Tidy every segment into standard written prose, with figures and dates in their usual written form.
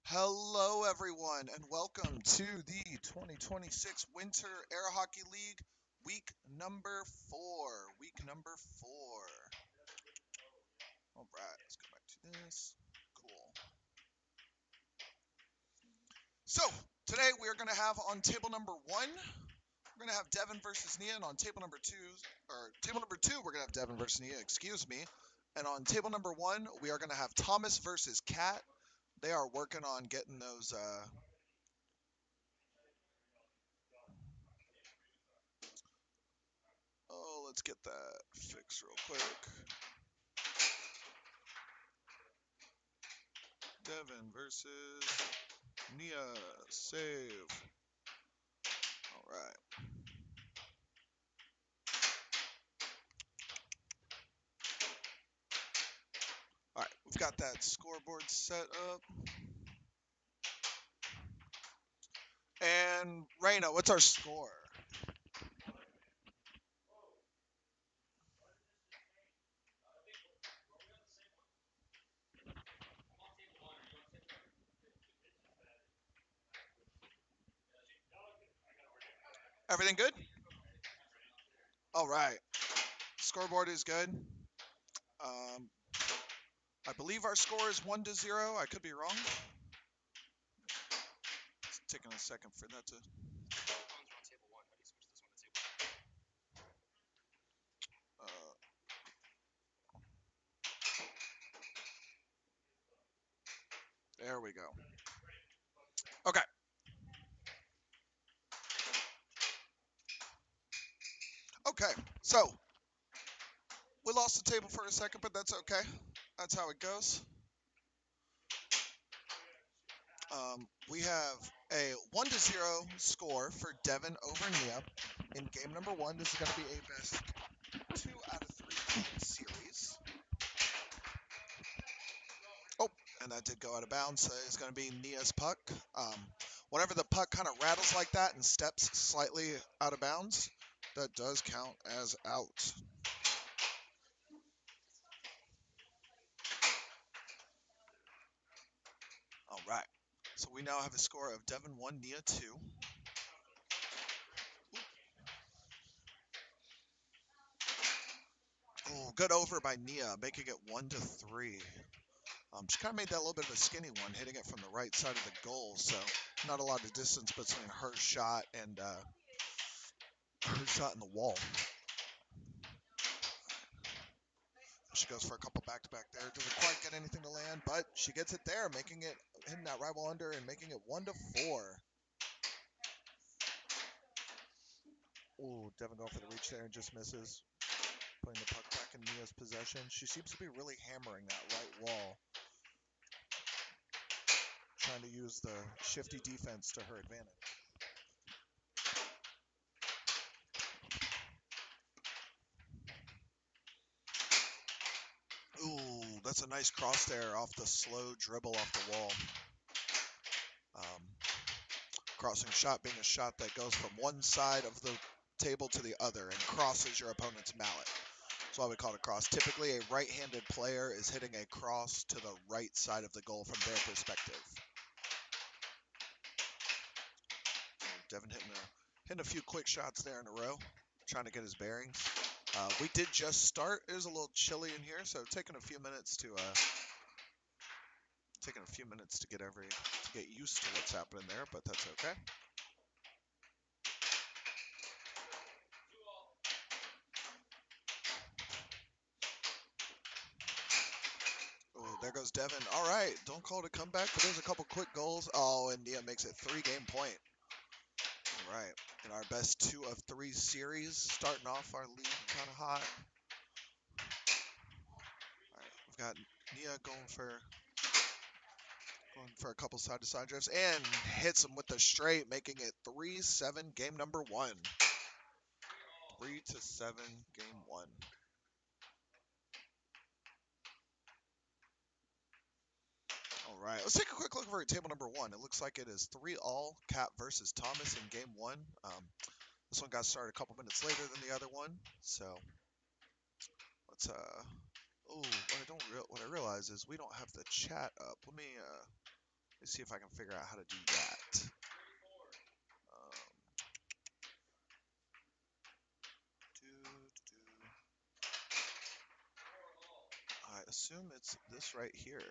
Hello, everyone, and welcome to the 2026 Winter Air Hockey League, week number 4. Week number 4. All right, let's go back to this. Cool. So, today we are going to have on table number 1, we're going to have Devon versus Nia, and on table number 2, we're going to have Devon versus Nia, excuse me. And on table number 1, we are going to have Thomas versus Kat. They are working on getting those oh, let's get that fixed real quick. Devon versus Nia. Save. All right. All right. We've got that scoreboard set up. And Reina, what's our score? Everything good? All right. Scoreboard is good. Um, I believe our score is 1-0. I could be wrong. It's taking a second for that to. Uh, there we go. Okay. Okay. So we lost the table for a second, but that's okay. That's how it goes. We have a 1-0 score for Devon over Nia in game number 1. This is going to be a best 2 out of 3 game series. Oh, and that did go out of bounds. So it's going to be Nia's puck. Whenever the puck kind of rattles like that and steps slightly out of bounds, that does count as out. All right. So we now have a score of Devon 1, Nia 2. Oh, good over by Nia, making it 1-3. She kind of made that a little bit of a skinny one, hitting it from the right side of the goal, so not a lot of distance between her shot and and the wall. She goes for a couple back-to-back there. Doesn't quite get anything to land, but she gets it there, hitting that rival under and making it 1-4. Ooh, Devon going for the reach there and just misses, putting the puck back in Nia's possession. She seems to be really hammering that right wall, trying to use the shifty defense to her advantage. Ooh, that's a nice cross there off the slow dribble off the wall. Um, Crossing shot being a shot that goes from one side of the table to the other and crosses your opponent's mallet. That's why we call it a cross. Typically, a right-handed player is hitting a cross to the right side of the goal from their perspective. Devon hitting a few quick shots there in a row, trying to get his bearings. We did just start. It was a little chilly in here, so taking a few minutes to get used to what's happening there, but that's okay. Oh, there goes Devon. All right, don't call it a comeback, but there's a couple quick goals. Oh, and Nia makes it 3-game point. All right, in our best 2 of 3 series, starting off our league kind of hot. All right, we've got Nia going for a couple side-to-side drifts and hits him with the straight, making it 3-7 game number 1. 3-7 game 1. All right, let's take a quick look over at table number 1. It looks like it is 3-all, Kat versus Thomas in game 1. This one got started a couple minutes later than the other one, so let's oh, what I realize is we don't have the chat up. Let me Let's see if I can figure out how to do that. I assume it's this right here.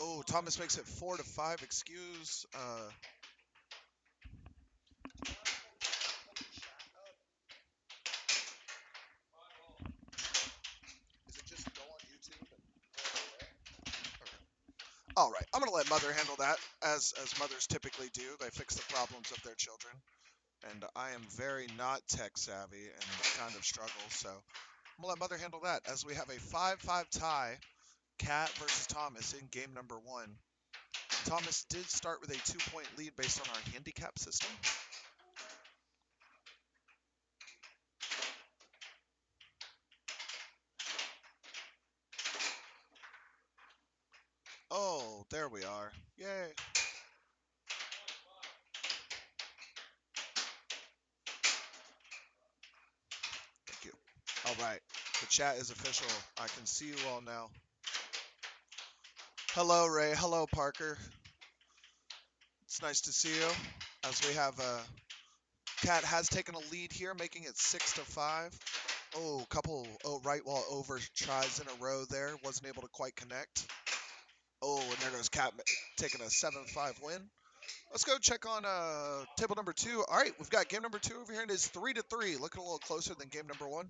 Oh, Thomas makes it 4-5. Excuse. Is it just go on YouTube and go there? Okay. All right. I'm gonna let Mother handle that, as mothers typically do. They fix the problems of their children, and I am very not tech savvy and kind of struggle. So I'm gonna let Mother handle that, as we have a 5-5 tie. Cat versus Thomas in game number 1. Thomas did start with a 2-point lead based on our handicap system. Oh, there we are. Yay. Thank you. All right. The chat is official. I can see you all now. Hello, Ray. Hello, Parker. It's nice to see you. As we have Cat has taken a lead here, making it 6-5. Oh, couple right wall over tries in a row there. Wasn't able to quite connect. Oh, and there goes Cat taking a 7-5 win. Let's go check on table number 2. All right, we've got game number 2 over here, and it's 3-3. Looking a little closer than game number 1.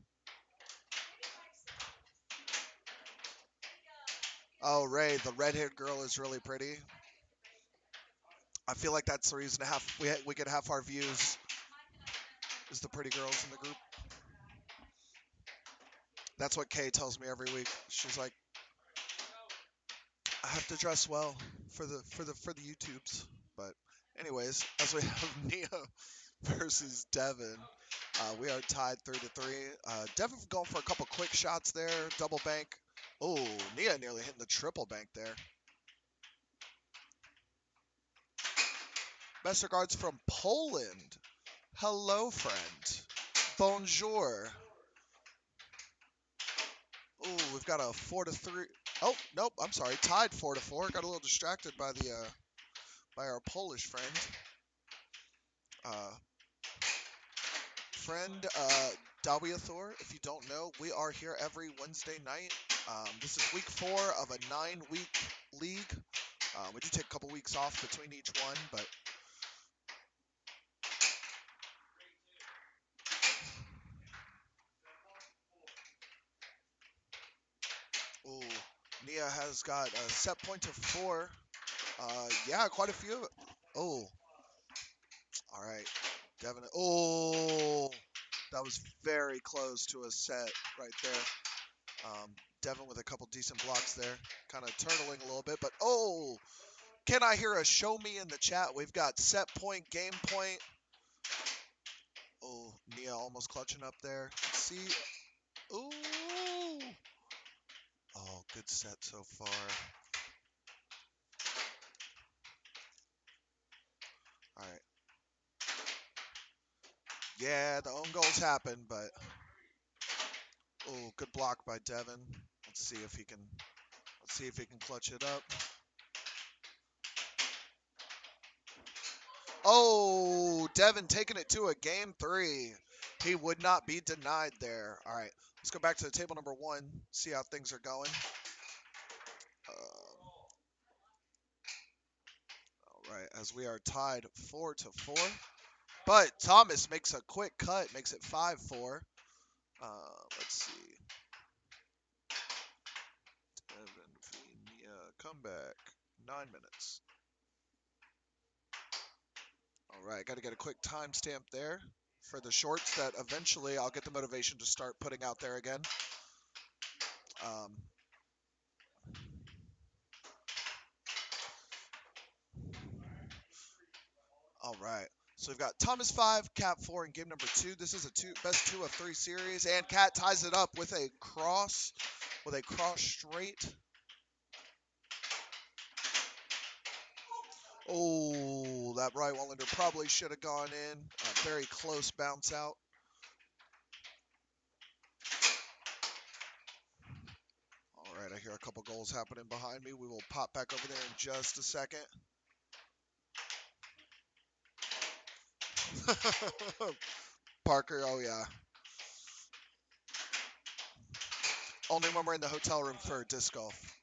Oh, Ray, the red-haired girl is really pretty. I feel like that's the reason we get half our views is the pretty girls in the group. That's what Kaye tells me every week. She's like, I have to dress well for the YouTubes. But anyways, as we have Nia versus Devon, we are tied 3-3. Devon going for a couple quick shots there, double bank. Oh, Nia nearly hitting the triple bank there. Best regards from Poland. Hello, friend. Bonjour. Oh, we've got a 4-3. Oh, nope. I'm sorry. Tied 4-4. Got a little distracted by the by our Polish friend. Uh, Dawiathor. If you don't know, we are here every Wednesday night. This is week 4 of a 9-week league. We do take a couple weeks off between each one, but ooh, Nia has got a set point of 4. Yeah, quite a few. Oh, all right. Devon. Oh, that was very close to a set right there. Devon with a couple decent blocks there. Kind of turtling a little bit, but oh, can I hear a show me in the chat? We've got set point, game point. Oh, Nia almost clutching up there. Let's see. Ooh. Oh, good set so far. All right. Yeah, the own goals happen, but oh, good block by Devon. Let's see if he can. Let's see if he can clutch it up. Oh, Devon taking it to a game 3. He would not be denied there. All right, let's go back to the table number 1. See how things are going. All right, as we are tied 4-4. But Thomas makes a quick cut, makes it 5-4. Let's see. Devon Nia comeback. 9 minutes. All right, got to get a quick timestamp there for the shorts that eventually I'll get the motivation to start putting out there again. All right. So we've got Thomas 5, Cat 4 in game number 2. This is a best 2 of 3 series, and Cat ties it up with a cross straight. Oh, that right Wallander probably should have gone in. A very close bounce out. right, I hear a couple goals happening behind me. We will pop back over there in just a second. Parker, oh yeah. Only when we're in the hotel room for disc golf.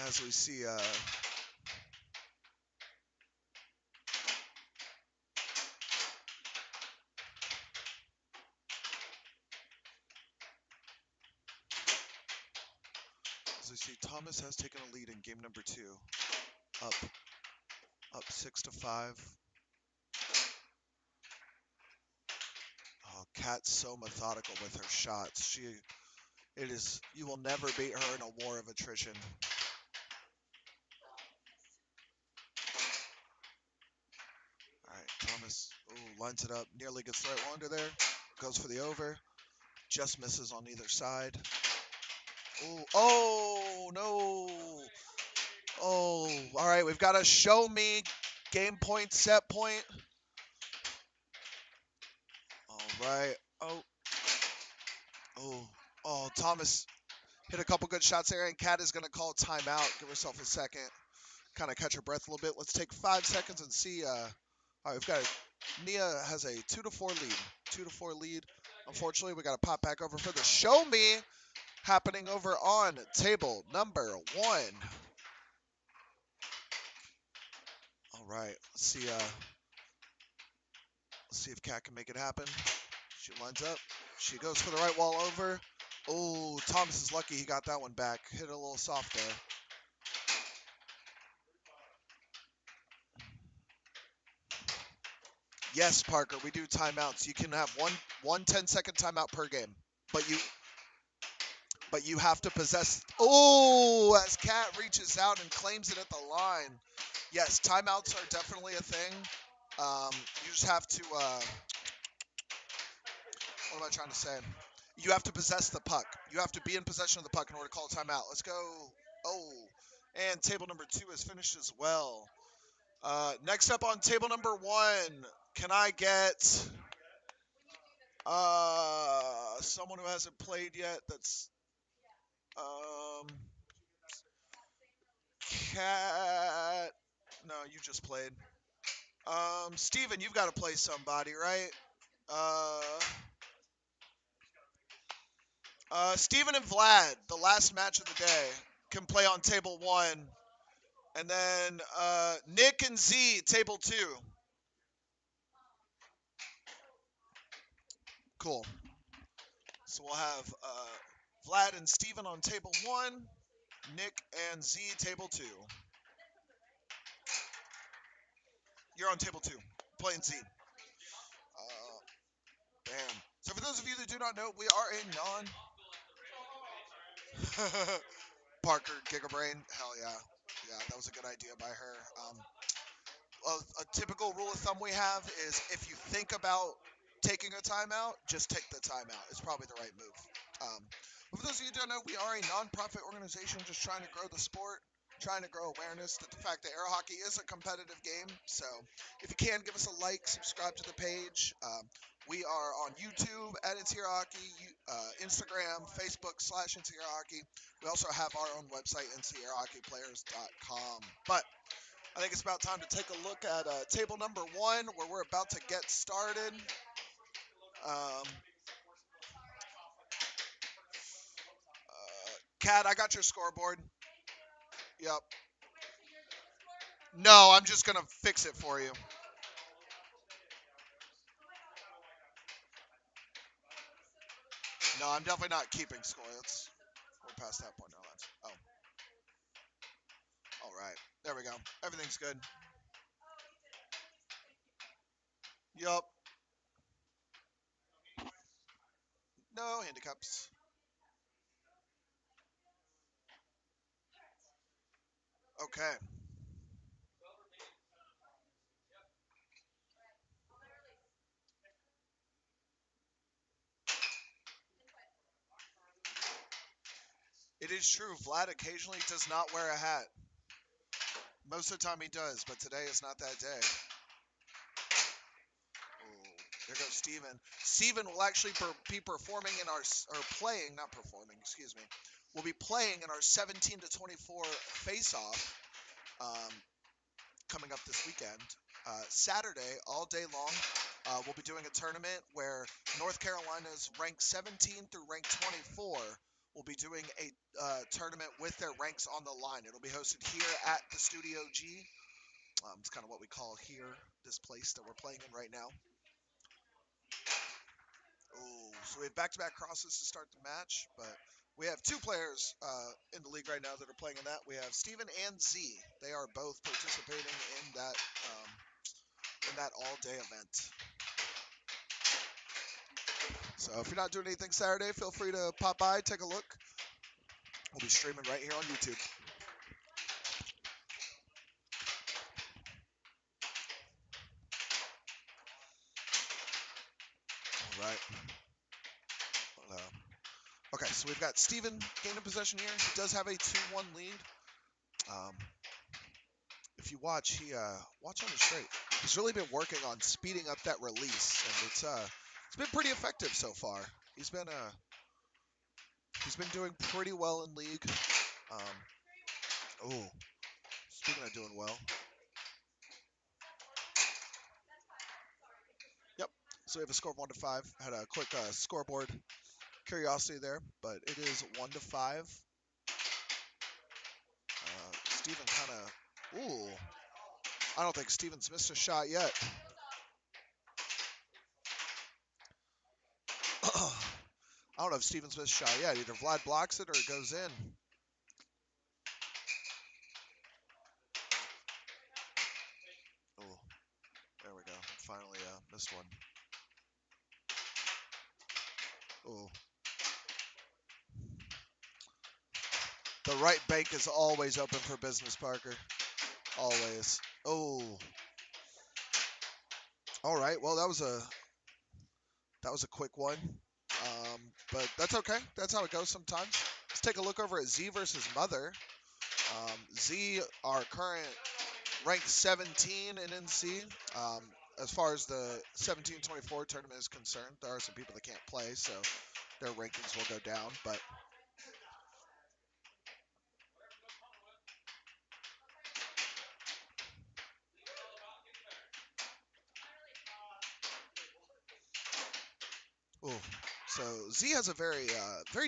As we see, Thomas has taken a lead in game number 2. Up 6-5. Oh, Kat's so methodical with her shots. You will never beat her in a war of attrition. All right, Thomas, lines it up, nearly gets the right one under there, goes for the over, just misses on either side. Ooh, oh, no. Oh, all right, we've got a show me game point, set point. All right, Thomas hit a couple good shots there, and Kat is going to call timeout, give herself a second, kind of catch her breath a little bit. Let's take 5 seconds and see. All right, we've got Nia has a 2-4 lead. 2-4 lead. Unfortunately, we got to pop back over for the show me happening over on table number 1. All right, let's see if Kat can make it happen. She lines up. She goes for the right wall over. Oh, Thomas is lucky he got that one back. Hit it a little soft there. Yes, Parker, we do timeouts. You can have one 10-second timeout per game, but you have to possess. Oh, as Kat reaches out and claims it at the line. Yes, timeouts are definitely a thing. You just have to. What am I trying to say? You have to possess the puck. You have to be in possession of the puck in order to call a timeout. Let's go. Oh, and table number 2 is finished as well. Next up on table number 1, can I get someone who hasn't played yet? That's Cat. No, you just played. Steven, you've got to play somebody, right? Steven and Vlad, the last match of the day, can play on table 1. And then Nick and Z, table 2. Cool. So we'll have Vlad and Steven on table 1, Nick and Z, table 2. You're on table 2, playing Z. Damn. So for those of you that do not know, we are a non... Parker, Gigabrain, hell yeah. Yeah, that was a good idea by her. A typical rule of thumb we have is if you think about taking a timeout, just take the timeout. It's probably the right move. But for those of you who don't know, we are a non-profit organization just trying to grow the sport, trying to grow awareness that the fact that air hockey is a competitive game. So if you can, give us a like, subscribe to the page. We are on YouTube at NCAHP Hockey, Instagram, Facebook /NCAHP Hockey. We also have our own website, NCAHPlayers.com. But I think it's about time to take a look at table number 1, where we're about to get started. Kat, I got your scoreboard. Yep. No, I'm just going to fix it for you. No, I'm definitely not keeping score. We're past that point now. All right. There we go. Everything's good. Yup. No handicaps. Okay. It is true. Vlad occasionally does not wear a hat. Most of the time he does, but today is not that day. Ooh. There goes Steven. Steven will actually be performing in our, or playing, not performing, excuse me. Will be playing in our 17 to 24 face-off coming up this weekend. Saturday, all day long, we'll be doing a tournament where North Carolina's ranked 17 through ranked 24 will be doing a tournament with their ranks on the line. It'll be hosted here at the Studio G. It's kind of what we call here, this place that we're playing in right now. Oh, so we have back-to-back crosses to start the match, but we have two players in the league right now that are playing in that. We have Steven and Z. They are both participating in that all-day event. So if you're not doing anything Saturday, feel free to pop by, take a look. We'll be streaming right here on YouTube. All right. Okay, so we've got Steven gaining possession here. He does have a 2-1 lead. If you watch, watch on the straight. He's really been working on speeding up that release, and it's been pretty effective so far. He's been doing pretty well in league. Speaking of doing well. Yep. So we have a score of 1-5. Had a quick scoreboard curiosity there, but it is 1-5. Steven kind of. I don't think Steven's missed a shot yet. I don't know if Steven's missed a shot yet. Either Vlad blocks it or it goes in. Oh, there we go. Finally missed one. Oh. The right bank is always open for business, Parker. Always. Oh. All right. Well, that was a quick one. But that's okay. That's how it goes sometimes. Let's take a look over at Z versus Mother. Z, our current ranked 17 in NC. As far as the 17-24 tournament is concerned, there are some people that can't play, so their rankings will go down. But so Z has a very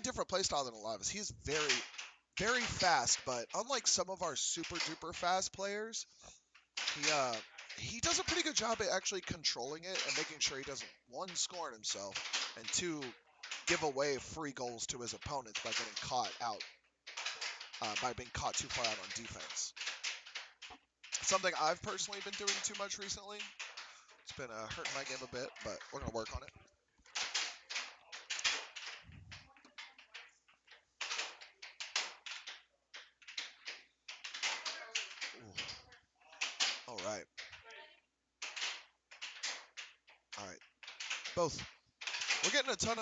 different playstyle than a lot of us. He's very fast, but unlike some of our super duper fast players, he does a pretty good job at actually controlling it and making sure he doesn't, one, score himself, and two, give away free goals to his opponents by getting caught out, by being caught too far out on defense. Something I've personally been doing too much recently. It's been hurting my game a bit, but we're going to work on it. Ooh. All right. All right. Both. We're getting a ton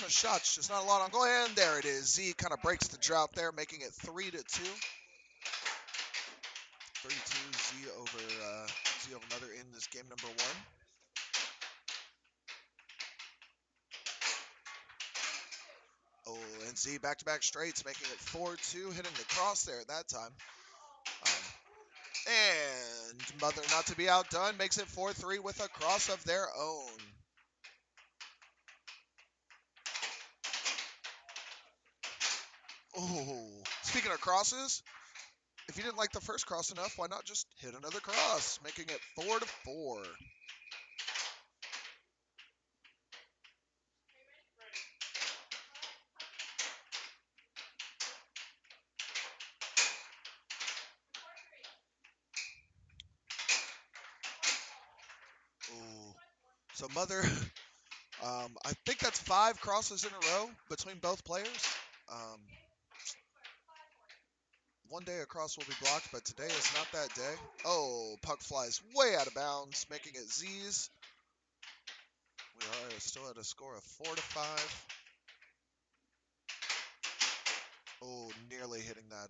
of shots, just not a lot on goal. And there it is. Z kind of breaks the drought there, making it 3-2. 32 Z over Mother in this game number 1. Oh, and Z back-to-back straights, making it 4-2, hitting the cross there at that time. And Mother, not to be outdone, makes it 4-3 with a cross of their own. Oh, speaking of crosses, if you didn't like the first cross enough, why not just hit another cross, making it 4-4. Oh, so Mother, I think that's 5 crosses in a row between both players. One day a cross will be blocked, but today is not that day. Oh, puck flies way out of bounds, making it Z's. We are still at a score of 4-5. Oh, nearly hitting that.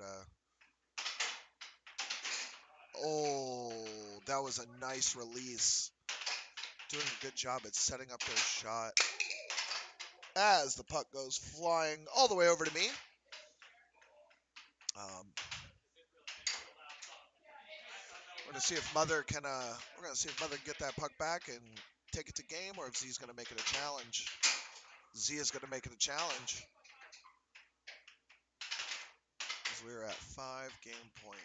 Oh, that was a nice release. doing a good job at setting up their shot as the puck goes flying all the way over to me. We're gonna see if Mother can. We're gonna see if Mother can get that puck back and take it to game, or if Z's gonna make it a challenge. Z is gonna make it a challenge. As we're at 5-game point.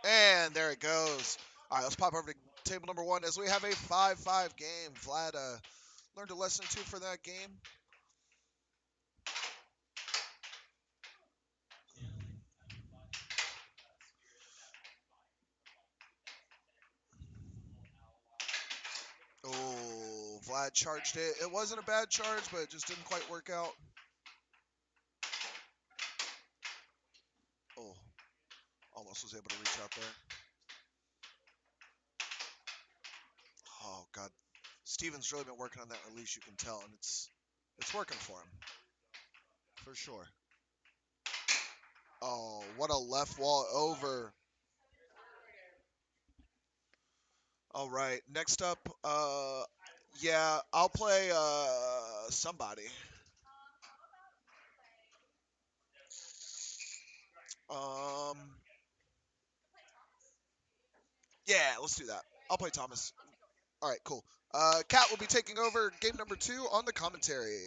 And there it goes. All right, let's pop over to table number 1 as we have a 5-5 game. Vlad learned a lesson 2 for that game. Oh, Vlad charged it. It wasn't a bad charge, but it just didn't quite work out. Oh, almost was able to reach out there. Oh, God. Steven's really been working on that release, you can tell, and it's working for him. For sure. Oh, what a left wall over. All right, next up, yeah, I'll play somebody. Um, yeah, let's do that. I'll play Thomas. All right, cool. Kat will be taking over game number 2 on the commentary.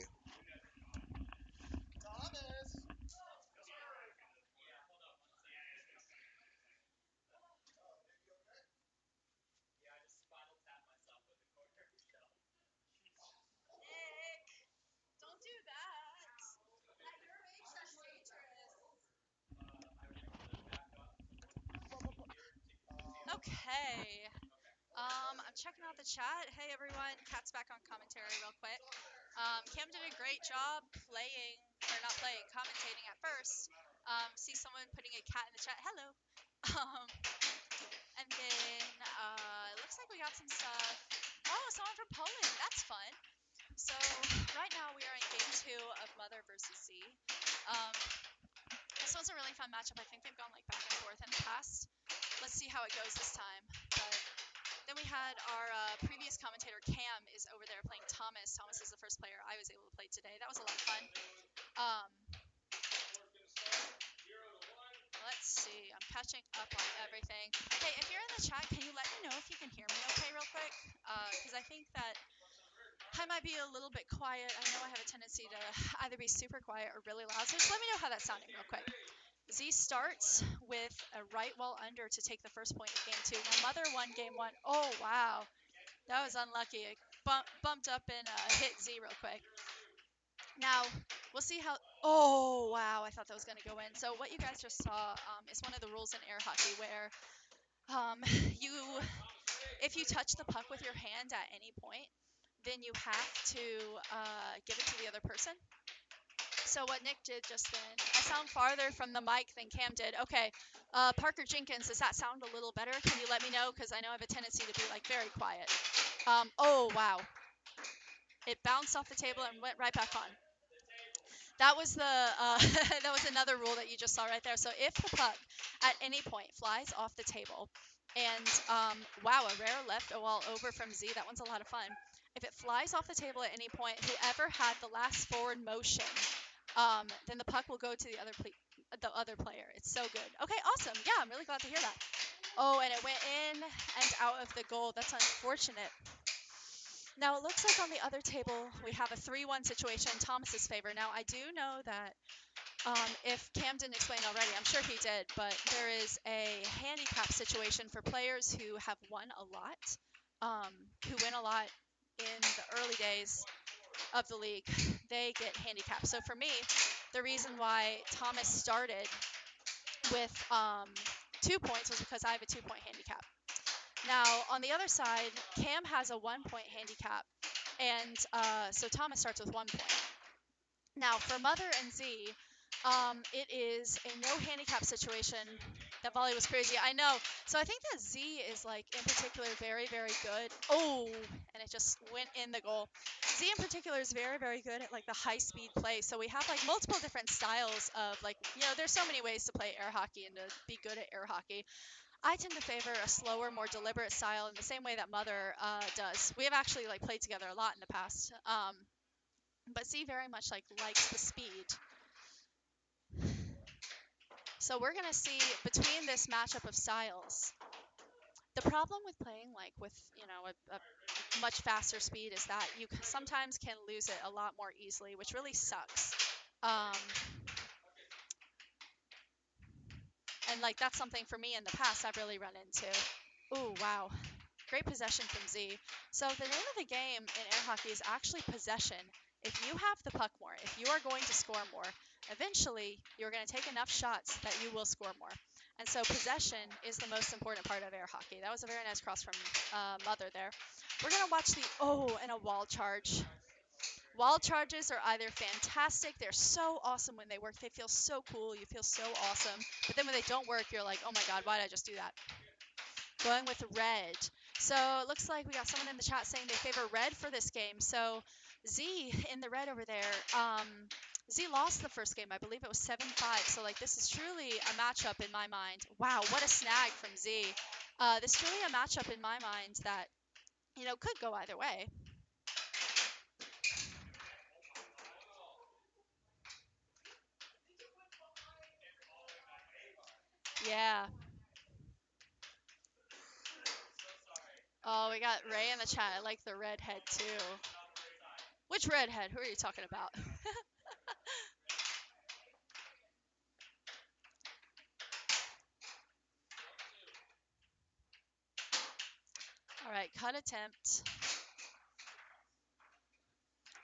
Okay. I'm checking out the chat. Hey everyone, Kat's back on commentary real quick. Cam did a great job playing, or not playing, commentating at first. See someone putting a cat in the chat. Hello. Um, and then it looks like we got some stuff. Oh, someone from Poland. That's fun. So right now we are in game 2 of Mother versus Z. Um, this one's a really fun matchup. I think they've gone like back and forth in the past. Let's see how it goes this time. But then we had our previous commentator, Cam, is over there playing Thomas. Thomas is the first player I was able to play today. That was a lot of fun. Um, let's see. I'm catching up on everything. Hey, if you're in the chat, can you let me know if you can hear me okay real quick? Because I think that I might be a little bit quiet. I know I have a tendency to either be super quiet or really loud. So just let me know how that's sounding real quick. Z starts with a right wall under to take the first point of game 2. Now, Mother won game 1. Oh, wow. That was unlucky. It bumped up and hit Z real quick. Now, we'll see how... Oh, wow. I thought that was going to go in. So what you guys just saw is one of the rules in air hockey where um, you, if you touch the puck with your hand at any point, then you have to give it to the other person. So what Nick did just then, I sound farther from the mic than Cam did. Okay, Parker Jenkins, does that sound a little better? Can you let me know? Because I know I have a tendency to be like very quiet. Oh, wow. It bounced off the table and went right back on. That was the that was another rule that you just saw right there. So if the puck at any point flies off the table, and wow, a rare left a wall over from Z. That one's a lot of fun. If it flies off the table at any point, whoever had the last forward motion, then the puck will go to the other player. It's so good. Okay, awesome. Yeah, I'm really glad to hear that. Oh, and it went in and out of the goal. That's unfortunate. Now it looks like on the other table we have a 3-1 situation in Thomas's favor. Now I do know that if Cam didn't explain already, I'm sure he did, but there is a handicap situation for players who have won a lot, who win a lot in the early days of the league. They get handicapped. So for me, the reason why Thomas started with 2 points was because I have a 2-point handicap. Now, on the other side, Cam has a 1-point handicap, and so Thomas starts with 1 point. Now, for Mother and Z, it is a no handicap situation. That volley was crazy. I know. So I think that Z is, like, in particular, very, very good. Oh, and it just went in the goal. Z in particular is very, very good at, like, the high-speed play. So we have, like, multiple different styles of, like, there's so many ways to play air hockey and to be good at air hockey. I tend to favor a slower, more deliberate style in the same way that Mother does. We have actually like played together a lot in the past. But Z very much like likes the speed. So we're gonna see between this matchup of styles. The problem with playing like with a much faster speed is that you sometimes can lose it a lot more easily, which really sucks. Um, and like that's something for me in the past I've really run into. Ooh, wow. Great possession from Z. So the name of the game in air hockey is actually possession. If you have the puck more, if you are going to score more, eventually you're going to take enough shots that you will score more. And so possession is the most important part of air hockey. That was a very nice cross from Mother there. We're going to watch and a wall charge. Wall charges are either fantastic, they're so awesome when they work, they feel so cool, you feel so awesome. But then when they don't work, you're like, oh my god, why did I just do that? Going with red. So it looks like we got someone in the chat saying they favor red for this game. So Z in the red over there. Z lost the first game. I believe it was 7-5. So like this is truly a matchup in my mind. Wow, what a snag from Z. This is truly a matchup in my mind that could go either way. Yeah. Oh, we got Ray in the chat. I like the redhead too. Which redhead? Who are you talking about? All right, cut attempt.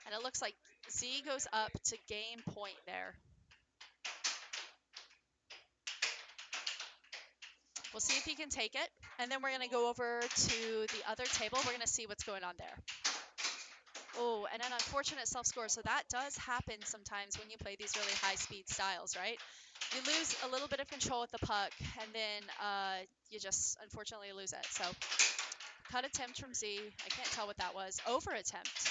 And it looks like Z goes up to game point there. We'll see if he can take it. And then we're going to go over to the other table. We're going to see what's going on there. Oh, and an unfortunate self-score. So that does happen sometimes when you play these really high-speed styles, right? You lose a little bit of control with the puck, and then you just unfortunately lose it. So cut attempt from Z. I can't tell what that was. Over attempt.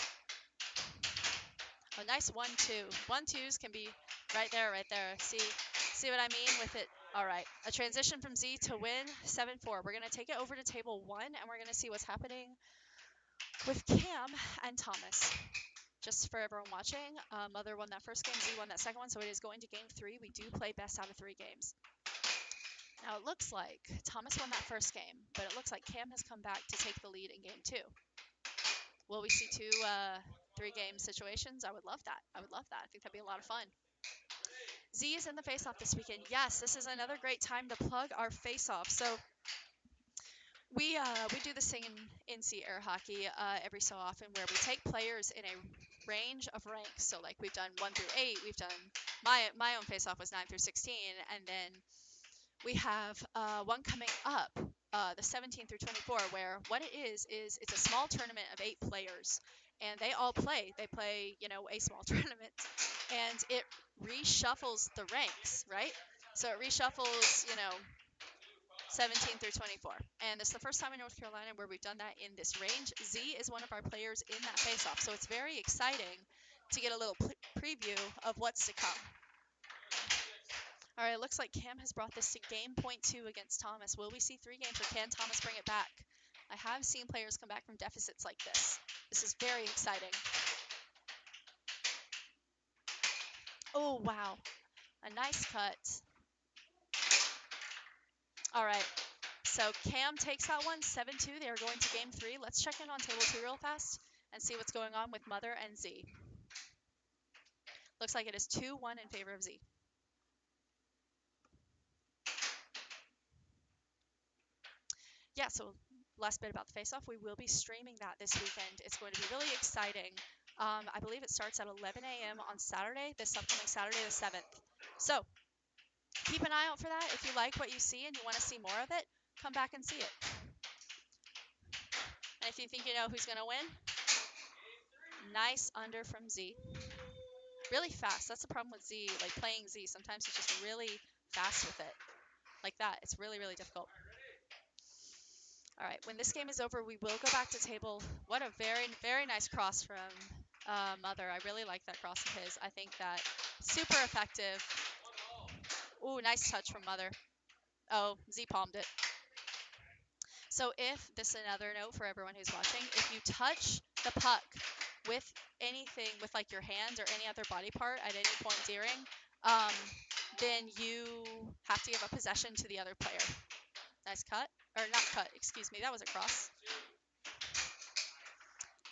A nice 1-2. 1-2s can be right there, right there. See what I mean with it? All right. A transition from Z to win 7-4. We're going to take it over to table 1, and we're going to see what's happening with Cam and Thomas. Just for everyone watching, Mother won that first game, Z won that second one, so it is going to game 3. We do play best out of 3 games. Now, it looks like Thomas won that first game, but it looks like Cam has come back to take the lead in game 2. Will we see 2 3-game situations? I would love that. I would love that. I think that'd be a lot of fun. Z is in the face-off this weekend. Yes, this is another great time to plug our face-off. So we do this thing in NC Air Hockey every so often where we take players in a range of ranks. So like we've done 1 through 8. We've done my own face-off was 9 through 16, and then we have one coming up, the 17 through 24, where what it is it's a small tournament of 8 players, and they all play. They play, a small tournament, and it reshuffles the ranks, right? So it reshuffles, 17 through 24. And this is the first time in North Carolina where we've done that in this range. Z is one of our players in that face-off, so it's very exciting to get a little preview of what's to come. All right, it looks like Cam has brought this to game point 2 against Thomas. Will we see 3 games, or can Thomas bring it back? I have seen players come back from deficits like this. This is very exciting. Oh, wow. A nice cut. All right, so Cam takes that one, 7-2. They are going to game 3. Let's check in on table 2 real fast and see what's going on with Mother and Z. Looks like it is 2-1 in favor of Z. Yeah, so last bit about the face-off. We will be streaming that this weekend. It's going to be really exciting. I believe it starts at 11 a.m. on Saturday, this upcoming Saturday the 7th. So keep an eye out for that. If you like what you see and you want to see more of it, come back and see it. And if you think you know who's going to win, nice under from Z. Really fast. That's the problem with Z, like playing Z. Sometimes it's just really fast with it. Like that. It's really, really difficult. All right, when this game is over, we will go back to table. What a very, very nice cross from Mother. I really like that cross of his. I think that super effective. Ooh, nice touch from Mother. Oh, Z palmed it. So if this is another note for everyone who's watching, if you touch the puck with anything, with like your hands or any other body part at any point during, um, then you have to give a possession to the other player. Nice cut, or not cut, excuse me, that was a cross.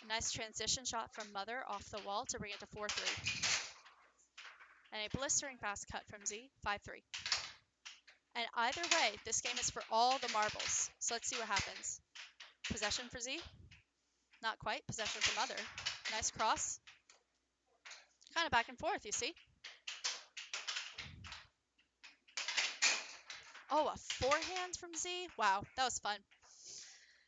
Nice transition shot from Mother off the wall to bring it to 4-3. And a blistering fast cut from Z, 5-3. And either way, this game is for all the marbles. So let's see what happens. Possession for Z. Not quite. Possession for Mother. Nice cross. Kind of back and forth, you see. Oh, a forehand from Z. Wow, that was fun.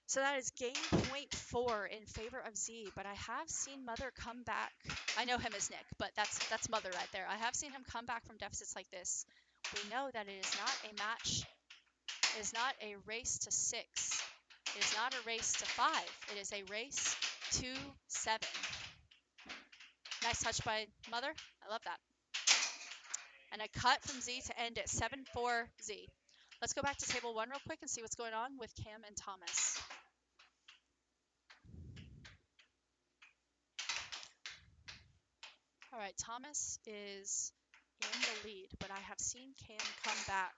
So that is game point 4 in favor of Z. But I have seen Mother come back. I know him as Nick, but that's Mother right there. I have seen him come back from deficits like this. We know that it is not a match. It is not a race to 6. It is not a race to 5. It is a race to 7. Nice touch by Mother. I love that. And a cut from Z to end it, 7-4 Z. Let's go back to table 1 real quick and see what's going on with Cam and Thomas. All right, Thomas is in the lead, but I have seen Cam come back.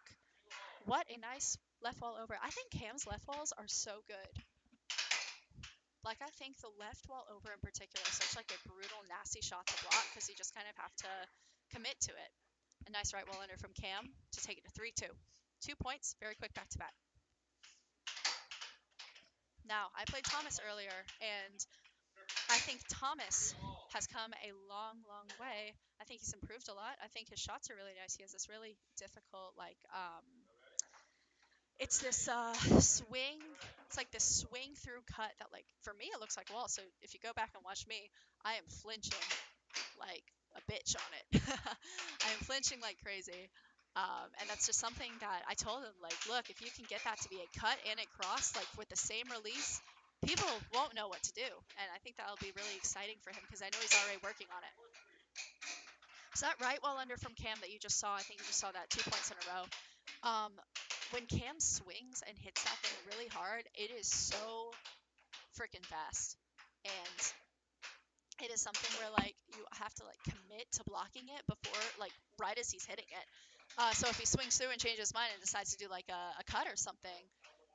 What a nice left wall over. I think Cam's left walls are so good. Like, I think the left wall over in particular is such like a brutal, nasty shot to block because you just kind of have to commit to it. A nice right wall under from Cam to take it to 3-2. 2 points, very quick back to back. Now, I played Thomas earlier, and I think Thomas has come a long, long way. I think he's improved a lot. I think his shots are really nice. He has this really difficult, like, it's this swing. It's like this swing through cut that, like, for me, it looks like a wall. So if you go back and watch me, I am flinching like a bitch on it. I am flinching like crazy. And that's just something that I told him, like, look, if you can get that to be a cut and a cross, like with the same release, people won't know what to do. And I think that'll be really exciting for him because I know he's already working on it. So that right wall under from Cam that you just saw, I think you just saw that 2 points in a row. When Cam swings and hits that thing really hard, it is so freaking fast. And it is something where, like, you have to, like, commit to blocking it before, like, right as he's hitting it. So if he swings through and changes his mind and decides to do, like, a cut or something,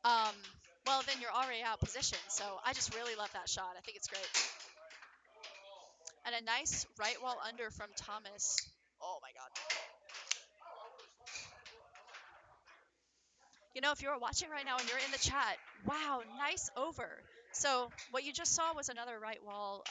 well, then you're already out of position. So I just really love that shot. I think it's great. And a nice right wall under from Thomas. Oh, my God. You know, if you're watching right now and you're in the chat, wow, nice over. So what you just saw was another right wall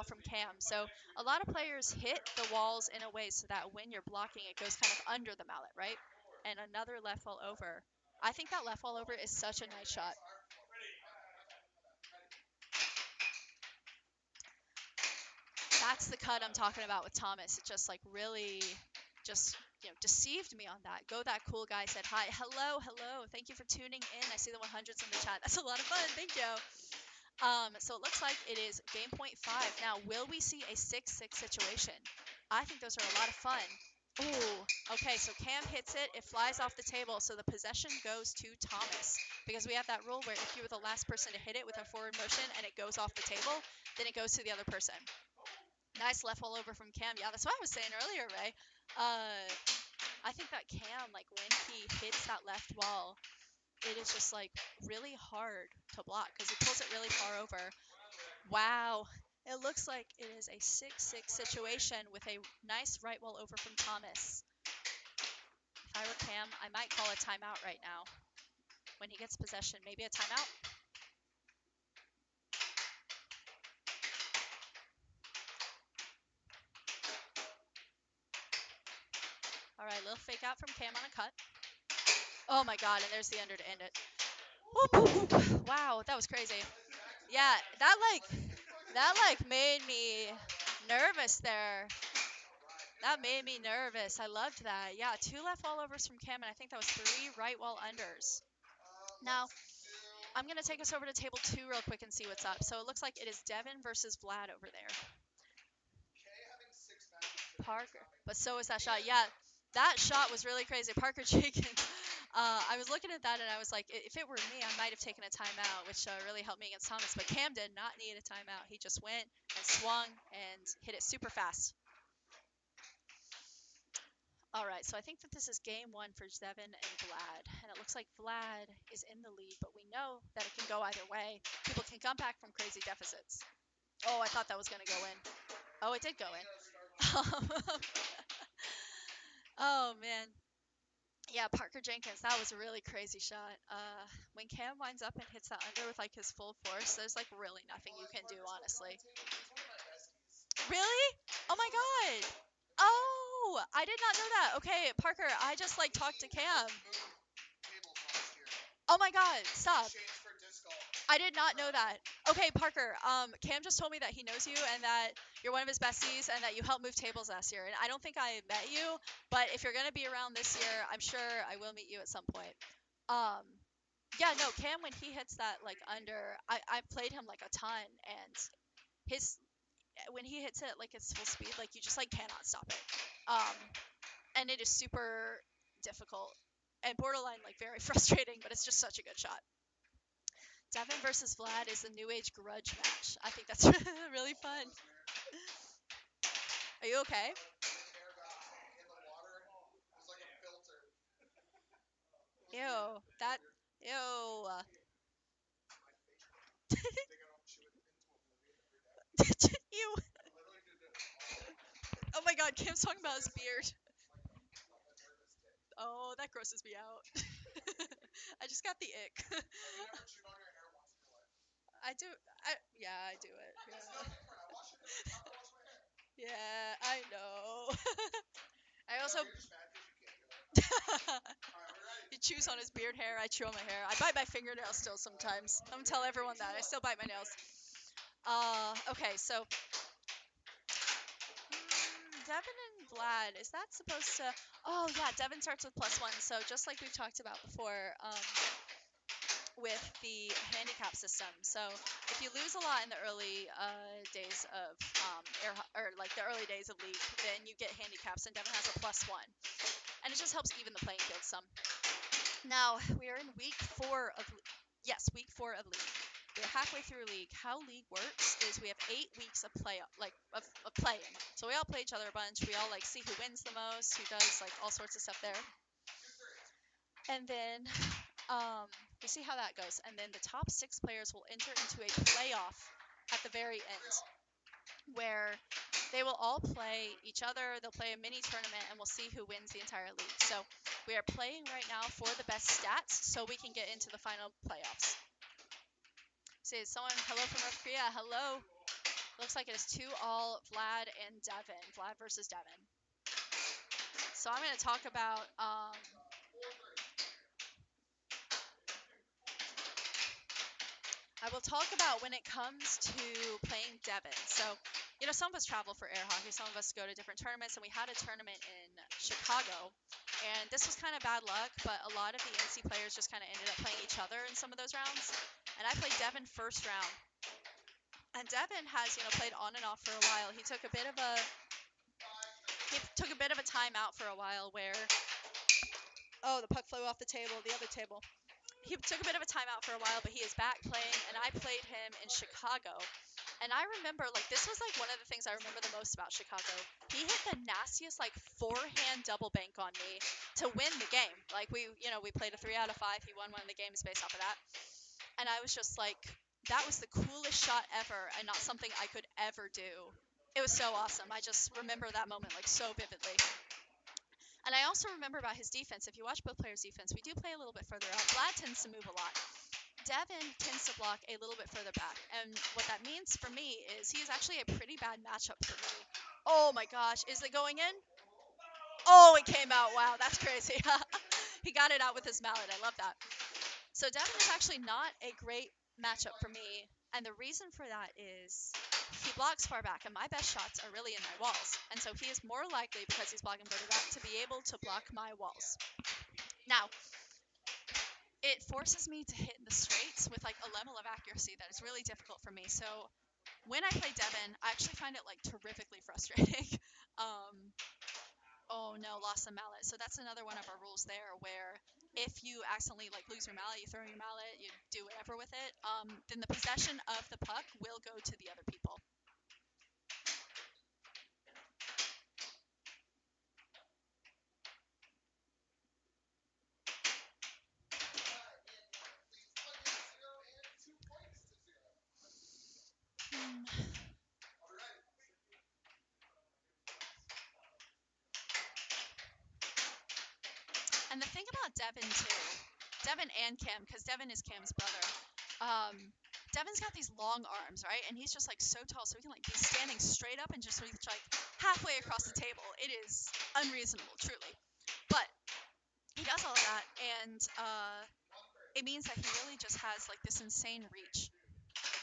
from Cam. So a lot of players hit the walls in a way so that when you're blocking, it goes kind of under the mallet, right? And another left wall over. I think that left wall over is such a nice shot. That's the cut I'm talking about with Thomas. It just like really just, deceived me on that. Go That Cool Guy said hi. Hello, hello. Thank you for tuning in. I see the 100s in the chat. That's a lot of fun. Thank you. So it looks like it is game point 5. Now, will we see a 6-6 situation? I think those are a lot of fun. Ooh, okay, so Cam hits it. It flies off the table, so the possession goes to Thomas. Because we have that rule where if you were the last person to hit it with a forward motion and it goes off the table, then it goes to the other person. Nice left wall over from Cam. Yeah, that's what I was saying earlier, Ray. I think that Cam, like, when he hits that left wall, it is just, like, really hard to block because he pulls it really far over. Wow. It looks like it is a 6-6 situation with a nice right wall over from Thomas. If I were Cam, I might call a timeout right now. When he gets possession, maybe a timeout. All right, little fake out from Cam on a cut. Oh my God, and there's the under to end it. Whoop, whoop, whoop. Wow, that was crazy. Yeah, that made me nervous there. That made me nervous. I loved that. Yeah, 2 left wall overs from Cam, and I think that was 3 right wall unders. Now, I'm going to take us over to table 2 real quick and see what's up. So it looks like it is Devon versus Vlad over there. Parker. But so is that shot. Yeah, that shot was really crazy. Parker Jenkins. I was looking at that and I was like, if it were me, I might have taken a timeout, which really helped me against Thomas. But Cam did not need a timeout. He just went and swung and hit it super fast. All right, so I think that this is game one for Devon and Vlad, and it looks like Vlad is in the lead, but we know that it can go either way. People can come back from crazy deficits. Oh, I thought that was going to go in. Oh, it did go in. Oh, man. Yeah, Parker Jenkins, that was a really crazy shot. When Cam winds up and hits that under with like his full force, there's like really nothing you can do, honestly. Really? Oh my god. Oh, I did not know that. Okay, Parker, I just like talked to Cam. Oh my god, stop. I did not know that. Okay, Parker, Cam just told me that he knows you and that you're one of his besties and that you helped move tables last year. And I don't think I met you, but if you're gonna be around this year, I'm sure I will meet you at some point. Um, yeah, no, Cam when he hits that like under, I played him like a ton, and his when he hits it like its full speed, like you just like cannot stop it. Um, and it is super difficult and borderline like very frustrating, but it's just such a good shot. Devon versus Vlad is the new age grudge match. I think that's really fun. Are you okay? Ew, that, ew. Ew. Oh my god, Kim's talking about his beard. Oh, that grosses me out. I just got the ick. I do. Yeah, I do it. Yeah, yeah I know. I also. He chews on his beard hair. I chew on my hair. I bite my fingernails still sometimes. I'm gonna tell everyone that I still bite my nails. Okay, so Devon and Vlad, is that supposed to? Oh yeah, Devon starts with +1. So just like we've talked about before, with the handicap system. So if you lose a lot in the early days of or like the early days of league, then you get handicaps, and Devon has a +1, and it just helps even the playing field some. Now we are in yes, week 4 of league. We're halfway through league. How league works is we have 8 weeks of play, like of playing. So we all play each other a bunch. We all like see who wins the most, who does like all sorts of stuff there, and then we see how that goes. And then the top 6 players will enter into a playoff at the very end, where they will all play each other. They'll play a mini tournament, and we'll see who wins the entire league. So we are playing right now for the best stats, so we can get into the final playoffs. See, someone, hello from North Korea. Hello. Looks like it is 2-all Vlad and Devon. Vlad versus Devon. So I'm going to talk about I will talk about when it comes to playing Devon. So, some of us travel for air hockey, some of us go to different tournaments, and we had a tournament in Chicago. And this was kind of bad luck, but a lot of the NC players just kind of ended up playing each other in some of those rounds. And I played Devon first round. And Devon has, played on and off for a while. He took a bit of a timeout for a while where oh, the puck flew off the table, the other table. He took a bit of a timeout for a while, but he is back playing, and I played him in Chicago. And I remember, like, this was like one of the things I remember the most about Chicago. He hit the nastiest, like, forehand double bank on me to win the game. Like, we played a 3 out of 5. He won one of the games based off of that. And I was just like, that was the coolest shot ever, and not something I could ever do. It was so awesome. I just remember that moment, like, so vividly. And I also remember about his defense. If you watch both players' defense, we do play a little bit further out. Vlad tends to move a lot. Devon tends to block a little bit further back. And what that means for me is he is actually a pretty bad matchup for me. Oh my gosh, is it going in? Oh, it came out. Wow, that's crazy. He got it out with his mallet. I love that. So Devon is actually not a great matchup for me. And the reason for that is he blocks far back, and my best shots are really in my walls. And so he is more likely, because he's blocking further back, to be able to block my walls. Now, it forces me to hit the straights with like a level of accuracy that is really difficult for me. So when I play Devon, I actually find it like terrifically frustrating. um, oh no, lost the mallet. So that's another one of our rules there, where if you accidentally like lose your mallet, you throw your mallet, you do whatever with it, then the possession of the puck will go to the other people. Hmm. And the thing about Devon too, Devon and Cam, because Devon is Cam's brother. Um, Devon's got these long arms, right? And he's just like so tall, so he can like be standing straight up and just reach like halfway across the table. It is unreasonable, truly. But he does all of that, and it means that he really just has like this insane reach.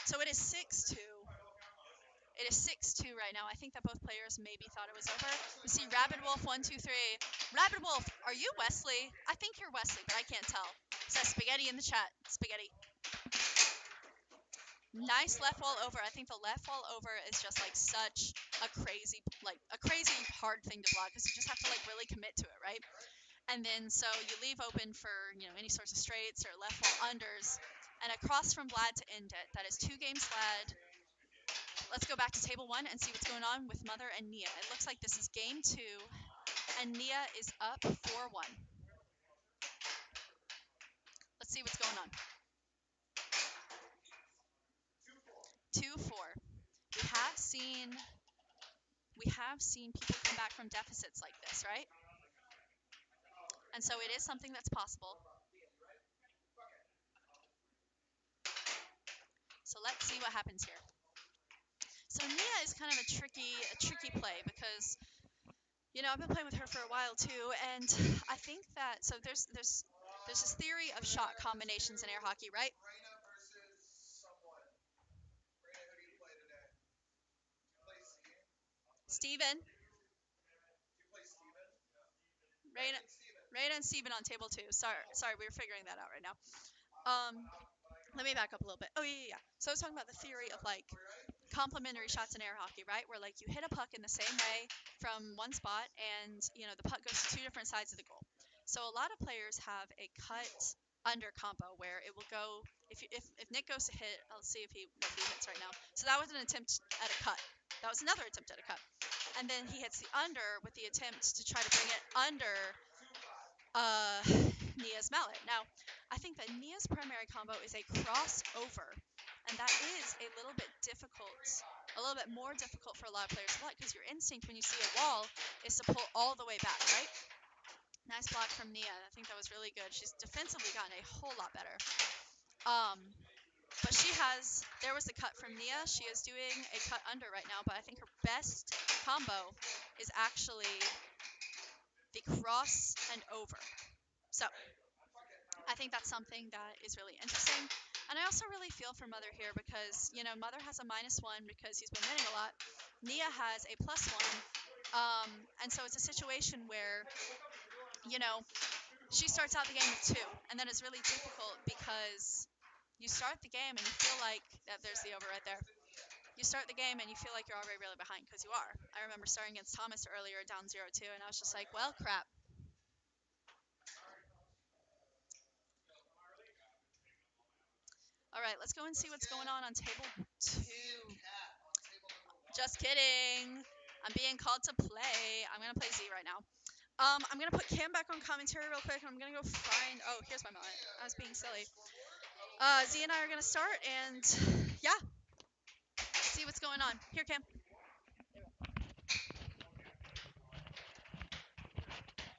So it is 6-2. It is 6-2 right now. I think that both players maybe thought it was over. We see Rabid Wolf 123. Rabid Wolf, are you Wesley? I think you're Wesley, but I can't tell. Says Spaghetti in the chat. Spaghetti. Nice left wall over. I think the left wall over is just like such a crazy hard thing to block because you just have to like really commit to it, right? And then so you leave open for any sorts of straights or left wall unders, and across from Vlad to end it. That is 2 games Vlad. Let's go back to table 1 and see what's going on with Mother and Nia. It looks like this is game 2, and Nia is up 4-1. Let's see what's going on. 2-4. We have seen people come back from deficits like this, right? And so it is something that's possible. So let's see what happens here. So Nia is kind of a tricky play because I've been playing with her for a while too, and I think that there's this theory of shot combinations in air hockey, right? Steven, Reina, Reina and Steven on table 2. Sorry, we were figuring that out right now. Um, Let me back up a little bit. Oh yeah. So I was talking about the theory of like complementary shots in air hockey, right? Where like you hit a puck in the same way from one spot, and the puck goes to 2 different sides of the goal. So a lot of players have a cut under combo where it will go if Nick goes to hit. I'll see if what he hits right now. So that was an attempt at a cut. That was another attempt at a cut, and then he hits the under with the attempt to try to bring it under uh, Nia's mallet. Now, I think that Nia's primary combo is a crossover, and that is a little bit more difficult for a lot of players to block because your instinct when you see a wall is to pull all the way back, right? Nice block from Nia. I think that was really good. She's defensively gotten a whole lot better. Um, but there was the cut from Nia. She is doing a cut under right now, but I think her best combo is actually the cross and over. So I think that's something that is really interesting. And I also really feel for Mother here because, Mother has a -1 because he's been winning a lot. Nia has a +1. And so it's a situation where, you know, she starts out the game with 2. And then it's really difficult because you start the game and you feel like, there's the over right there. You start the game and you feel like you're already really behind because you are. I remember starting against Thomas earlier down 0-2, and I was just like, well, crap. All right, let's go and see what's going on table 2. Just kidding. I'm being called to play. I'm going to play Z right now. I'm going to put Cam back on commentary real quick. I'm going to go find... Oh, here's my mullet. I was being silly. Z and I are going to start, and yeah, see what's going on. Here, Cam.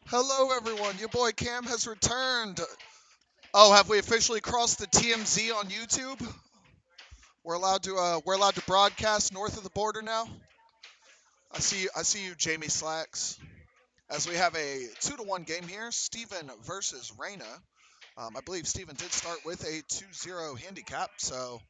Hello, everyone. Your boy Cam has returned. Oh, have we officially crossed the TMZ on YouTube? We're allowed to broadcast north of the border now. I see you, Jamie Slacks. As we have a 2-1 game here, Steven versus Reina. I believe Steven did start with a 2-0 handicap, so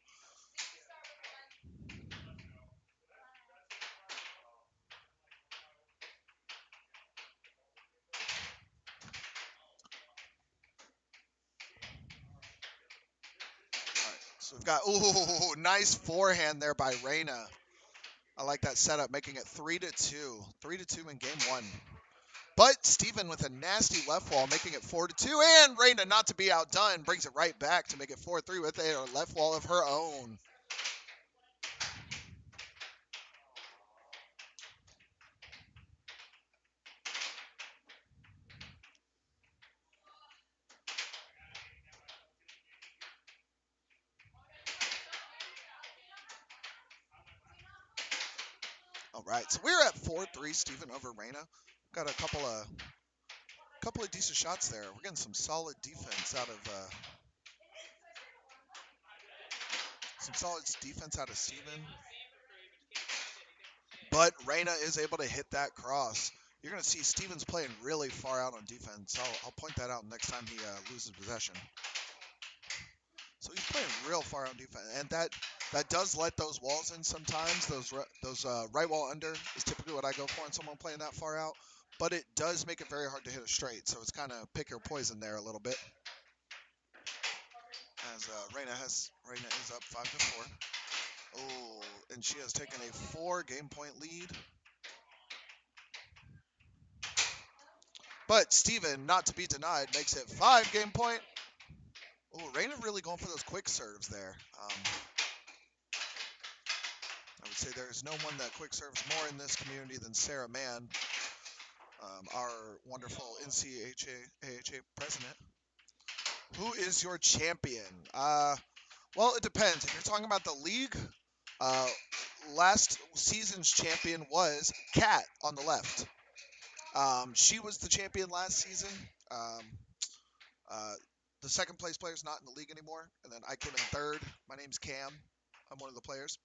so we've got nice forehand there by Reina. I like that setup, making it 3-2, 3-2 in game 1. But Steven with a nasty left wall, making it 4-2. And Reina, not to be outdone, brings it right back to make it 4-3 with a left wall of her own. All right, so we're at 4-3, Steven over Reina. Got a couple of decent shots there. We're getting some solid defense out of Steven. But Reina is able to hit that cross. You're going to see Steven's playing really far out on defense. I'll point that out next time he loses possession. So he's playing real far on defense, and that does let those walls in sometimes. Those right wall under is typically what I go for in someone playing that far out. But it does make it very hard to hit a straight, so it's kind of pick your poison there a little bit. As Reina is up 5-4. Oh, and she has taken a 4-game point lead. But Steven, not to be denied, makes it 5-game point. Oh, Reina really going for those quick serves there. I would say there's no one that quick serves more in this community than Sarah Mann, our wonderful NCAHP president. Who is your champion? Well, it depends. If you're talking about the league, uh, last season's champion was Kat on the left. She was the champion last season. Um, uh, the second place player is not in the league anymore, and then I came in third. My name's Cam. I'm one of the players.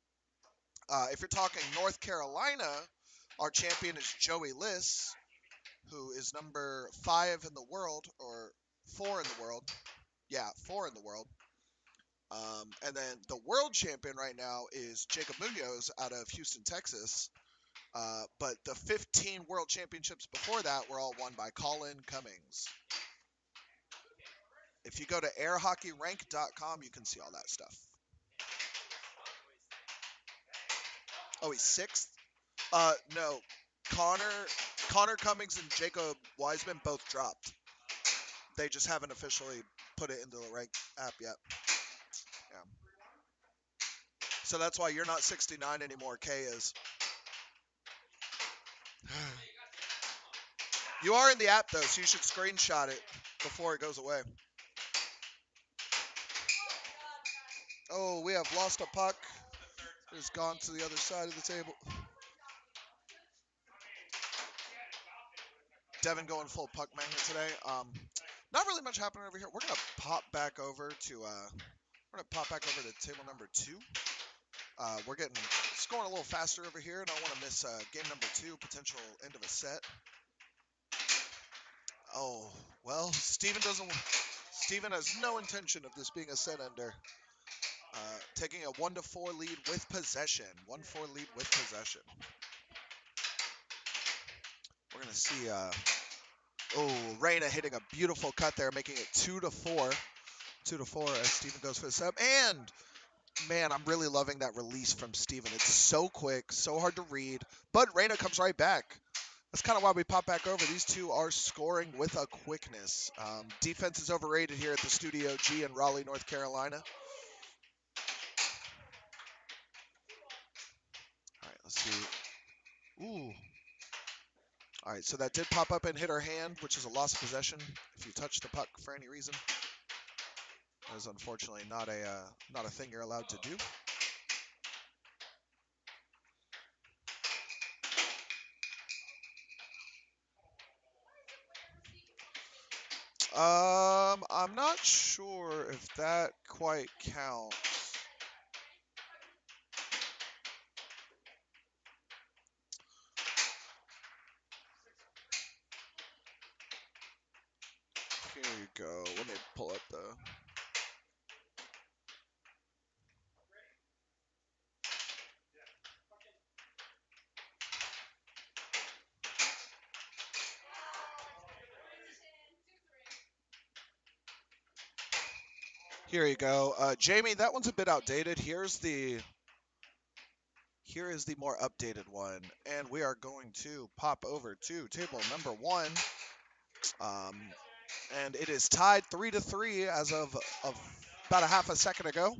If you're talking North Carolina, our champion is Joey Liss, who is number 5 in the world, or 4 in the world. Yeah, 4 in the world. And then the world champion right now is Jacob Munoz out of Houston, Texas. But the 15 world championships before that were all won by Colin Cummings. If you go to airhockeyrank.com, you can see all that stuff. Oh, he's 6th? No. Connor Cummings and Jacob Wiseman both dropped. They just haven't officially put it into the rank app yet. Yeah. So that's why you're not 69 anymore. Kaye is. You are in the app though, so you should screenshot it before it goes away. Oh, we have lost a puck. It's gone to the other side of the table. Devon going full puck magnet today. Not really much happening over here. We're gonna pop back over to table number 2. We're getting scoring a little faster over here, and I don't want to miss game number 2, potential end of a set. Oh well, Steven has no intention of this being a set ender. Taking a 1-4 lead with possession. 1-4 lead with possession. We're gonna see. Reina hitting a beautiful cut there, making it 2-4. 2-4 as Steven goes for the sub. And man, I'm really loving that release from Steven. It's so quick, so hard to read. But Reina comes right back. That's kind of why we pop back over. These two are scoring with a quickness. Defense is overrated here at the Studio G in Raleigh, North Carolina. All right, let's see. Ooh. All right, so that did pop up and hit her hand, which is a loss of possession if you touch the puck for any reason. That is unfortunately not a thing you're allowed to do. I'm not sure if that quite counts. Here you go. Let me pull up the. Here you go. Jamie, that one's a bit outdated. Here's the Here is the more updated one, and we are going to pop over to table number 1. Um, and it is tied 3-3 as of about a half a second ago.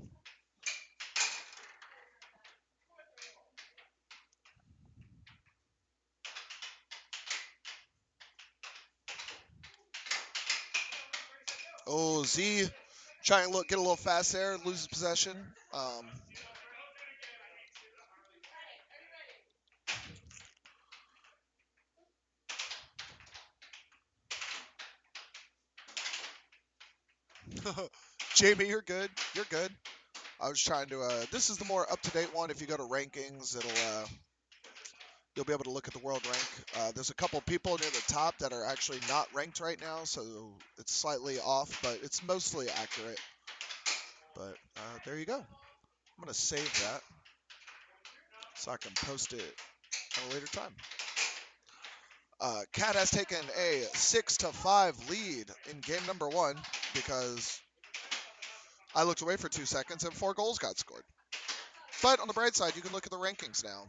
Oh, Z trying to get a little fast there, loses possession. Jamie, you're good. You're good. I was trying to. This is the more up-to-date one. If you go to rankings, you'll be able to look at the world rank. There's a couple people near the top that are actually not ranked right now, so it's slightly off, but it's mostly accurate. But there you go. I'm gonna save that so I can post it at a later time. Cat has taken a 6-5 lead in game number 1 because I looked away for 2 seconds and 4 goals got scored. But on the bright side, you can look at the rankings now.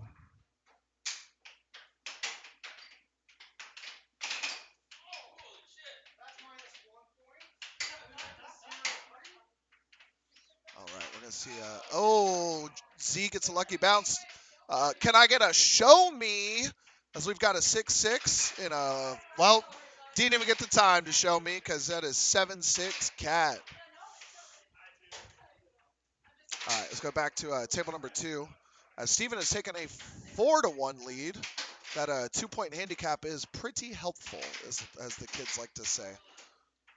All right, we're going to see. Z gets a lucky bounce. Can I get a show me? As we've got a 6-6 in a. Well, didn't even get the time to show me because that is 7-6 Cat. All right, let's go back to table number 2. Steven has taken a 4-1 lead. That 2-point handicap is pretty helpful, as the kids like to say.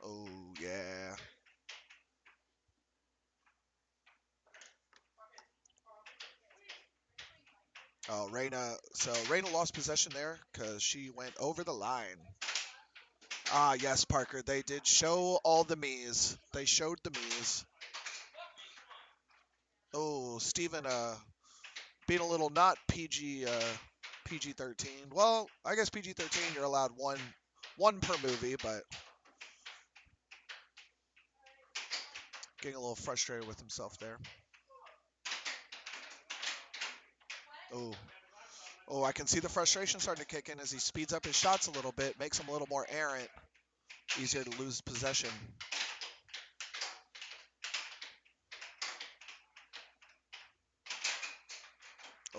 Oh, yeah. Oh, Reina. So Reina lost possession there because she went over the line. Ah, yes, Parker. They did show all the me's. They showed the me's. Oh, Steven being a little not PG-13. Well, I guess PG-13 you're allowed one per movie, but getting a little frustrated with himself there. Oh, oh, I can see the frustration starting to kick in as he speeds up his shots a little bit, makes him a little more errant, easier to lose possession.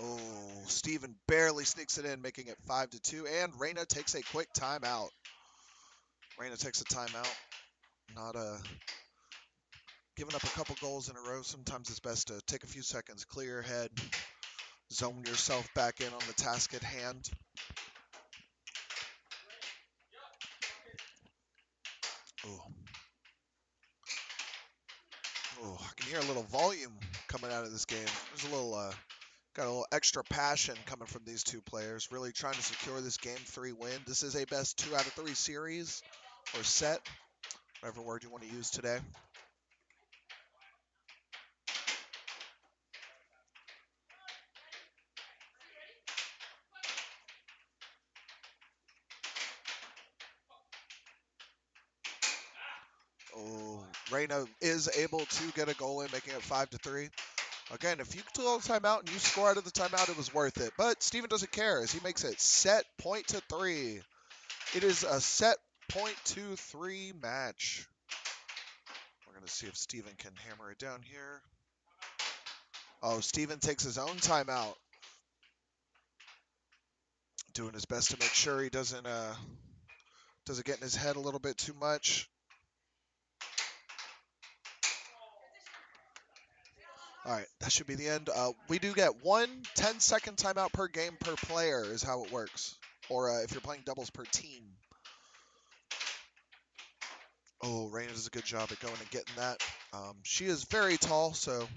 Oh, Steven barely sneaks it in, making it 5-2, and Reina takes a quick timeout. Reina takes a timeout. Not giving up a couple goals in a row. Sometimes it's best to take a few seconds, clear your head, zone yourself back in on the task at hand. Oh, oh, I can hear a little volume coming out of this game. There's a little, got a little extra passion coming from these two players, really trying to secure this Game 3 win. This is a best 2 out of 3 series, or set, whatever word you want to use today. Oh, Reina is able to get a goal in, making it 5-3. Again, if you took the timeout and you score out of the timeout, it was worth it. But Steven doesn't care as he makes it set point to 3. It is a set point to 3 match. We're going to see if Steven can hammer it down here. Oh, Steven takes his own timeout. Doing his best to make sure he doesn't get in his head a little bit too much. All right, that should be the end. We do get one 10-second timeout per game per player is how it works. Or if you're playing doubles per team. Oh, Reina does a good job at going and getting that. She is very tall, so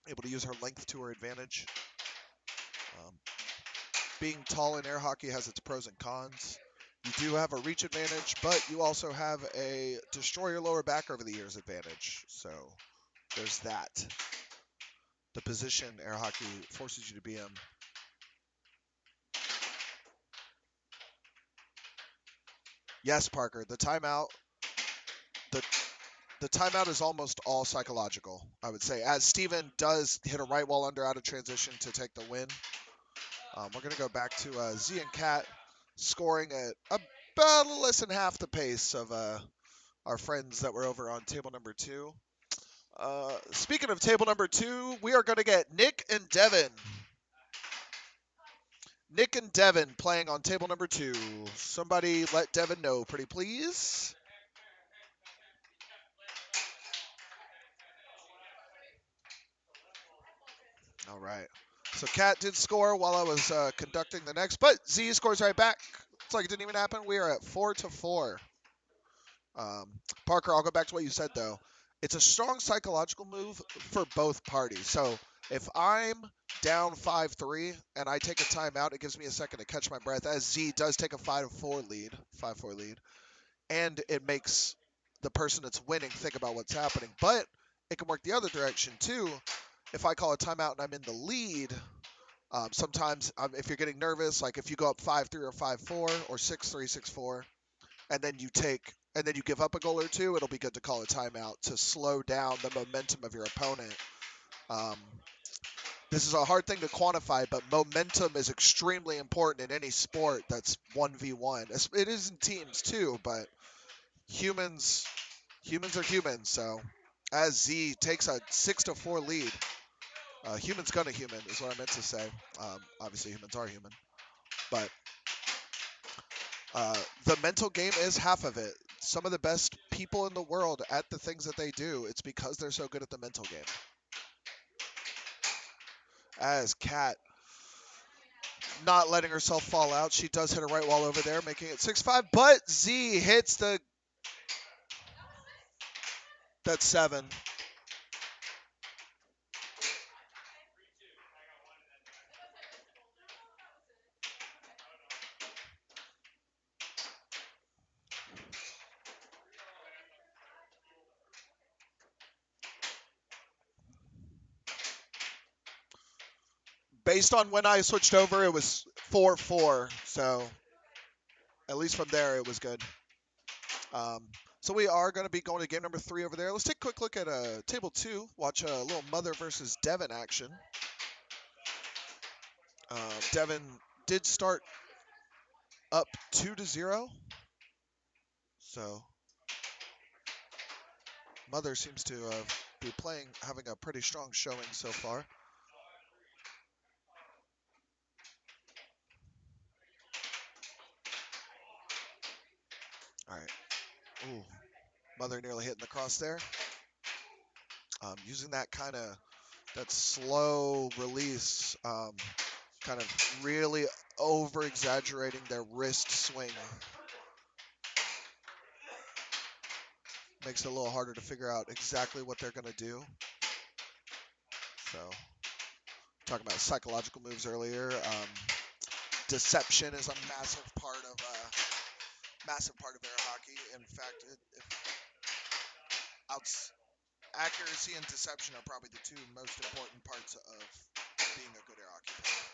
able to use her length to her advantage. Um, being tall in air hockey has its pros and cons. You do have a reach advantage, but you also have a destroy your lower back over the ears advantage. So there's that. The position air hockey forces you to be in. Yes, Parker, the timeout. The timeout is almost all psychological, I would say. As Steven does hit a right wall under out of transition to take the win. We're going to go back to Z and Kat scoring at about a little less than half the pace of our friends that were over on table number 2. Speaking of table number 2, we are going to get Nick and Devon. Nick and Devon playing on table number 2. Somebody let Devon know, pretty please. All right. So Kat did score while I was conducting the next, but Z scores right back. It's like it didn't even happen. We are at 4-4. Um, Parker, I'll go back to what you said though. It's a strong psychological move for both parties. So if I'm down 5-3 and I take a timeout, it gives me a second to catch my breath. As Z does take a 5-4 lead, and it makes the person that's winning think about what's happening. But it can work the other direction too. If I call a timeout and I'm in the lead, sometimes if you're getting nervous, like if you go up 5-3 or 5-4 or 6-3, 6-4, and then you give up a goal or two, it'll be good to call a timeout to slow down the momentum of your opponent. Um, this is a hard thing to quantify, but momentum is extremely important in any sport that's 1v1. It is in teams too, but humans are humans. So as Z takes a 6-4 lead, humans gonna human is what I meant to say. Obviously humans are human, but the mental game is half of it. Some of the best people in the world at the things that they do, it's because they're so good at the mental game. As Kat not letting herself fall out, she does hit a right wall over there, making it 6-5, but Z hits that's 7. Based on when I switched over, it was 4-4, so at least from there it was good. Um, so we are going to be going to game number 3 over there. Let's take a quick look at table 2. Watch a little Mother versus Devon action. Devon did start up 2-0. So Mother seems to be having a pretty strong showing so far. All right. Ooh, Mother nearly hitting the cross there. Using that slow release, kind of really over exaggerating their wrist swing. Makes it a little harder to figure out exactly what they're going to do. So, talking about psychological moves earlier. Deception is a massive part of air hockey. In fact, accuracy and deception are probably the 2 most important parts of being a good air hockey player.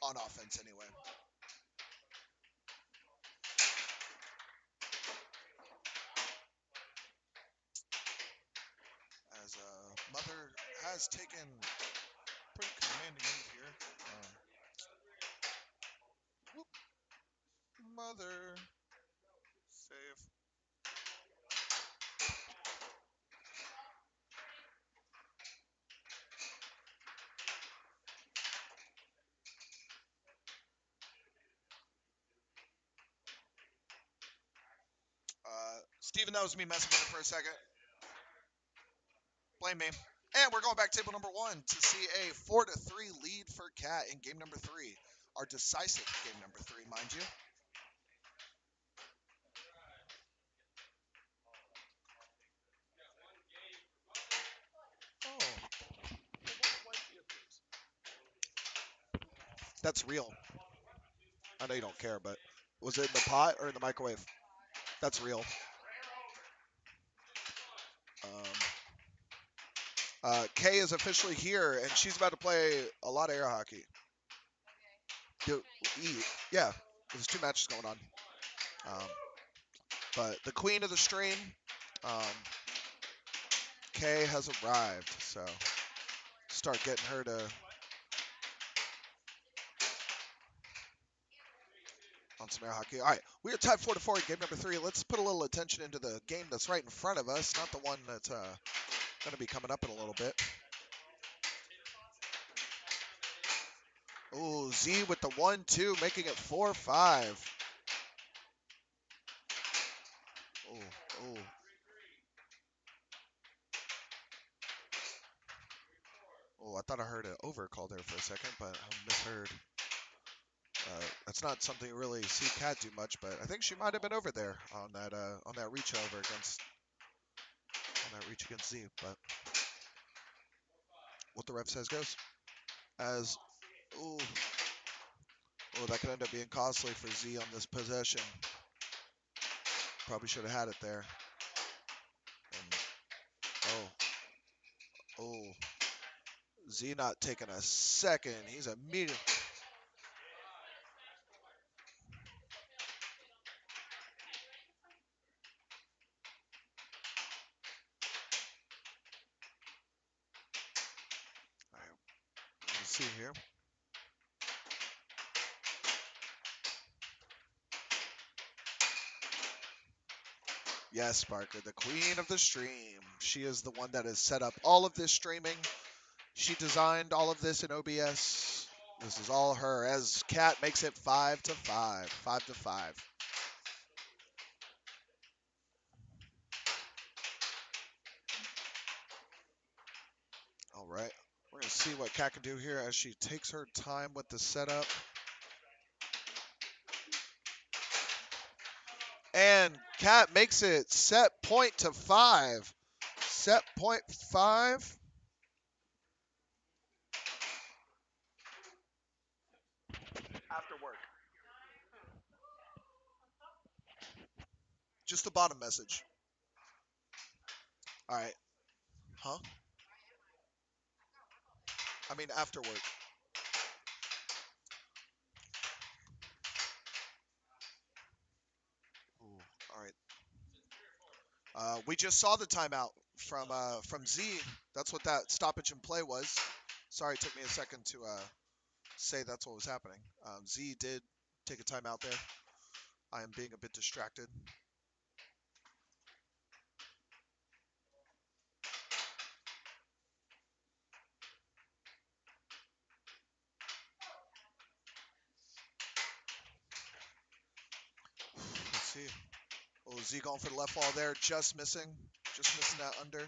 On offense, anyway. As Mother has taken pretty commanding lead here. Whoop. Mother. Save. Steven, that was me messing with it for a second. Blame me. And we're going back to table number 1 to see a 4-3 lead for Kat in game number 3. Our decisive game number 3, mind you. Oh. That's real. I know you don't care, but was it in the pot or in the microwave? That's real. Kaye is officially here, and she's about to play a lot of air hockey. Yeah, there's 2 matches going on. But the queen of the stream, um, Kaye has arrived. So start getting her to on some air hockey. All right, we are tied 4-4 in game number 3. Let's put a little attention into the game that's right in front of us, not the one that's going to be coming up in a little bit. Ooh, Z with the 1-2, making it 4-5. Ooh, ooh. Oh, I thought I heard an over call there for a second, but I misheard. That's not something you really see Kat do much, but I think she might have been over there on that reach over against on that reach against Z. But what the ref says goes. As ooh, oh, that could end up being costly for Z on this possession. Probably should have had it there. And, oh, Z not taking a second. He's immediately. All right, let's see here. Yes, Parker, the queen of the stream. She is the one that has set up all of this streaming. She designed all of this in OBS. This is all her. As Kat makes it 5-5, 5-5. All right, we're gonna see what Kat can do here as she takes her time with the setup. And Kat makes it set point to 5. Set point 5. After work. Just the bottom message. All right. Huh? I mean after work. Ooh, all right. We just saw the timeout from Z. That's what that stoppage in play was. Sorry, it took me a second to say that's what was happening. Z did take a timeout there. I am being a bit distracted. Let's see. Oh, Z going for the left wall there, just missing that under.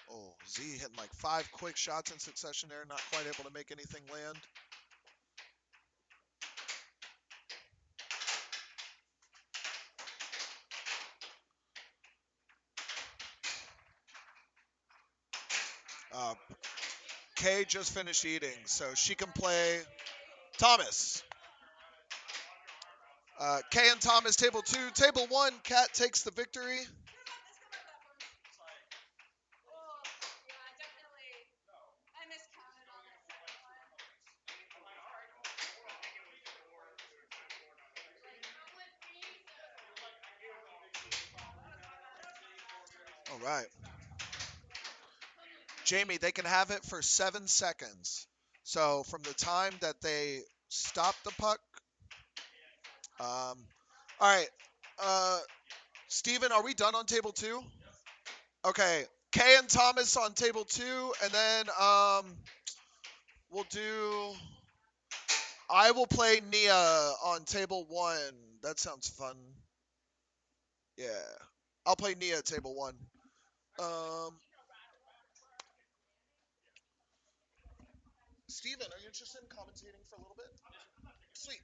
Oh, Z hitting like 5 quick shots in succession there, not quite able to make anything land. Uh, Kaye just finished eating, so she can play Thomas. Kaye and Thomas, table 2. Table 1, Kat takes the victory. All right. Jamie, they can have it for 7 seconds. So from the time that they stop the puck. All right. Steven, are we done on table 2? Okay. Kaye and Thomas on table 2, and then we'll do. I will play Nia on table 1. That sounds fun. Yeah. I'll play Nia at table 1. Um, Steven, are you interested in commentating for a little bit? Sweet.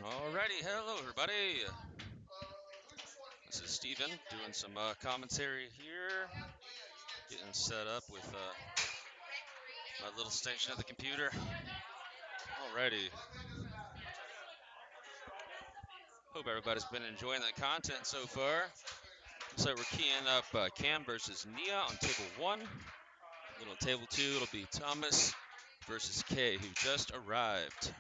Alrighty, hello everybody. This is Steven, doing some commentary here. Getting set up with my little station at the computer. Alrighty. Hope everybody's been enjoying the content so far. So we're keying up Cam versus Nia on table 1. Then on table 2, it'll be Thomas versus Kaye, who just arrived.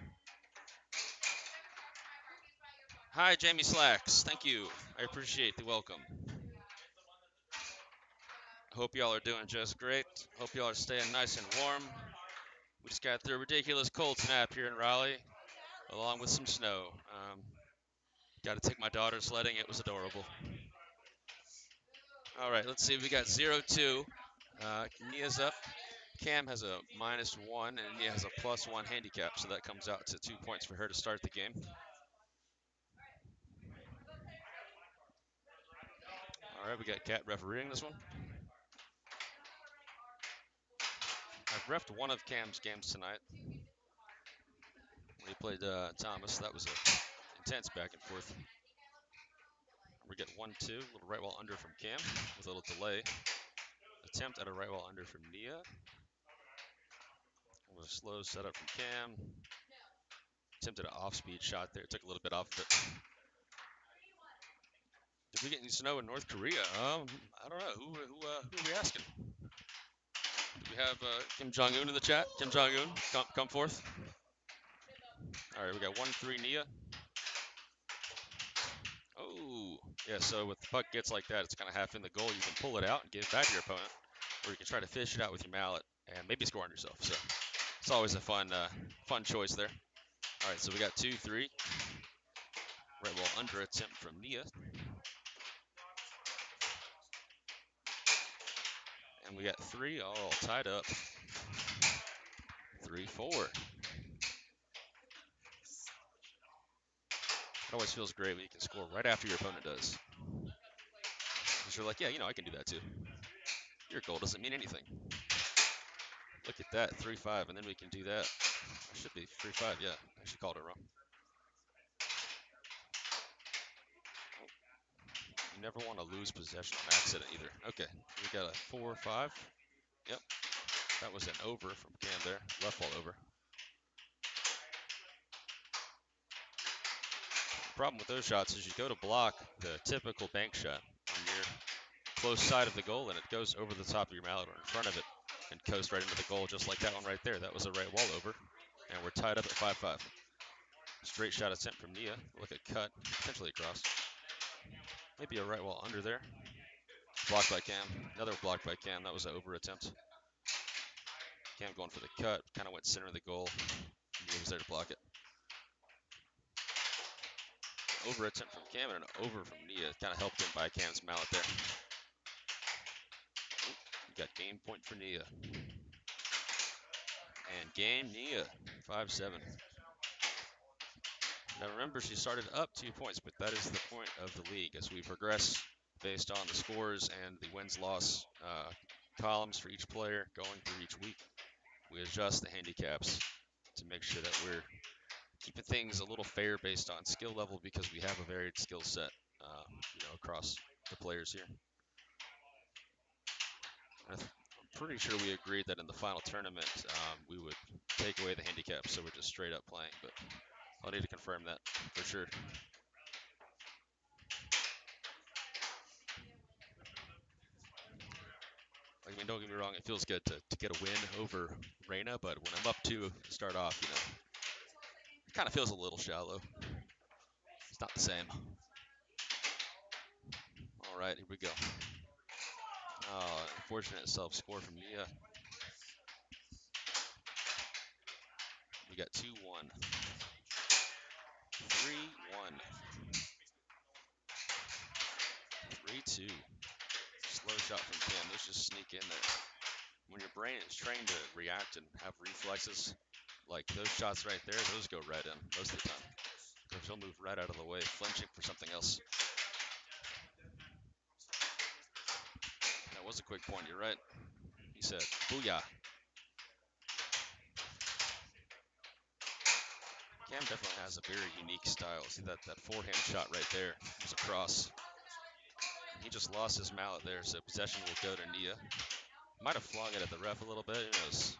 Hi, Jamie Slacks. Thank you. I appreciate the welcome. Hope y'all are doing just great. Hope y'all are staying nice and warm. We just got through a ridiculous cold snap here in Raleigh, along with some snow. Got to take my daughter sledding. It was adorable. All right, let's see. We got 0-2. Nia's up. Cam has a -1, and Nia has a +1 handicap, so that comes out to 2 points for her to start the game. All right, we got Kat refereeing this one. I've refed one of Cam's games tonight. When he played Thomas, that was a intense back and forth. We get 1-2, little right wall under from Cam with a little delay. Attempt at a right wall under from Nia. A slow setup from Cam. Attempted an off-speed shot there. Took a little bit off of it. Did we get any snow in North Korea? I don't know. Who are we asking? Do we have Kim Jong-un in the chat? Kim Jong-un, come forth. All right, we got 1-3 Nia. Oh, yeah, so with the puck gets like that, it's kind of half in the goal. You can pull it out and give it back to your opponent, or you can try to fish it out with your mallet and maybe score on yourself. So it's always a fun choice there. All right, so we got 2-3. Right wall under attempt from Nia. And we got 3 all tied up. 3-4. It always feels great when you can score right after your opponent does. Because you're like, yeah, I can do that too. Your goal doesn't mean anything. Look at that, 3-5, and then we can do that. I should be 3-5, yeah. I should call it wrong. You never want to lose possession on accident either. Okay, we got a 4-5. Yep, that was an over from Cam there. Left wall over. The problem with those shots is you go to block the typical bank shot on your close side of the goal, and it goes over the top of your mallet or in front of it and coast right into the goal, just like that one right there. That was a right wall over, and we're tied up at 5-5. Straight shot attempt from Nia. Look at cut, potentially across. Maybe a right wall under there. Blocked by Cam. Another blocked by Cam. That was an over attempt. Cam going for the cut. Kind of went center of the goal. Nia was there to block it. Over attempt from Cam and an over from Nia. Kind of helped in by Cam's mallet there. We got game point for Nia. And game Nia. 5-7. Now remember, she started up 2 points, but that is the point of the league as we progress based on the scores and the wins-loss columns for each player going through each week. We adjust the handicaps to make sure that we're keeping things a little fair based on skill level because we have a varied skill set, across the players here. I'm pretty sure we agreed that in the final tournament we would take away the handicaps, so we're just straight up playing, but I'll need to confirm that for sure. I mean, don't get me wrong, it feels good to get a win over Reina, but when I'm up 2 to start off, it kind of feels a little shallow. It's not the same. All right, here we go. Oh, unfortunate self-score from Nia. We got 2-1. 3-1. 3-2. Slow shot from Cam. Those just sneak in there. When your brain is trained to react and have reflexes, like those shots right there, those go right in most of the time. She'll move right out of the way, flinching for something else. That was a quick point, you're right. He said, booyah. Cam definitely has a very unique style. See that forehand shot right there was a cross. He just lost his mallet there, so possession will go to Nia. Might have flung it at the ref a little bit. Who knows?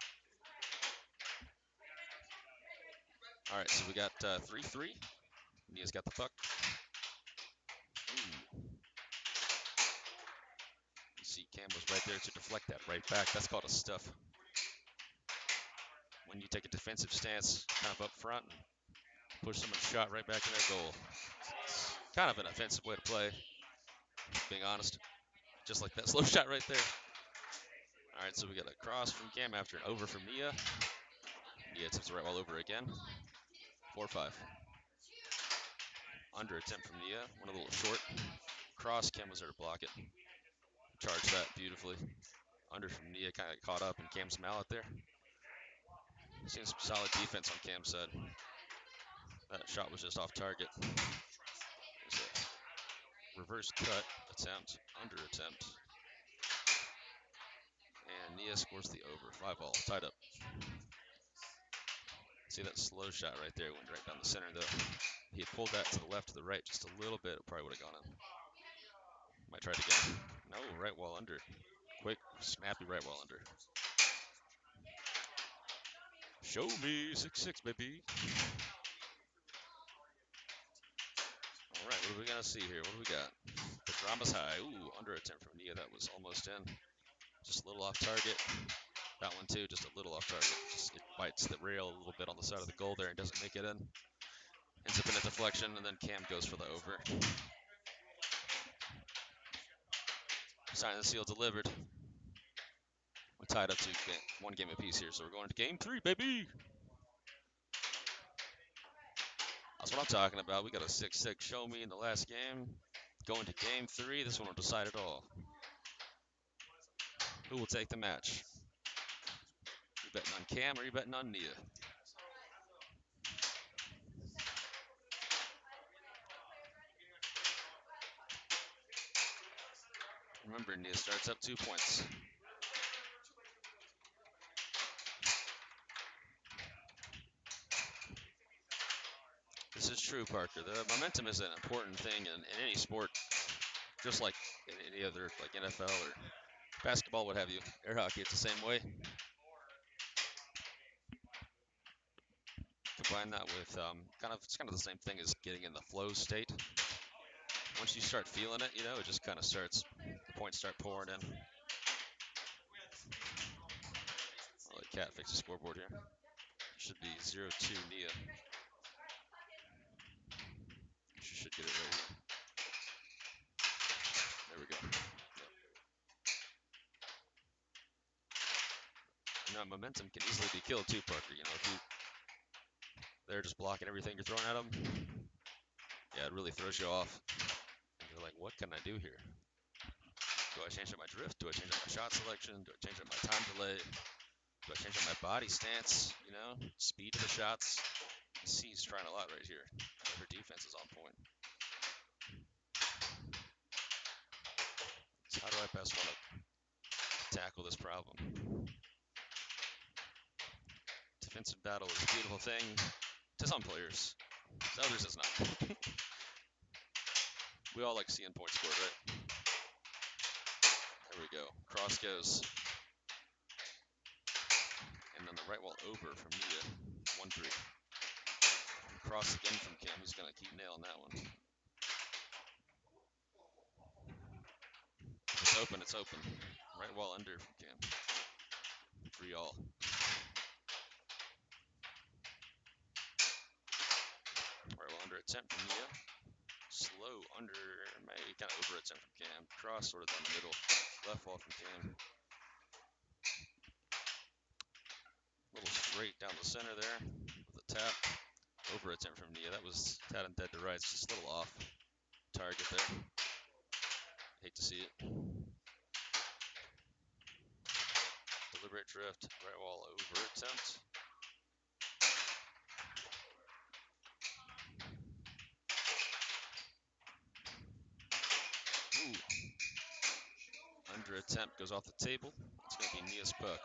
All right, so we got 3-3. Nia's got the puck. Ooh. You see Cam was right there to deflect that right back. That's called a stuff. When you take a defensive stance kind of up front and push someone's shot right back in their goal. It's kind of an offensive way to play, being honest. Just like that slow shot right there. All right, so we got a cross from Cam after an over from Nia. Nia tips the right ball over again. 4-5. Under attempt from Nia. Went a little short. Cross, Cam was there to block it. Charged that beautifully. Under from Nia, kind of caught up in Cam's mallet there. Seeing some solid defense on Cam's side. That shot was just off target. There's a reverse cut attempt, under attempt. And Nia scores the over. 5-all, tied up. See that slow shot right there, went right down the center though. He had pulled that to the left, to the right just a little bit, it probably would have gone in. Might try it again. No, right wall under. Quick, snappy right wall under. Show me 6-6, baby. All right, what are we gonna see here? What do we got? The drama's high. Ooh, under attempt from Nia. That was almost in. Just a little off target. That one too, just a little off target. Just it bites the rail a little bit on the side of the goal there and doesn't make it in. Ends up in a deflection, and then Cam goes for the over. Sign the seal delivered. We're tied up to one game apiece here, so we're going to game 3, baby. That's what I'm talking about. We got a 6-6 show me in the last game. Going to game 3. This one will decide it all. Who will take the match? You betting on Cam or you betting on Nia? Remember, Nia starts up 2 points. This is true, Parker. The momentum is an important thing in any sport, just like in any other, like NFL or basketball, what have you. Air hockey, it's the same way. Combine that with it's kind of the same thing as getting in the flow state. Once you start feeling it, it just kind of starts. The points start pouring in. I'll let Cat fix the scoreboard here. Should be 0-2 Nia. She should get it right here. There we go. Yep. Momentum can easily be killed too, Parker. If they're just blocking everything you're throwing at them, yeah, it really throws you off. And you're like, what can I do here? Do I change up my drift? Do I change up my shot selection? Do I change up my time delay? Do I change up my body stance? Speed of the shots. C's trying a lot right here. But her defense is on point. So how do I best want to tackle this problem? Defensive battle is a beautiful thing to some players. To others, it's not. We all like seeing points scored, right? There we go. Cross goes. And then the right wall over from Nia. 1-3. Cross again from Cam. He's going to keep nailing that one. If it's open, it's open. Right wall under from Cam. 3-all. Right wall under attempt from Nia. Slow under, maybe kind of over attempt from Cam. Cross sort of down the middle. Left wall from Cam. A little straight down the center there with a tap. Over attempt from Nia. That was tad and dead to rights, just a little off target there. Hate to see it. Deliberate drift, right wall over attempt. Ooh. Under attempt goes off the table. It's going to be Nia's puck.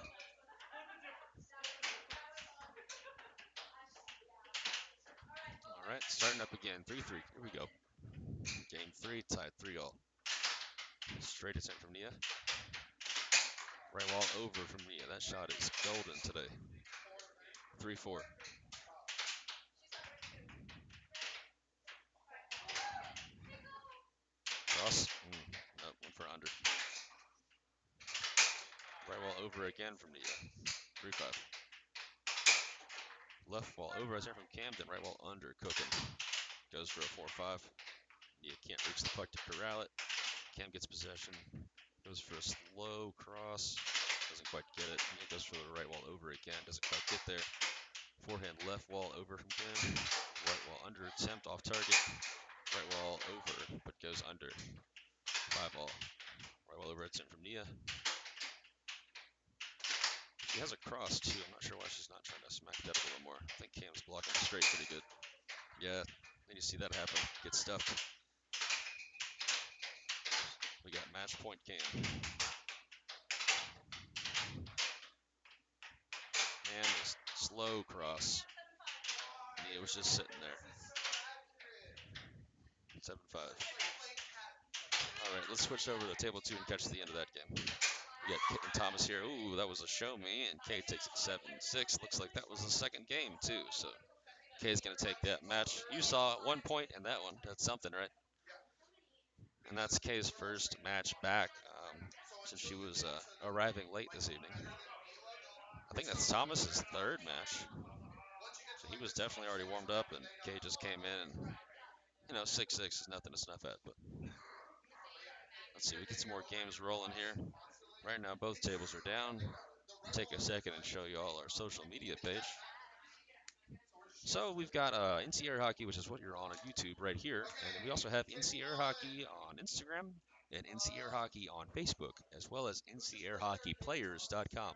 All right, starting up again. 3-3. Here we go. Game 3, tied 3-all. Straight attempt from Nia. Right wall over from Nia. That shot is golden today. 3-4. Cross. Nope, went for under. Right wall over again from Nia. 3-5. Left wall over as there from Camden. Right wall under. Cooking. Goes for a 4-5. Nia can't reach the puck to corral it. Cam gets possession. Goes for a slow cross. Doesn't quite get it. Nia goes for the right wall over again. Doesn't quite get there. Forehand left wall over from Cam. Right wall under attempt off target. Right wall over, but goes under. 5-all. Right wall over attempt from Nia. She has a cross too. I'm not sure why she's not trying to smack that a little more. I think Cam's blocking straight pretty good. Yeah, then you see that happen. Get stuffed. We got match point Cam. And this slow cross. Nia was just sitting there. 7-5. All right, let's switch over to table 2 and catch the end of that game. We got Kaye and Thomas here. Ooh, that was a show me, and Kaye takes it 7-6. Looks like that was the second game too. So Kaye's gonna take that match. You saw 1 point in that one. That's something, right? And that's Kaye's first match back since she was arriving late this evening. I think that's Thomas's third match. So he was definitely already warmed up, and Kaye just came in. And, 6-6 is nothing to snuff at. But let's see, we get some more games rolling here. Right now, both tables are down. I'll take a second and show you all our social media page. So we've got NC Air Hockey, which is what you're on YouTube right here, and we also have NC Air Hockey on Instagram and NC Air Hockey on Facebook, as well as NCAirHockeyPlayers.com.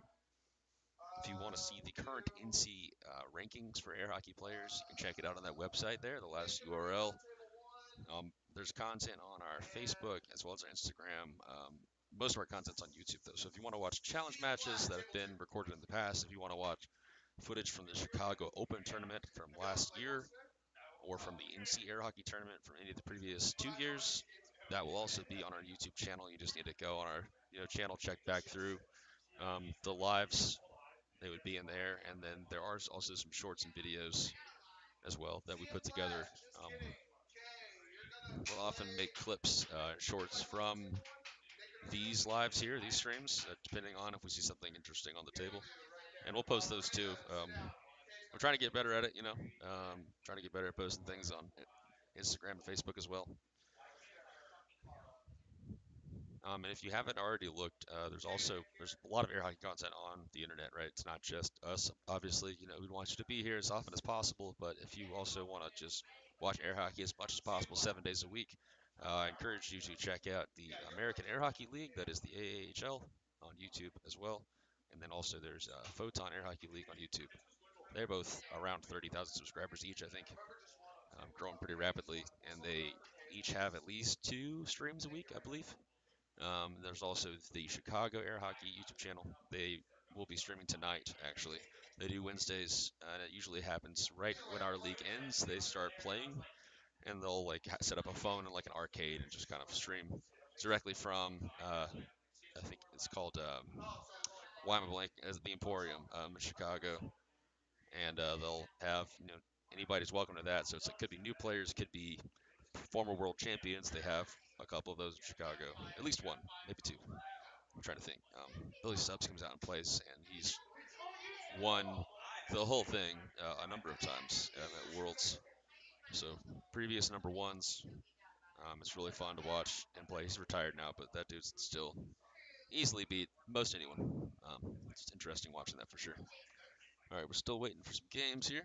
If you want to see the current NC rankings for air hockey players, you can check it out on that website there, the last URL. There's content on our Facebook as well as our Instagram. Most of our content's on YouTube, though. So if you want to watch challenge matches that have been recorded in the past, if you want to watch footage from the Chicago Open tournament from last year, or from the NC Air Hockey tournament from any of the previous 2 years, that will also be on our YouTube channel. You just need to go on our channel, check back through the lives. They would be in there, and then there are also some shorts and videos as well that we put together. We'll often make clips, shorts from these lives here, these streams, depending on if we see something interesting on the table. And we'll post those too. I'm trying to get better at it, trying to get better at posting things on Instagram and Facebook as well. And if you haven't already looked, there's a lot of air hockey content on the internet, right? It's not just us. Obviously, we want you to be here as often as possible, but if you also want to just watch air hockey as much as possible 7 days a week, I encourage you to check out the American Air Hockey League, that is the AAHL, on YouTube as well. And then also there's Photon Air Hockey League on YouTube. They're both around 30,000 subscribers each, I think, growing pretty rapidly, and they each have at least 2 streams a week, I believe. There's also the Chicago Air Hockey YouTube channel. They will be streaming tonight, actually. They do Wednesdays, and it usually happens right when our league ends. They start playing, and they'll set up a phone in like an arcade and just kind of stream directly from. I think it's called why am I blank? As the Emporium in Chicago, and they'll have anybody's welcome to that. So it could be new players, could be former world champions. They have a couple of those in Chicago, at least one, maybe 2. I'm trying to think. Billy Stubbs comes out and plays, and he's won the whole thing a number of times at Worlds. So previous number ones. It's really fun to watch and play. He's retired now, but that dude's still easily beat most anyone. It's interesting watching that for sure. All right, we're still waiting for some games here.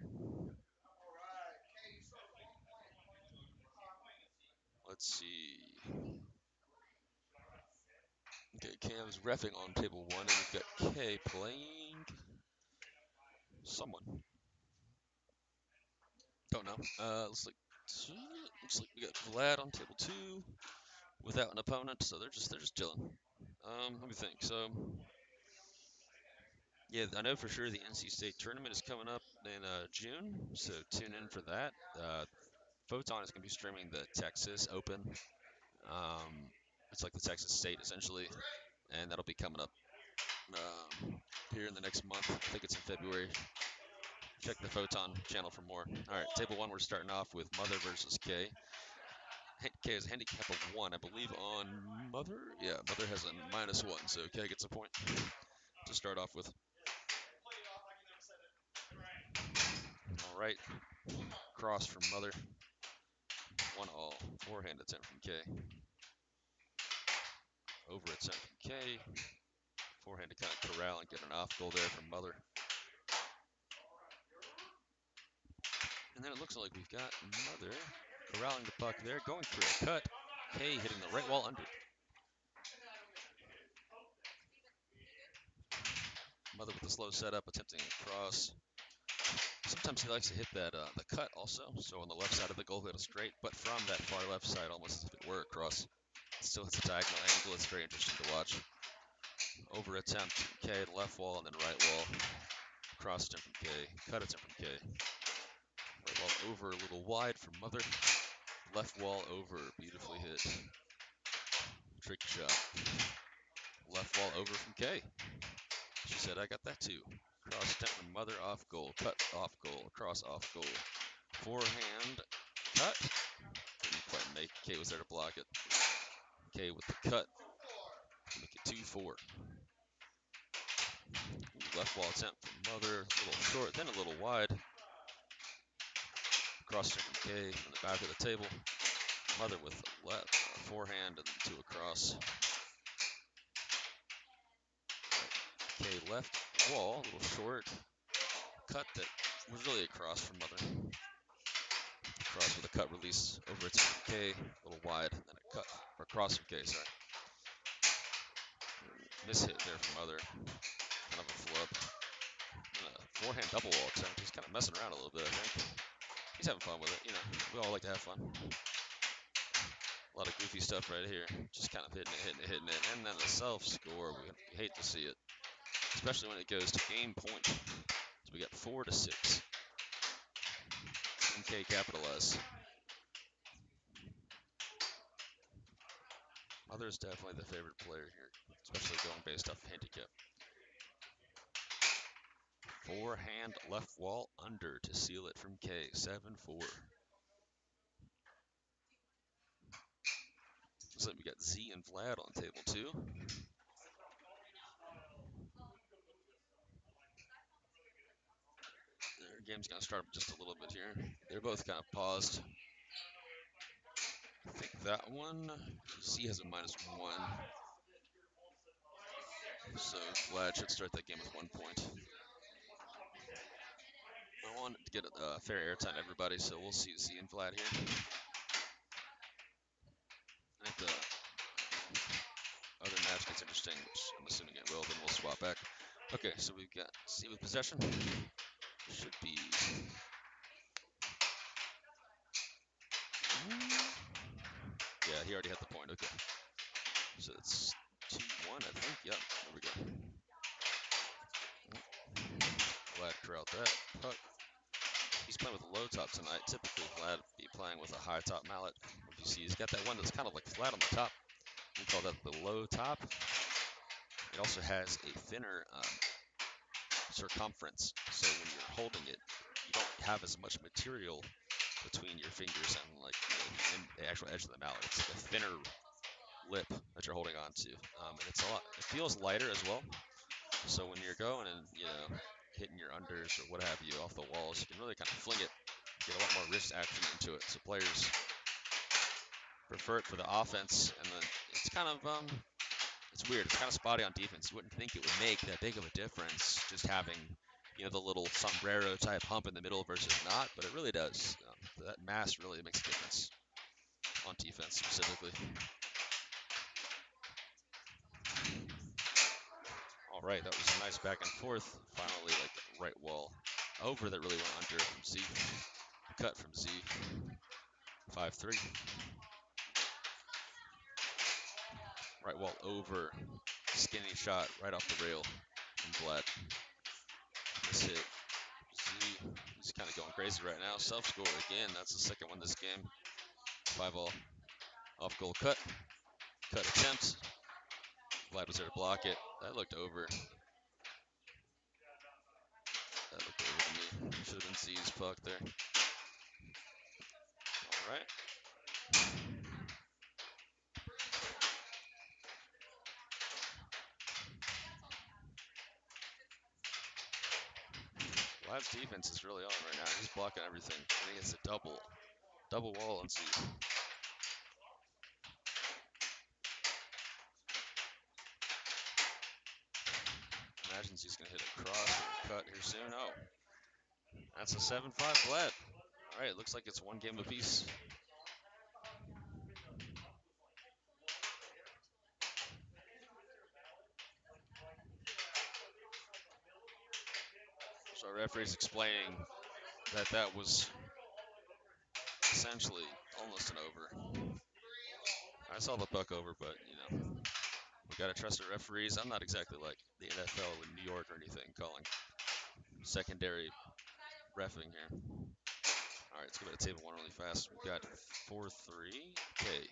Let's see. Okay, Cam's reffing on table 1, and we've got Kaye playing someone. Don't know. Looks like we got Vlad on table 2 without an opponent, so they're just chilling. Let me think. So, yeah, I know for sure the NC State tournament is coming up in June, so tune in for that. Photon is going to be streaming the Texas Open. It's like the Texas State essentially, and that'll be coming up here in the next month. I think it's in February. Check the Photon channel for more. All right, table one, we're starting off with Mother versus Kaye. Kaye has a handicap of 1, I believe, on Mother. Yeah, Mother has a -1, so Kaye gets a point to start off with. All right, cross from Mother. 1-all. Forehand attempt from Kaye. Over attempt from Kaye. Forehand to kind of corral and get an off goal there from Mother. And then it looks like we've got Mother corralling the puck there, going for a cut. Kaye hitting the right wall under. Mother with the slow setup, attempting a cross. Sometimes he likes to hit that the cut also, so on the left side of the goal, hit a straight, but from that far left side, almost as if it were a cross. It still hits a diagonal angle. It's very interesting to watch. Over attempt from Kaye, left wall, and then right wall. Cross attempt from Kaye, cut attempt from Kaye. Right wall over, a little wide from Mother. Left wall over, beautifully hit. Tricky shot. Left wall over from Kaye. She said, I got that too. Cross attempt from Mother, off goal, cut, off goal, cross, off goal. Forehand, cut. Didn't quite make. Kaye was there to block it. Kaye with the cut. Make it 2-4. Left wall attempt from Mother. A little short, then a little wide. Cross check from Kaye from the back of the table. Mother with the left forehand and then 2 across. Kaye left wall, a little short. Cut that was really a cross from Mother. Cross with a cut release over attempt from Kaye. A little wide, and then a cut, or cross from Kaye, sorry. Miss hit there from Mother. Kind of a flub. Forehand double wall attempt. He's kind of messing around a little bit, I think. He's having fun with it, you know. We all like to have fun. A lot of goofy stuff right here. Just kind of hitting it. And then the self-score. We hate to see it. Especially when it goes to game point. So we got 4-6. Kaye capitalize. Mother's definitely the favorite player here. Especially going based off handicap. Forehand left wall under to seal it from Kaye. 7-4. Looks like we got Z and Vlad on table 2. Their game's going to start up just a little bit here. They're both kind of paused. I think that one, Z has a -1. So Vlad should start that game with 1 point. I wanted to get a fair airtime, everybody, so we'll see Z and Vlad here. And if the other match gets interesting, which I'm assuming it will, then we'll swap back. Okay, so we've got Z with possession. Should be. Yeah, he already had the point. Okay. So it's 2-1, I think. Yep, there we go. Vlad corralled that puck. He's playing with a low top tonight. Typically, Vlad be playing with a high top mallet. If you see, he's got that one that's kind of like flat on the top. We call that the low top. It also has a thinner circumference, so when you're holding it, you don't have as much material between your fingers and like the actual edge of the mallet. It's like a thinner lip that you're holding on to, and it's a lot. It feels lighter as well. So when you're going and hitting your unders or what have you off the walls, you can really kind of fling it, get a lot more wrist action into it. So players prefer it for the offense, and then it's kind of it's weird. It's kind of spotty on defense. You wouldn't think it would make that big of a difference just having the little sombrero type hump in the middle versus not, but it really does. That mass really makes a difference on defense specifically. All right, that was a nice back and forth. Finally, like right wall over that really went under from Z. Cut from Z. 5-3. Right wall over. Skinny shot right off the rail from Vlad. This hit. Z, he's kind of going crazy right now. Self-score again. That's the second one this game. 5-all. Off goal cut. Cut attempt. Vlad was there to block it. That looked over. That looked over to me. Should have been Z's puck there. All right. Vlad's defense is really on right now. He's blocking everything. And he gets a double wall on Z. Imagine Z's gonna hit a cross or a cut here soon. Oh, that's a 7-5 Vlad. All right, looks like it's one game apiece. So our referee's explaining that that was essentially almost an over. I saw the puck over, but we gotta trust our referees. I'm not exactly like the NFL in New York or anything, calling secondary reffing here. All right, let's go to table one really fast. We've got 4-3 Kaye.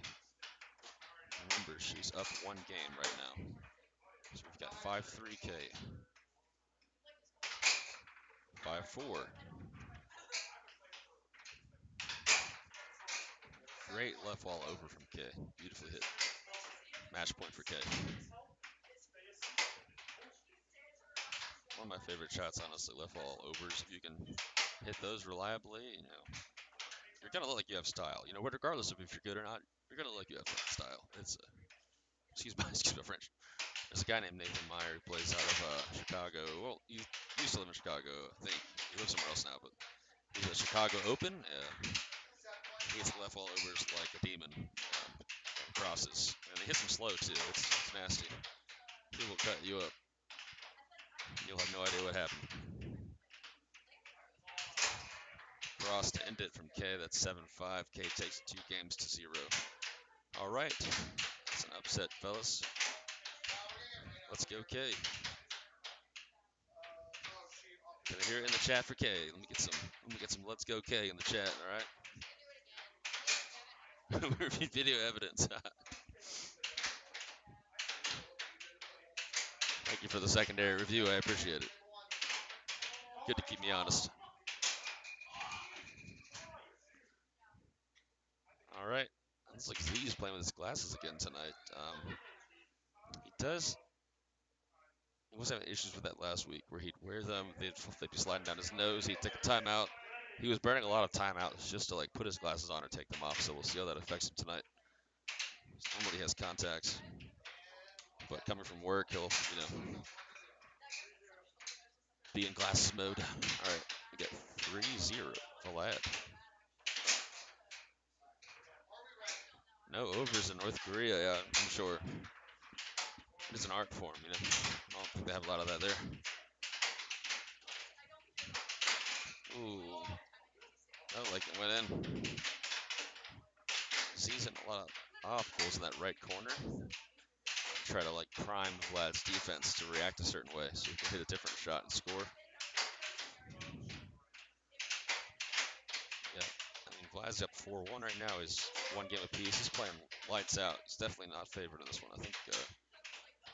Remember, she's up one game right now. So we've got 5-3 Kaye. 5-4. Great left wall over from Kaye. Beautifully hit. Match point for Kaye. One of my favorite shots, honestly, left wall overs. If you can hit those reliably, you're gonna look like you have style. Regardless of if you're good or not, you're gonna look like you have style. It's excuse my French. There's a guy named Nathan Meyer who plays out of Chicago. Well, he used to live in Chicago, I think. He lives somewhere else now, but he's at Chicago Open. He hits left wall overs like a demon. Crosses, and he hits them slow too. It's nasty. He will cut you up. You'll have no idea what happened. Cross to end it from Kaye. That's 7-5. Kaye takes 2-0. All right, that's an upset, fellas. Let's go, Kaye. Can I hear it in the chat for Kaye? Let me get some "Let's go, Kaye" in the chat. All right. Review video evidence. Thank you for the secondary review. I appreciate it. Good to keep me honest. All right. Looks like he's playing with his glasses again tonight. He does. He was having issues with that last week where he'd wear them, they'd be sliding down his nose. He'd take a timeout. He was burning a lot of timeouts just to put his glasses on or take them off. So we'll see how that affects him tonight. Normally he has contacts, but coming from work, he'll be in glasses mode. All right, we get 3-0 Vlad. No overs in North Korea, yeah, I'm sure. It's an art form, I don't think they have a lot of that there. Ooh, that went in. Season a lot of off goals in that right corner. Try to prime Vlad's defense to react a certain way so he can hit a different shot and score. Yeah, Vlad's up 4-1 right now. He's one game apiece. He's playing lights out. He's definitely not favored in this one. I think,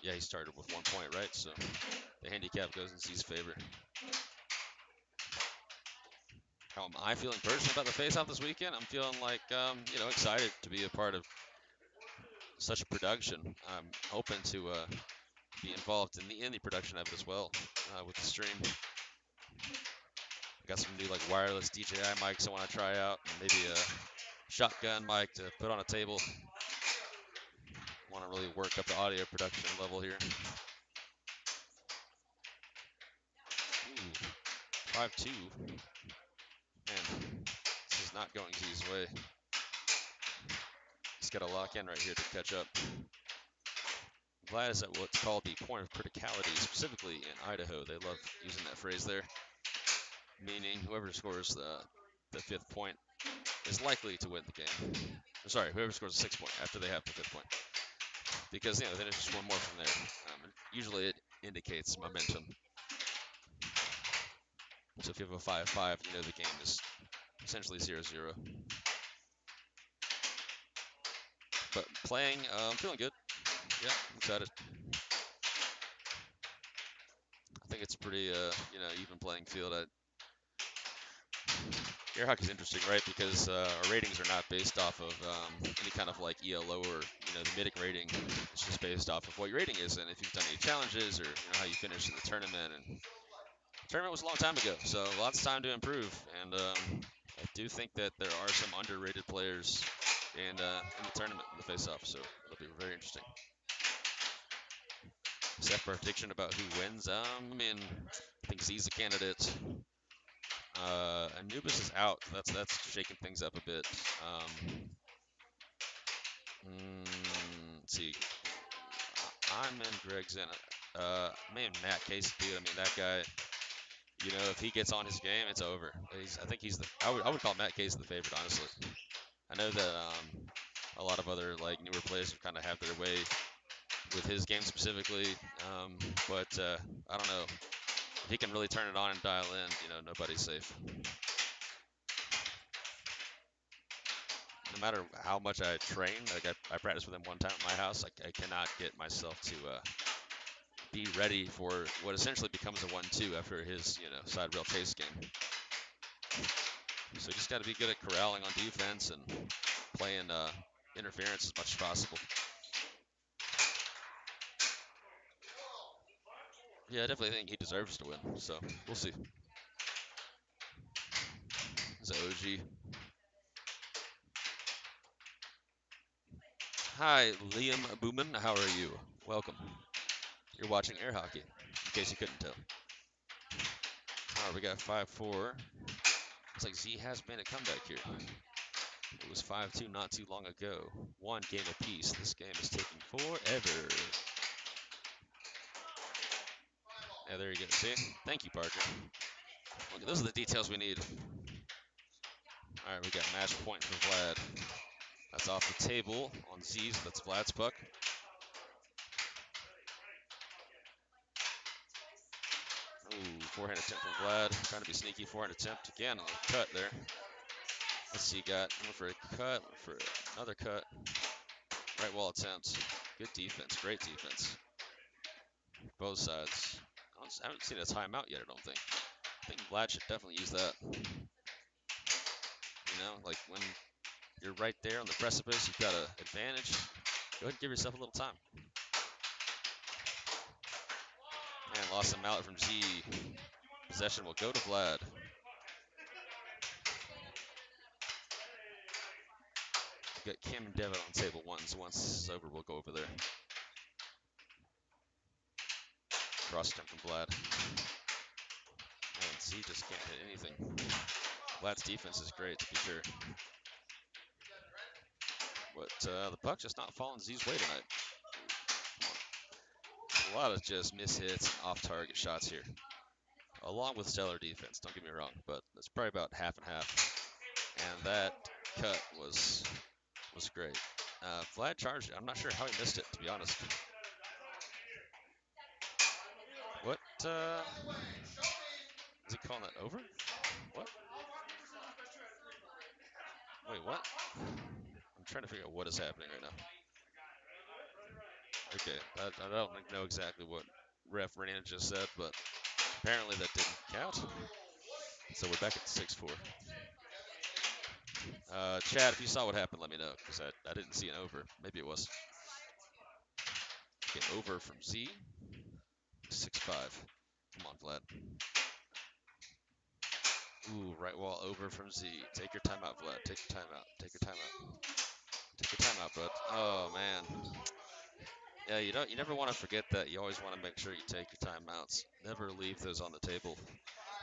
yeah, he started with 1 point, right? So the handicap goes in Z's favor. How am I feeling personally about the face-off this weekend? I'm feeling excited to be a part of such a production. I'm hoping to be involved in the production of it as well with the stream. I got some new wireless DJI mics I want to try out, and maybe a shotgun mic to put on a table. Want to really work up the audio production level here. Ooh, 5-2. Man, this is not going Z's way. He's got to lock in right here to catch up. Vlad is at what's called the point of criticality, specifically in Idaho. They love using that phrase there, meaning whoever scores the 5th point is likely to win the game. Sorry, whoever scores the 6th point after they have the 5th point. Because, then it's just one more from there. Usually it indicates momentum. So if you have a 5-5, the game is essentially 0-0. But playing, I'm feeling good. Yeah, I'm excited. I think it's pretty, even playing field. Air hockey's interesting, right? Because our ratings are not based off of any kind of like ELO or the MIDIC rating. It's just based off of what your rating is and if you've done any challenges or how you finished in the tournament. And the tournament was a long time ago, so lots of time to improve. And I do think that there are some underrated players in the tournament in the face-off, so it'll be very interesting. Set prediction about who wins. I think Z's a candidate. Anubis is out. That's shaking things up a bit. Let's see. I'm in. Greg's in. Man, Matt Case, dude. I mean, that guy. If he gets on his game, it's over. I think he's the. I would call Matt Case the favorite, honestly. I know that a lot of other like newer players have kind of have their way with his game specifically, but I don't know. If he can really turn it on and dial in, nobody's safe. No matter how much I train, like I practiced with him one time at my house, I cannot get myself to be ready for what essentially becomes a 1-2 after his, side rail chase game. So you just got to be good at corralling on defense and playing interference as much as possible. Yeah, I definitely think he deserves to win. So we'll see. It's an OG. Hi, Liam Booman. How are you? Welcome. You're watching air hockey, in case you couldn't tell. All right, we got 5-4. Looks like Z has made a comeback here. It was 5-2 not too long ago. One game apiece. This game is taking forever. Yeah, there you go. See? Thank you, Parker. Look, those are the details we need. All right, we got match point for Vlad. That's off the table on Z's. That's Vlad's puck. Ooh, forehand attempt from Vlad. Trying to be sneaky. Forehand attempt again on the cut there. Let's see, got one for a cut, one for another cut. Right wall attempt. Good defense. Great defense. Both sides. I haven't seen a timeout yet, I don't think. I think Vlad should definitely use that. Like when you're right there on the precipice, you've got an advantage. Go ahead and give yourself a little time. And lost some mallet from Z. Possession will go to Vlad. We've got Kim and Devon on table one, so once this is over, we'll go over there. Cross attempt from Vlad. And Z just can't hit anything. Vlad's defense is great, to be sure. But the puck's just not falling Z's way tonight. A lot of just mishits and off-target shots here, along with stellar defense. Don't get me wrong, but it's probably about half and half. And that cut was great. Vlad charged it. I'm not sure how he missed it, to be honest. What? Is he calling that over? What? Wait, what? I'm trying to figure out what is happening right now. Okay, I don't know exactly what ref Reina just said, but apparently that didn't count. So we're back at 6-4. Chad, if you saw what happened, let me know, because I didn't see an over. Maybe it was. Okay, over from Z. 6-5. Come on, Vlad. Ooh, right wall over from Z. Take your timeout, Vlad. Take your timeout. Take your timeout. Take your timeout, bud. Oh, man. Yeah, you never want to forget that. You always want to make sure you take your timeouts. Never leave those on the table.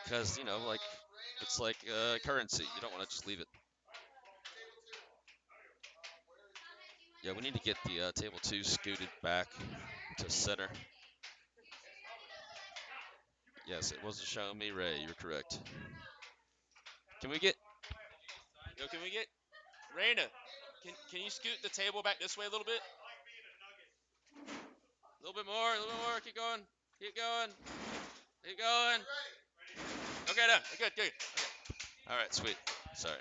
Because, like, it's like currency. You don't want to just leave it. Yeah, we need to get the table 2 scooted back to center. Yes, it was a show me, Ray. You're correct. Can we get Reina? Can you scoot the table back this way a little bit? A little bit more, a little bit more. Keep going. Keep going. Keep going. Okay, done. Good, good. All right, sweet. Sorry.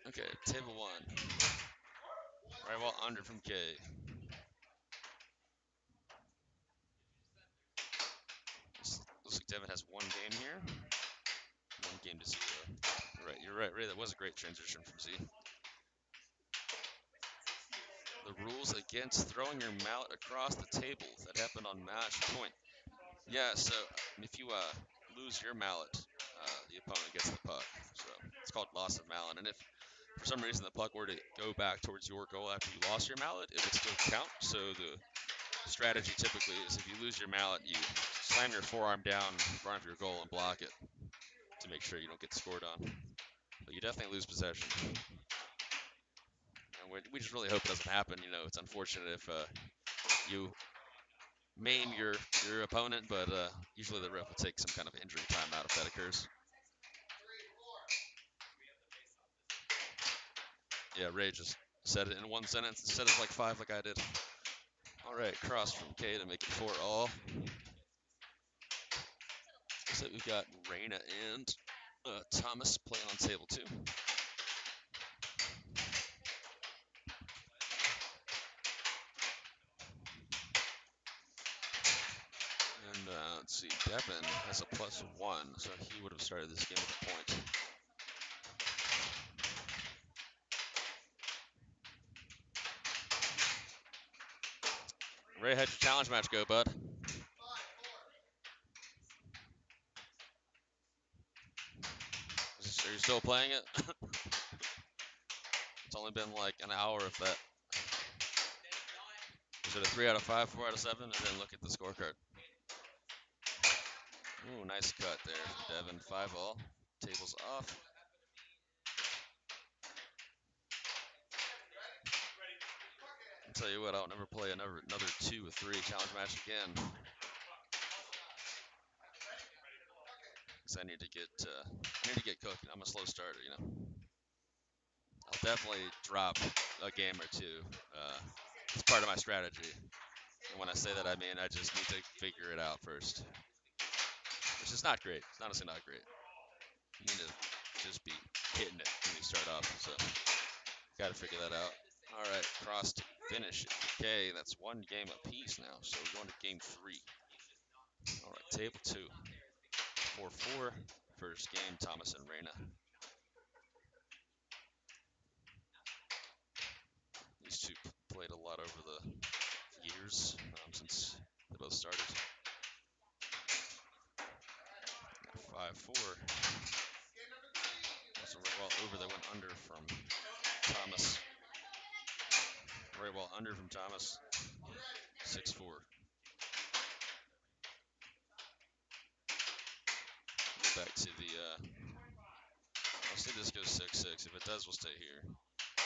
Okay, table one. Right wall under from Kaye. Looks like Devon has one game here. One game to 0. You're right, Ray. That was a great transition from Z. The rules against throwing your mallet across the table that happened on match point. Yeah, so if you lose your mallet, the opponent gets the puck. So it's called loss of mallet. And if for some reason the puck were to go back towards your goal after you lost your mallet, it would still count. So the strategy typically is if you lose your mallet, you slam your forearm down in front of your goal and block it to make sure you don't get scored on. But you definitely lose possession. And we just really hope it doesn't happen. You know, it's unfortunate if you maim your opponent, but usually the ref will take some kind of injury timeout if that occurs. Yeah, Ray just said it in one sentence instead of like 5 like I did. All right, cross from Kaye to make it 4-all. So we've got Reina and Thomas playing on table 2. And let's see, Devon has a +1, so he would have started this game with a point. Ray, how'd your challenge match go, bud? Are you still playing it? It's only been like an hour of that. Is it a 3 out of 5, 4 out of 7? And then look at the scorecard. Ooh, nice cut there from Devon. 5-all. Tables off. I'll tell you what, I'll never play another 2 or 3 challenge match again. Cause I need to get cooking. I'm a slow starter, you know. I'll definitely drop a game or 2. It's part of my strategy. And when I say that, I mean I just need to figure it out first. Which is not great. It's honestly not great. You need to just be hitting it when you start off. So, got to figure that out. All right, cross to finish it. Okay, that's 1 game apiece now. So we're going to game 3. All right, table 2. 4-4. First game, Thomas and Reina. These two played a lot over the years since they both started. 5-4. So right wall over, they went under from Thomas. Right wall under from Thomas. 6-4. Go back to the. I'll say this goes 6-6. If it does, we'll stay here.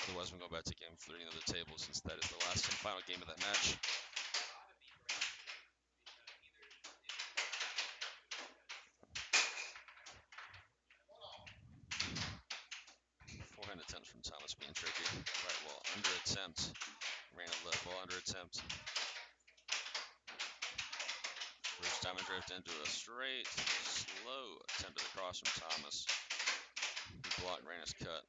Otherwise, we'll go back to game 3 of the table since that is the last and final game of that match. Forehand attempts from Thomas being tricky. Right wall under attempt. Reina left wall under attempt. First time I drift into a straight, slow attempt at the cross from Thomas. He blocked Reina's cut.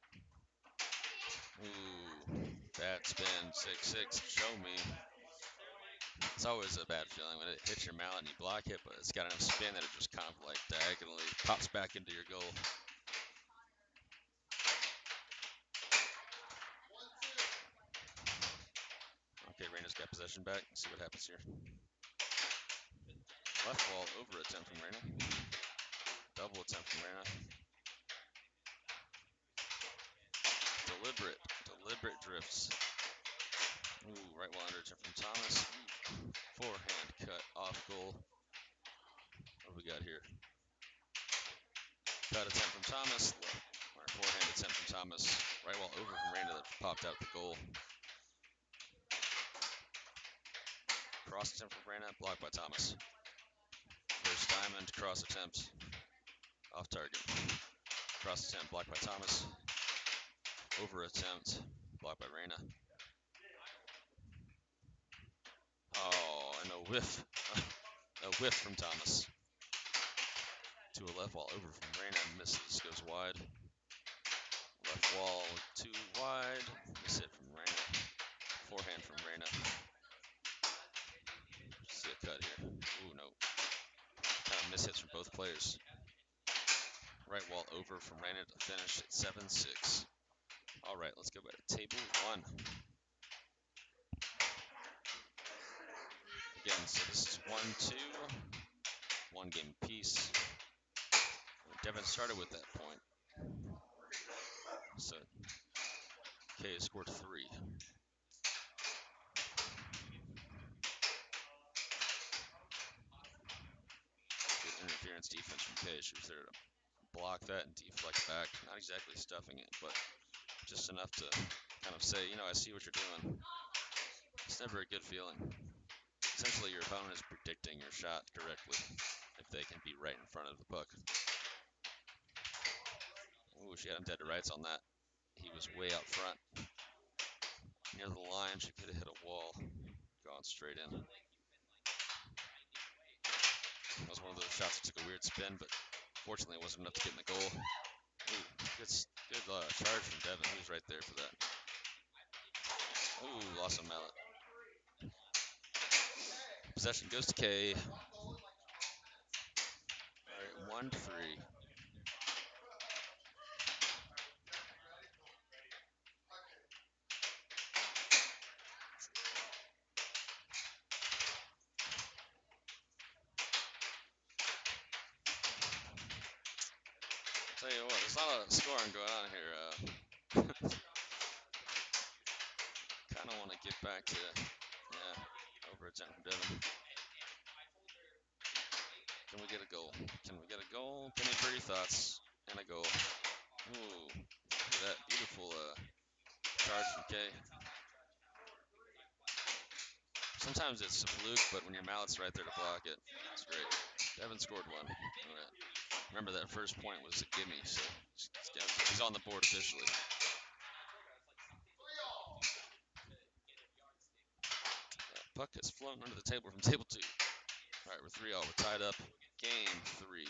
Ooh, bad spin, 6-6, show me. It's always a bad feeling when it hits your mallet and you block it, but it's got enough spin that it just kind of like diagonally pops back into your goal. Okay, Reina's got possession back. Let's see what happens here. Left wall over attempt from Reina. Double attempt from Reina. Deliberate drifts. Ooh, right wall under attempt from Thomas. Ooh, forehand cut off goal. What do we got here? Cut attempt from Thomas. Or forehand attempt from Thomas. Right wall over from Reina that popped out the goal. Cross attempt from Reina, blocked by Thomas. First diamond, cross attempt, off target. Cross attempt, blocked by Thomas. Over attempt, blocked by Reina. Oh, and a whiff. A whiff from Thomas. To a left wall over from Reina, misses, goes wide. Left wall too wide. Miss hit from Reina. Forehand from Reina. See a cut here. Ooh, no. Kind of miss hits from both players. Right wall over from Reina to finish at 7-6. All right, let's go back to table 1. Again, so this is 1-2. 1 game apiece. Devon started with that point. So Kaye scored 3. Good interference defense from Kaye. She was there to block that and deflect back. Not exactly stuffing it, but just enough to kind of say, I see what you're doing. It's never a good feeling. Essentially, your opponent is predicting your shot correctly if they can be right in front of the puck. Ooh, she had him dead to rights on that. He was way out front. Near the line, she could have hit a wall. Gone straight in. That was one of those shots that took a weird spin, but fortunately it wasn't enough to get in the goal. Ooh, good charge from Devon. He was right there for that. Ooh, lost a mallet. Possession goes to Kaye. All right, 1-3. Tell you what, there's not a lot of scoring going on here. Kind of want to get back to, overattempt from Devon. Can we get a goal? Can we get a goal? Penny Birdie thoughts and a goal. Ooh, look at that beautiful charge from Kaye. Sometimes it's a fluke, but when your mallet's right there to block it, it's great. Devon scored 1. All right. Remember that first point was a gimme, so he's on the board officially. Puck has flown under the table from table 2. All right, we're 3-all. We're tied up. Game 3.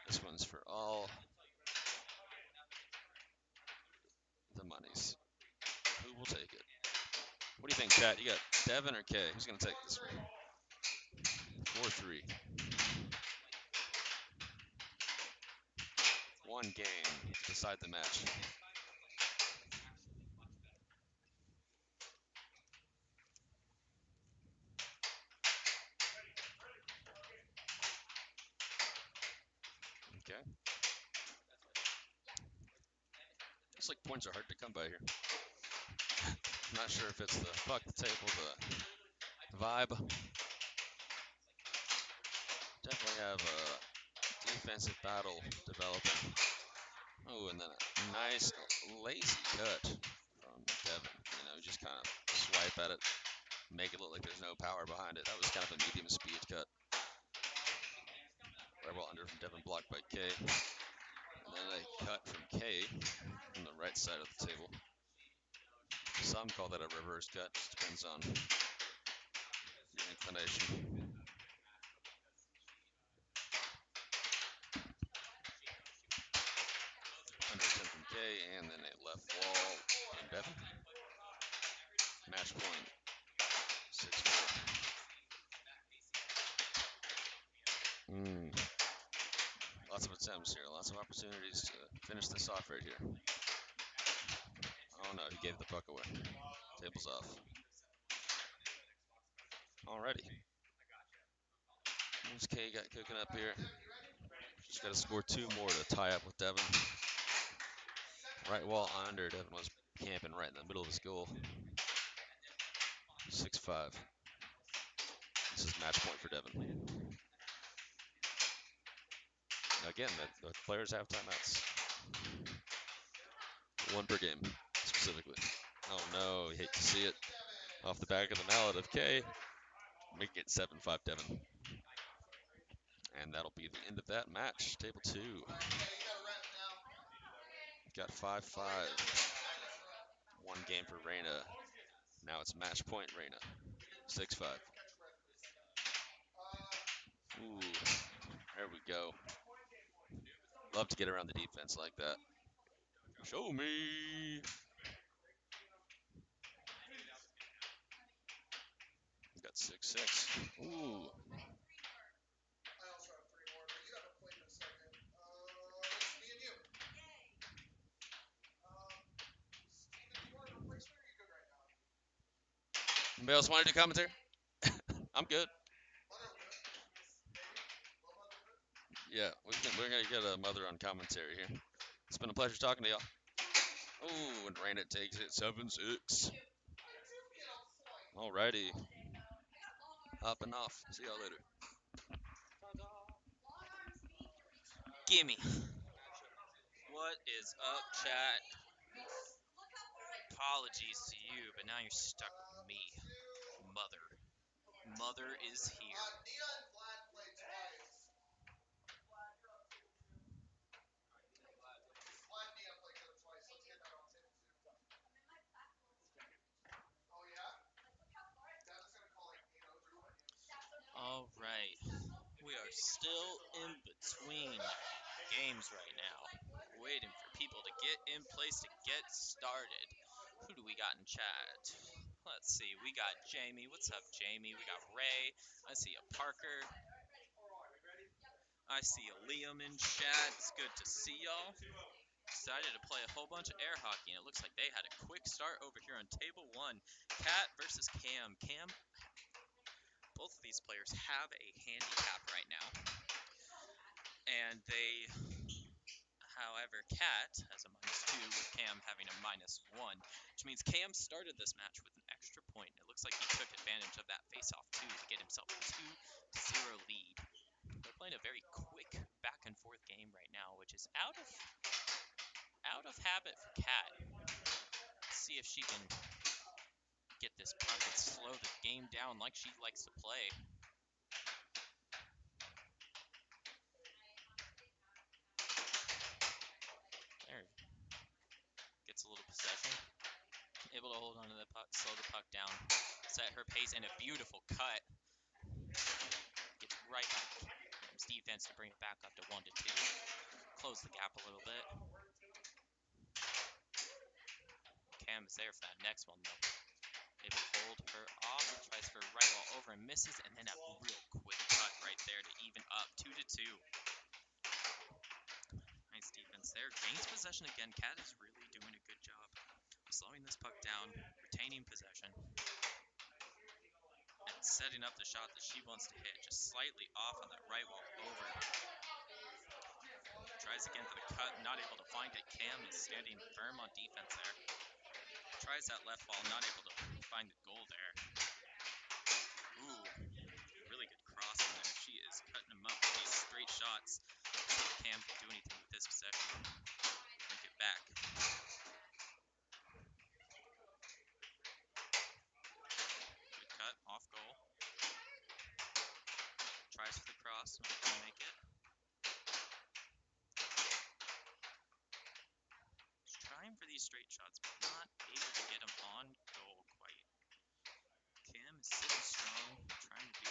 This one's for all the monies. Who will take it? What do you think, chat? You got Devon or Kaye? Who's going to take this one? 4-3. 1 game to decide the match. Okay. Looks like points are hard to come by here. I'm not sure if it's the puck, the table, the vibe. Definitely have a defensive battle developing. Oh, and then a nice lazy cut from Devon. Just kind of swipe at it, make it look like there's no power behind it. That was kind of a medium speed cut. Right well under from Devon, blocked by Kaye. And then a cut from Kaye from the right side of the table. Some call that a reverse cut. Just depends on your inclination. Under attempt from Kaye, and then a left wall from Devon. Match point, 6-4. Lots of attempts here, lots of opportunities to finish this off right here. Oh no, he gave the puck away. Table's off. Alrighty. Who's Kaye got cooking up here? Just got to score 2 more to tie up with Devon. Right wall under. Devon was camping right in the middle of his goal. 6-5. This is match point for Devon. Again, the players have timeouts. 1 per game, specifically. Oh no, you hate to see it. Off the back of the mallet of Kaye. Make it 7-5 Devon. And that'll be the end of that match. Table 2. Got 5-5. 1 game for Reina. Now it's match point Reina. 6-5. Ooh, there we go. Love to get around the defense like that. Show me. Got 6-6. Ooh. I also have 3 more, but you haven't played in a second. It's me and you. Steven, do you want a replacement or are you good right now? Anybody else want to do commentary? I'm good. Mother will do it. Maybe. Will Mother do it? Yeah, we're gonna get a mother on commentary here. It's been a pleasure talking to y'all. Ooh, and Reina takes it 7-6. Alrighty. Hopping off. See y'all later. Gimme. What is up, chat? Apologies to you, but now you're stuck with me. Mother. Mother is here. Nia and Vlad played twice. Vlad and Nia played together twice. Let's get that on table 2. Oh yeah? Devin's gonna call like 8-0 Drew and Alright. We are still in between games right now. Waiting for people to get in place to get started. Who do we got in chat? Let's see. We got Jamie. What's up, Jamie? We got Ray. I see a Parker. I see a Liam in chat. It's good to see y'all. Decided to play a whole bunch of air hockey, and it looks like they had a quick start over here on table 1. Cat versus Cam. Both of these players have a handicap right now. And however, Cat has a -2 with Cam having a -1, which means Cam started this match with an extra point. It looks like he took advantage of that face-off too to get himself a 2-0 lead. They're playing a very quick back and forth game right now, which is out of habit for Cat. Let's see if she can get this puck and slow the game down like she likes to play. There. Gets a little possession. Able to hold on to the puck, slow the puck down, set her pace, and a beautiful cut. Gets right by Cam's defense to bring it back up to 1-2. Close the gap a little bit. Cam is there for that next one, though. Able to hold her off, tries for right wall over and misses, and then a real quick cut right there to even up 2-2. Nice defense there. Gains possession again. Cat is really doing a good job of slowing this puck down, retaining possession, and setting up the shot that she wants to hit, just slightly off on that right wall over. Tries again for the cut, not able to find it. Cam is standing firm on defense there. Tries that left wall, not able to find the goal there. Ooh, really good crossing there. She is cutting him up with these straight shots. Let's see if Cam can do anything with this possession. Bring it back. Good cut, off goal. Tries for the cross, not going to make it. Just trying for these straight shots, but not able to get them on goal quite. Cam is sitting strong, trying to be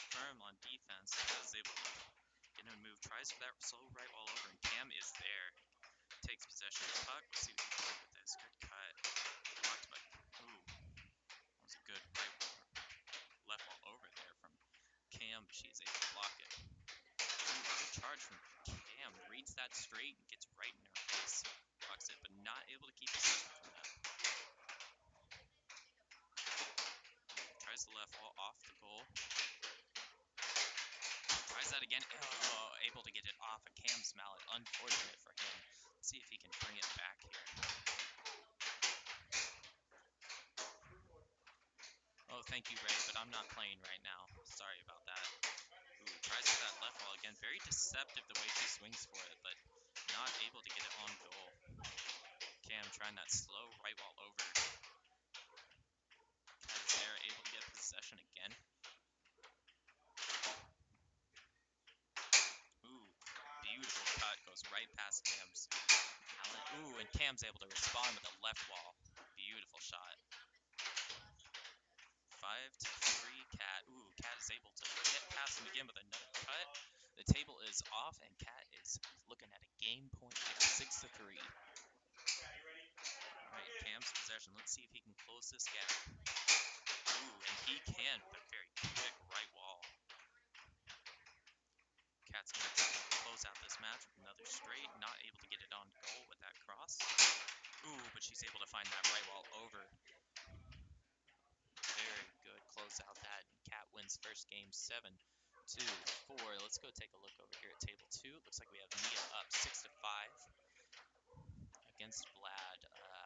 firm on defense. Is able to get him to move. Tries for that slow right wall over, and Cam is there. Takes possession of the puck. Let's see what he can do with this. Good cut. Blocked by. Ooh, that was a good left wall over there from Cam, but she's able to block it. Ooh, good charge from Cam. Reads that straight and gets right in her face. Blocks it, but not able to keep possession from that. Tries the left wall off the goal. Tries that again. Oh, able to get it off of Cam's mallet. Unfortunate for him. Let's see if he can bring it back here. Oh, thank you, Ray, but I'm not playing right now. Sorry about that. Ooh, tries for that left wall again. Very deceptive the way she swings for it, but not able to get it on goal. Cam trying that slow right wall over. Cat is there, able to get possession again. Ooh, beautiful cut. Goes right past Cam's mallet. Ooh, and Cam's able to respond with a left wall. Beautiful shot. 5-3 Cat. Ooh, Cat is able to get past him again with another cut. The table is off, and Cat is looking at a game point here, 6-3. All right, Cam's possession. Let's see if he can close this gap. Ooh, and he can, but very quick right wall. Cat's going to close out this match with another straight. Not able to get it on goal with that cross. Ooh, but she's able to find that right wall over. Very good. Close out that. Cat wins first game 7-4. Let's go take a look over here at table 2. It looks like we have Nia up 6-5 against Vlad.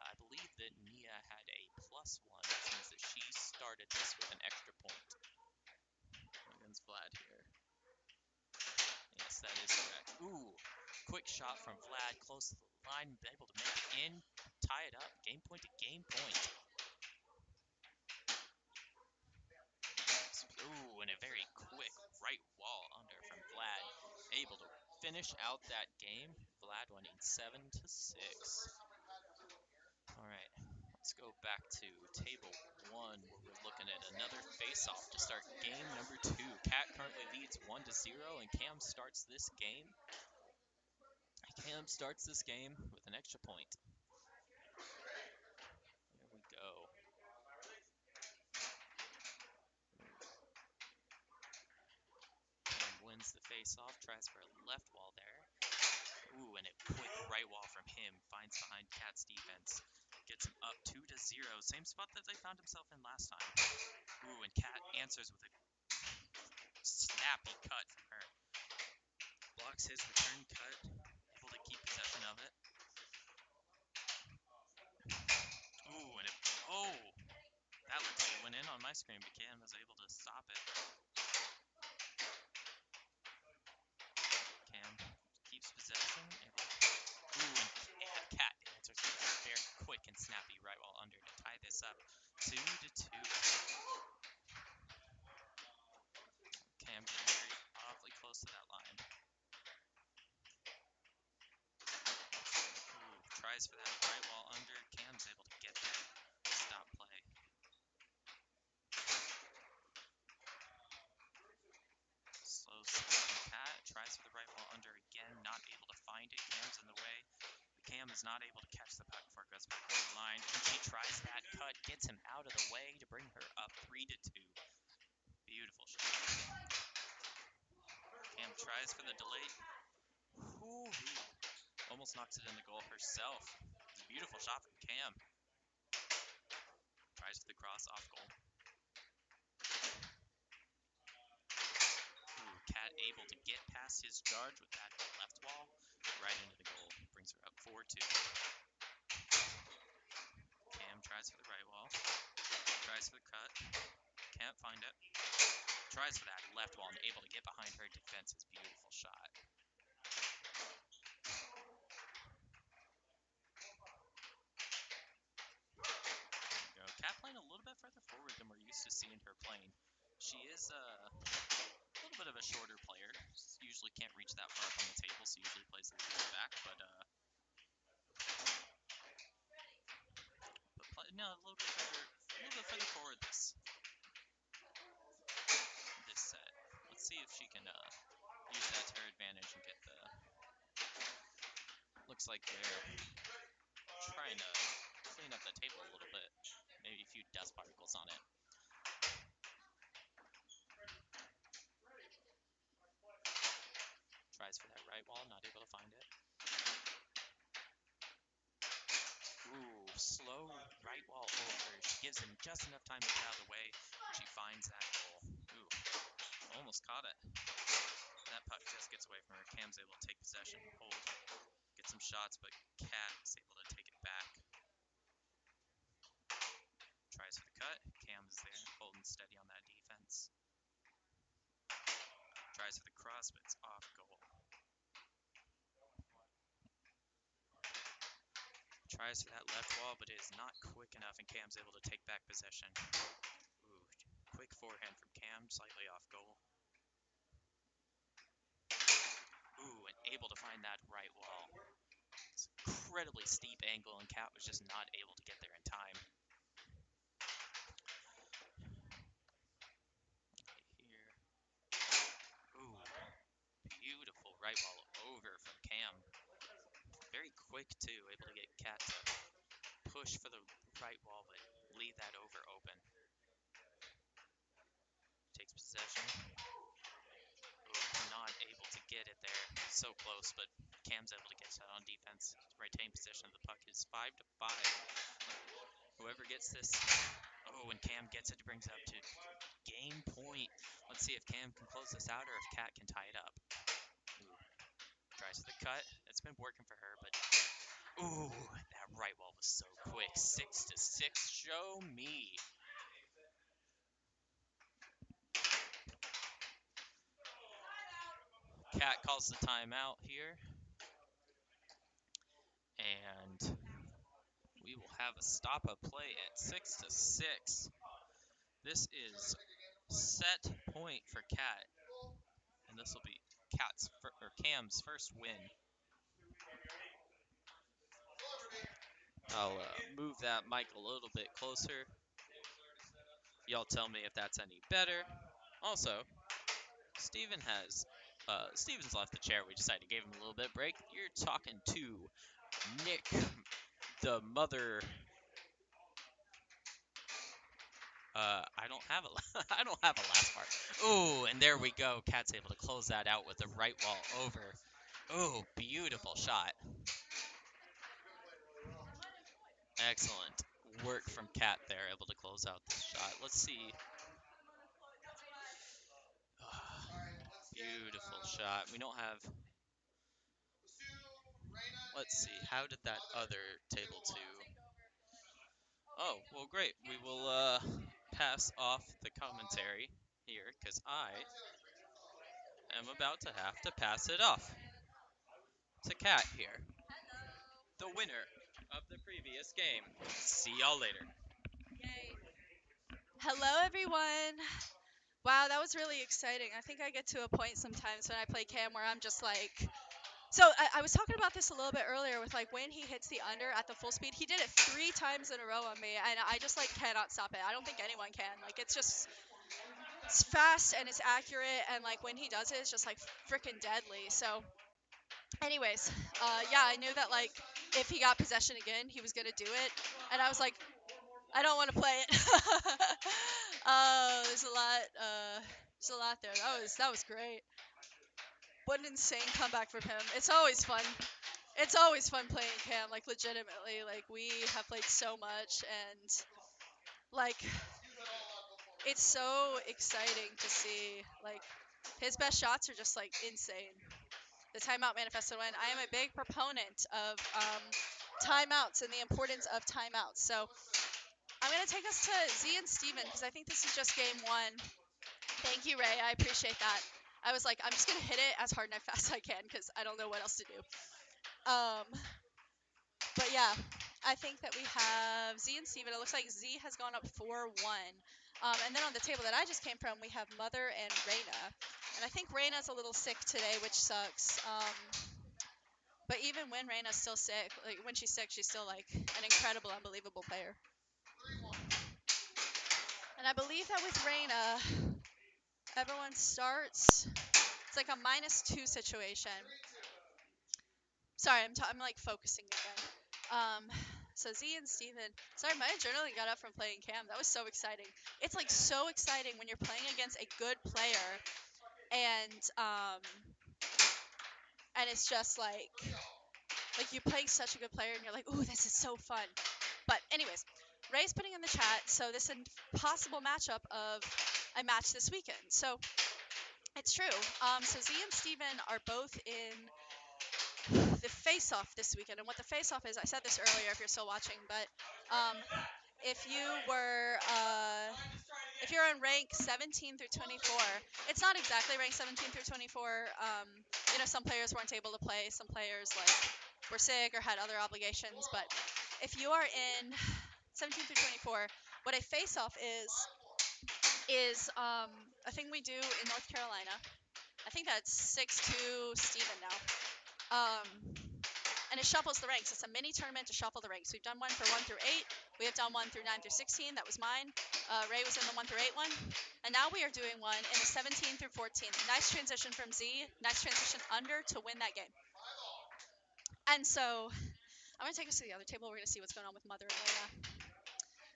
I believe that Nia had a +1, which means that she started this with an extra point against Vlad here. Yes, that is correct. Ooh, quick shot from Vlad, close to the line, able to make it in, tie it up, game point to game point. Ooh, and a very quick right wall under from Vlad, able to finish out that game. Vlad winning 7-6. All right, let's go back to table 1, where we're looking at another face-off to start game number 2. Cat currently leads 1-0, and Cam starts this game. Cam starts this game with an extra point. There we go. Cam wins the face-off, tries for a left wall there. Ooh, and a quick right wall from him. Finds behind Cat's defense. Gets him up 2-0. Same spot that they found himself in last time. Ooh, and Cat answers with a snappy cut from her. Blocks his return cut. Able to keep possession of it. Ooh, and that looked like it went in on my screen, but Cam was able to stop it. Cam keeps possession. Ooh, and Cat answers with a very quick and snappy right wall under to tie this up 2-2. Cam getting very awfully close to that line. Ooh, tries for that right wall under. Cam's able to get there. Stop play. Slow step from Cat. Tries for the right wall under again. Not able to find it. Cam's in the way. Cam is not able to catch the puck before it goes back on the line. And she tries that cut. Gets him out of the way to bring her up 3-2. Beautiful shot. Cam tries for the delay. Ooh, almost knocks it in the goal herself. It's a beautiful shot from Cam. Tries for the cross off goal. Ooh, Cat able to get past his charge with that left wall. Right into the goal. Brings her up 4-2. Cam tries for the right wall. Tries for the cut. Can't find it. Tries for that left wall and able to get behind her defense. Is beautiful shot. There we go. Cat playing a little bit further forward than we're used to seeing her playing. She is a little bit of a shorter player. Usually can't reach that far up on the table, so usually plays a little bit back. But no, a little bit further forward this set. Let's see if she can use that to her advantage and get the. Looks like they're trying to clean up the table a little bit. Maybe a few dust particles on it. Tries for that right wall, not able to find it. Ooh, slow right wall over. She gives him just enough time to get out of the way. She finds that goal. Ooh, almost caught it. That puck just gets away from her. Cam's able to take possession, hold, get some shots, but Cat is able to take it back. Tries for the cut. Cam is there, holding steady on that defense. Tries for the cross, but it's off goal. Tries for that left wall, but it is not quick enough, and Cam's able to take back possession. Ooh, quick forehand from Cam, slightly off goal. Ooh, and able to find that right wall. It's an incredibly steep angle, and Cat was just not able to get there in time. Here. Ooh, right wall over from Cam. Very quick too, able to get Cat to push for the right wall, but leave that over open. Takes possession. Not able to get it there. So close, but Cam's able to get that on defense. Retain possession of the puck is 5-5. Whoever gets this. Oh, and Cam gets it, brings it up to game point. Let's see if Cam can close this out or if Cat can tie it up. Ooh. Tries the cut. It's been working for her, but ooh, that right wall was so quick. 6-6. Show me. Cat calls the timeout here. And we will have a stop of play at 6-6. This is set point for Cat, and this will be Cam's first win. I'll move that mic a little bit closer. Y'all tell me if that's any better. Also, Steven's left the chair. We decided to give him a little bit break. You're talking to Nick, the mother. I don't have a I don't have a last part. Ooh, and there we go. Cat's able to close that out with the right wall over. Ooh, beautiful shot. Excellent work from Cat there, able to close out this shot. Let's see. Beautiful shot. We don't have. Let's see. How did that other table two? Oh, well, great. We will pass off the commentary here because I am about to have to pass it off to Cat here, the winner of the previous game. See y'all later. Yay. Hello, everyone. Wow, that was really exciting. I think I get to a point sometimes when I play Cam where I'm just like. So I was talking about this a little bit earlier with like when he hits the under at the full speed. He did it 3 times in a row on me, and I just like cannot stop it. I don't think anyone can. Like it's fast and it's accurate, and like when he does it, it's just like freaking deadly. So, anyways, yeah, I knew that like if he got possession again, he was gonna do it, and I was like, I don't want to play it. There's a lot. There's a lot there. That was great. What an insane comeback from him. It's always fun. It's always fun playing Cam. Like legitimately, like we have played so much, and like it's so exciting to see. Like his best shots are just like insane. The timeout manifesto win. I am a big proponent of timeouts and the importance of timeouts. So I'm going to take us to Z and Steven because I think this is just game one. Thank you, Ray. I appreciate that. I was like, I'm just going to hit it as hard and as fast as I can because I don't know what else to do. But yeah, I think that we have Z and Steven. It looks like Z has gone up 4-1. And then on the table that I just came from, we have Mother and Reina. And I think Reina's a little sick today, which sucks. But even when Reina's still sick, like when she's sick, she's still like an incredible, unbelievable player. And I believe that with Reina, everyone starts. It's like a -2 situation. Sorry, I'm like focusing again. So Z and Steven. Sorry, my adrenaline got up from playing Cam. That was so exciting. It's like so exciting when you're playing against a good player, and it's just like you're playing such a good player, and you're like, ooh, this is so fun. But anyways, Ray's putting in the chat. So this impossible matchup of a match this weekend. So it's true. So Z and Steven are both in the face-off this weekend, and what the face-off is, I said this earlier if you're still watching, but if you were if you're in rank 17 through 24, it's not exactly rank 17 through 24. Some players weren't able to play, some players like were sick or had other obligations, but if you are in 17 through 24, what a face-off is a thing we do in North Carolina. I think that's 6-2 Steven now. Um, and it shuffles the ranks. It's a mini tournament to shuffle the ranks. We've done one for 1 through 8. We have done one through 9 through 16. That was mine. Ray was in the 1 through 8 one. And now we are doing one in the 17 through 14. Nice transition from Z. Nice transition under to win that game. And so I'm going to take us to the other table. We're going to see what's going on with Mother and Reina.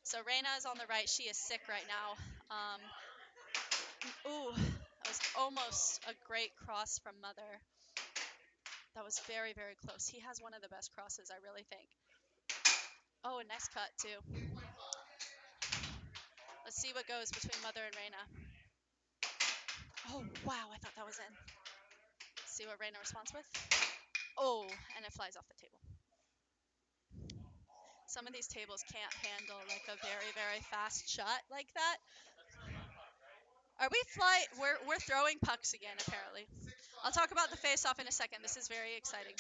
So Reina is on the right. She is sick right now. Ooh, that was almost a great cross from Mother. That was very, very close. He has one of the best crosses, I really think. Oh, a nice cut, too. Let's see what goes between Mother and Reina. Oh, wow, I thought that was in. Let's see what Reina responds with. Oh, and it flies off the table. Some of these tables can't handle like a very, very fast shot like that. Are we we're throwing pucks again, apparently. I'll talk about the face-off in a second. This is very exciting.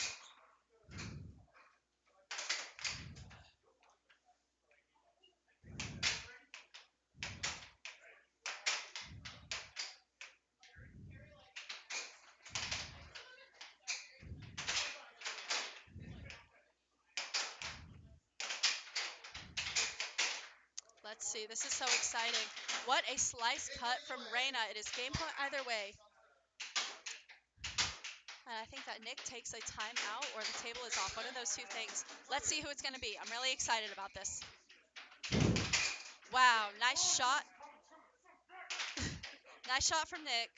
Let's see. This is so exciting. What a slice cut from Reina. It is game point either way. And I think that Nick takes a timeout or the table is off. One of those two things. Let's see who it's going to be. I'm really excited about this. Wow, nice shot. Nice shot from Nick.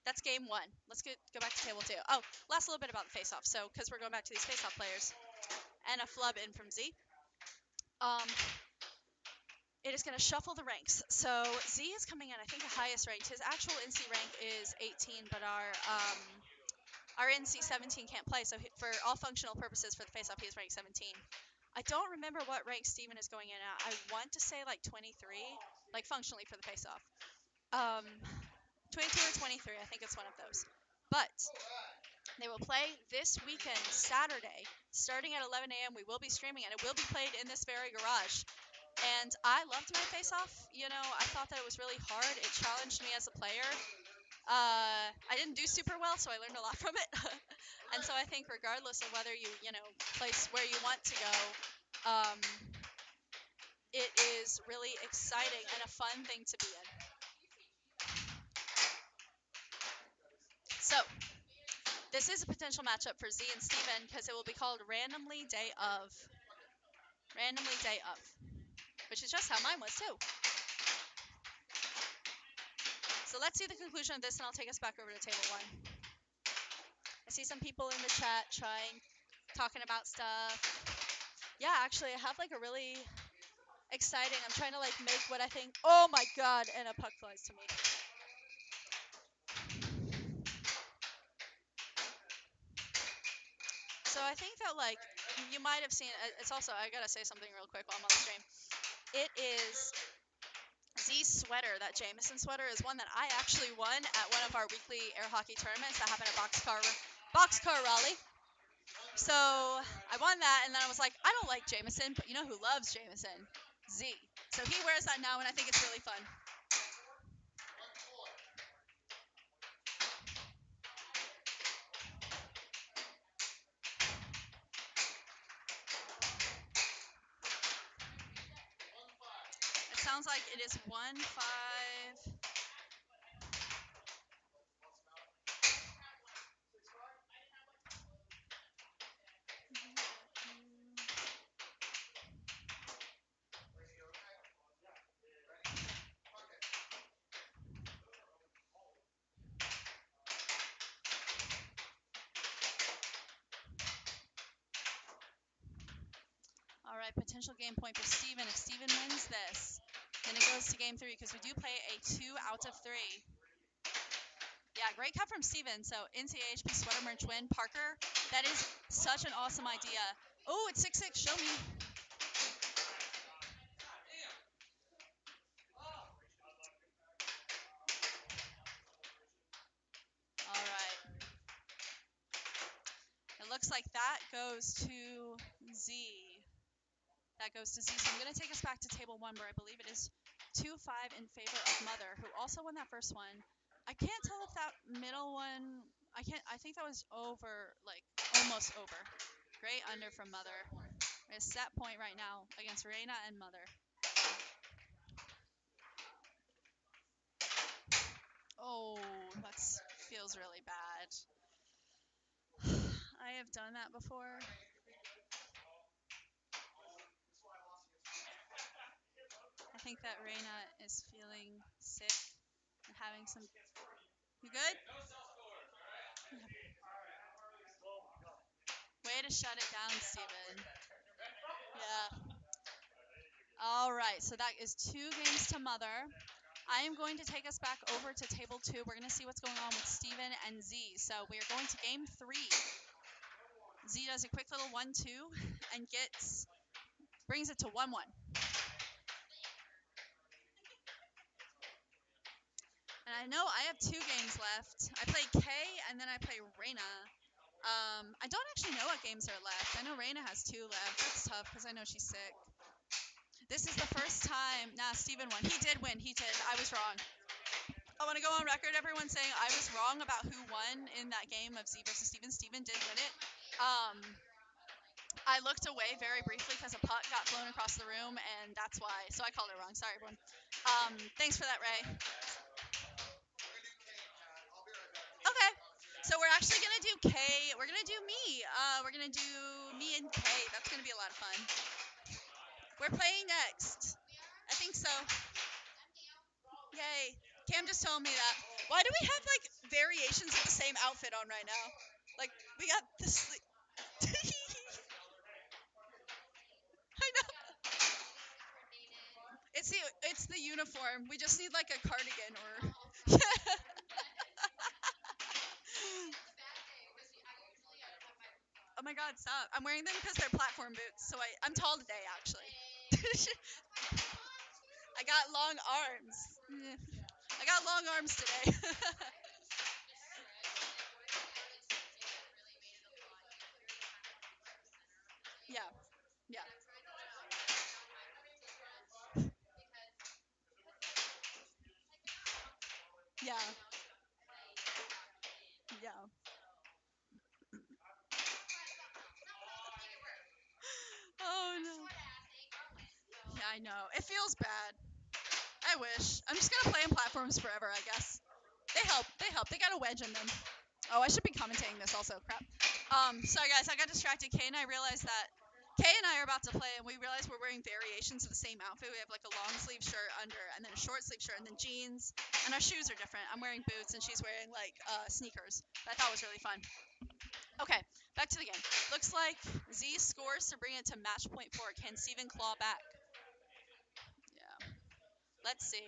That's game one. Let's go back to table 2. Oh, last little bit about the face-off. So, because we're going back to these face-off players. And a flub in from Z. It is going to shuffle the ranks. So Z is coming in, I think, the highest ranked. His actual NC rank is 18, but our NC 17 can't play. So for all functional purposes for the face-off, he is ranked 17. I don't remember what rank Steven is going in at. I want to say like 23, like functionally for the face-off. 22 or 23, I think it's one of those. But they will play this weekend, Saturday, starting at 11 a.m. We will be streaming, and it will be played in this very garage. And I loved my face-off. You know, I thought that it was really hard. It challenged me as a player. I didn't do super well, so I learned a lot from it. And so I think regardless of whether you place where you want to go, it is really exciting and a fun thing to be in. So this is a potential matchup for Z and Steven because it will be called Randomly Day of. Randomly Day of. Which is just how mine was too. So let's see the conclusion of this, and I'll take us back over to table 1. I see some people in the chat talking about stuff. Yeah, actually, I have like a really exciting, I'm trying to like make what I think, oh my god, and a puck flies to me. So I think that like, you might have seen, it's also, I gotta say something real quick while I'm on the stream. It is Z's sweater, that Jameson sweater, is one that I actually won at one of our weekly air hockey tournaments that happened at Boxcar Raleigh. So I won that, and then I was like, I don't like Jameson, but you know who loves Jameson? Z. So he wears that now, and I think it's really fun. It sounds like it is 1-5. All right, potential game point for Steven. If Steven wins this, then it goes to game 3 because we do play a 2 out of 3. Yeah, great cut from Steven. So NCAHP sweater merch win. Parker, that is such an awesome idea. Oh, it's 6-6. Show me. All right. It looks like that goes to Z. That goes to Z. So I'm going to take us back to table 1 where I believe it is 2-5 in favor of Mother, who also won that first one. I can't tell if that middle one, I think that was over, like almost over. Great under from Mother. A set point right now against Reina and Mother. Oh, that feels really bad. I have done that before. I think that Reina is feeling sick and having some. You good? Way to shut it down, Steven. Yeah. All right, so that is 2 games to Mother. I am going to take us back over to table 2. We're going to see what's going on with Steven and Z. So we are going to game 3. Z does a quick little 1-2 and brings it to 1-1. And I know I have 2 games left. I play Kaye and then I play Reina. I don't actually know what games are left. I know Reina has 2 left. That's tough because I know she's sick. This is the first time. Nah, Steven won. He did win. He did. I was wrong. I want to go on record, everyone, saying I was wrong about who won in that game of Z versus Steven. Steven did win it. I looked away very briefly because a puck got flown across the room, and that's why. So I called it wrong. Sorry, everyone. Thanks for that, Ray. Okay. So we're actually going to do Kaye. We're going to do me. We're going to do me and Kaye. That's going to be a lot of fun. We're playing next. I think so. Yay. Cam just told me that. Why do we have, like, variations of the same outfit on right now? Like, we got this. I know. It's the uniform. We just need, like, a cardigan or. Oh my god, stop. I'm wearing them because they're platform boots. So I'm tall today, actually. I got long arms. I got long arms today. Yeah, yeah, yeah, yeah. Oh no. Yeah, I know. It feels bad. I wish. I'm just gonna play in platforms forever, I guess. They help. They help. They got a wedge in them. Oh, I should be commentating this also. Crap. Sorry guys, I got distracted. Kaye and I realized that Kaye and I are about to play, and we realized we're wearing variations of the same outfit. We have like a long sleeve shirt under, and then a short sleeve shirt, and then jeans, and our shoes are different. I'm wearing boots, and she's wearing like sneakers. That I thought was really fun. Okay, back to the game. Looks like Z scores to bring it to match point 4. Can Steven claw back? Yeah. Let's see.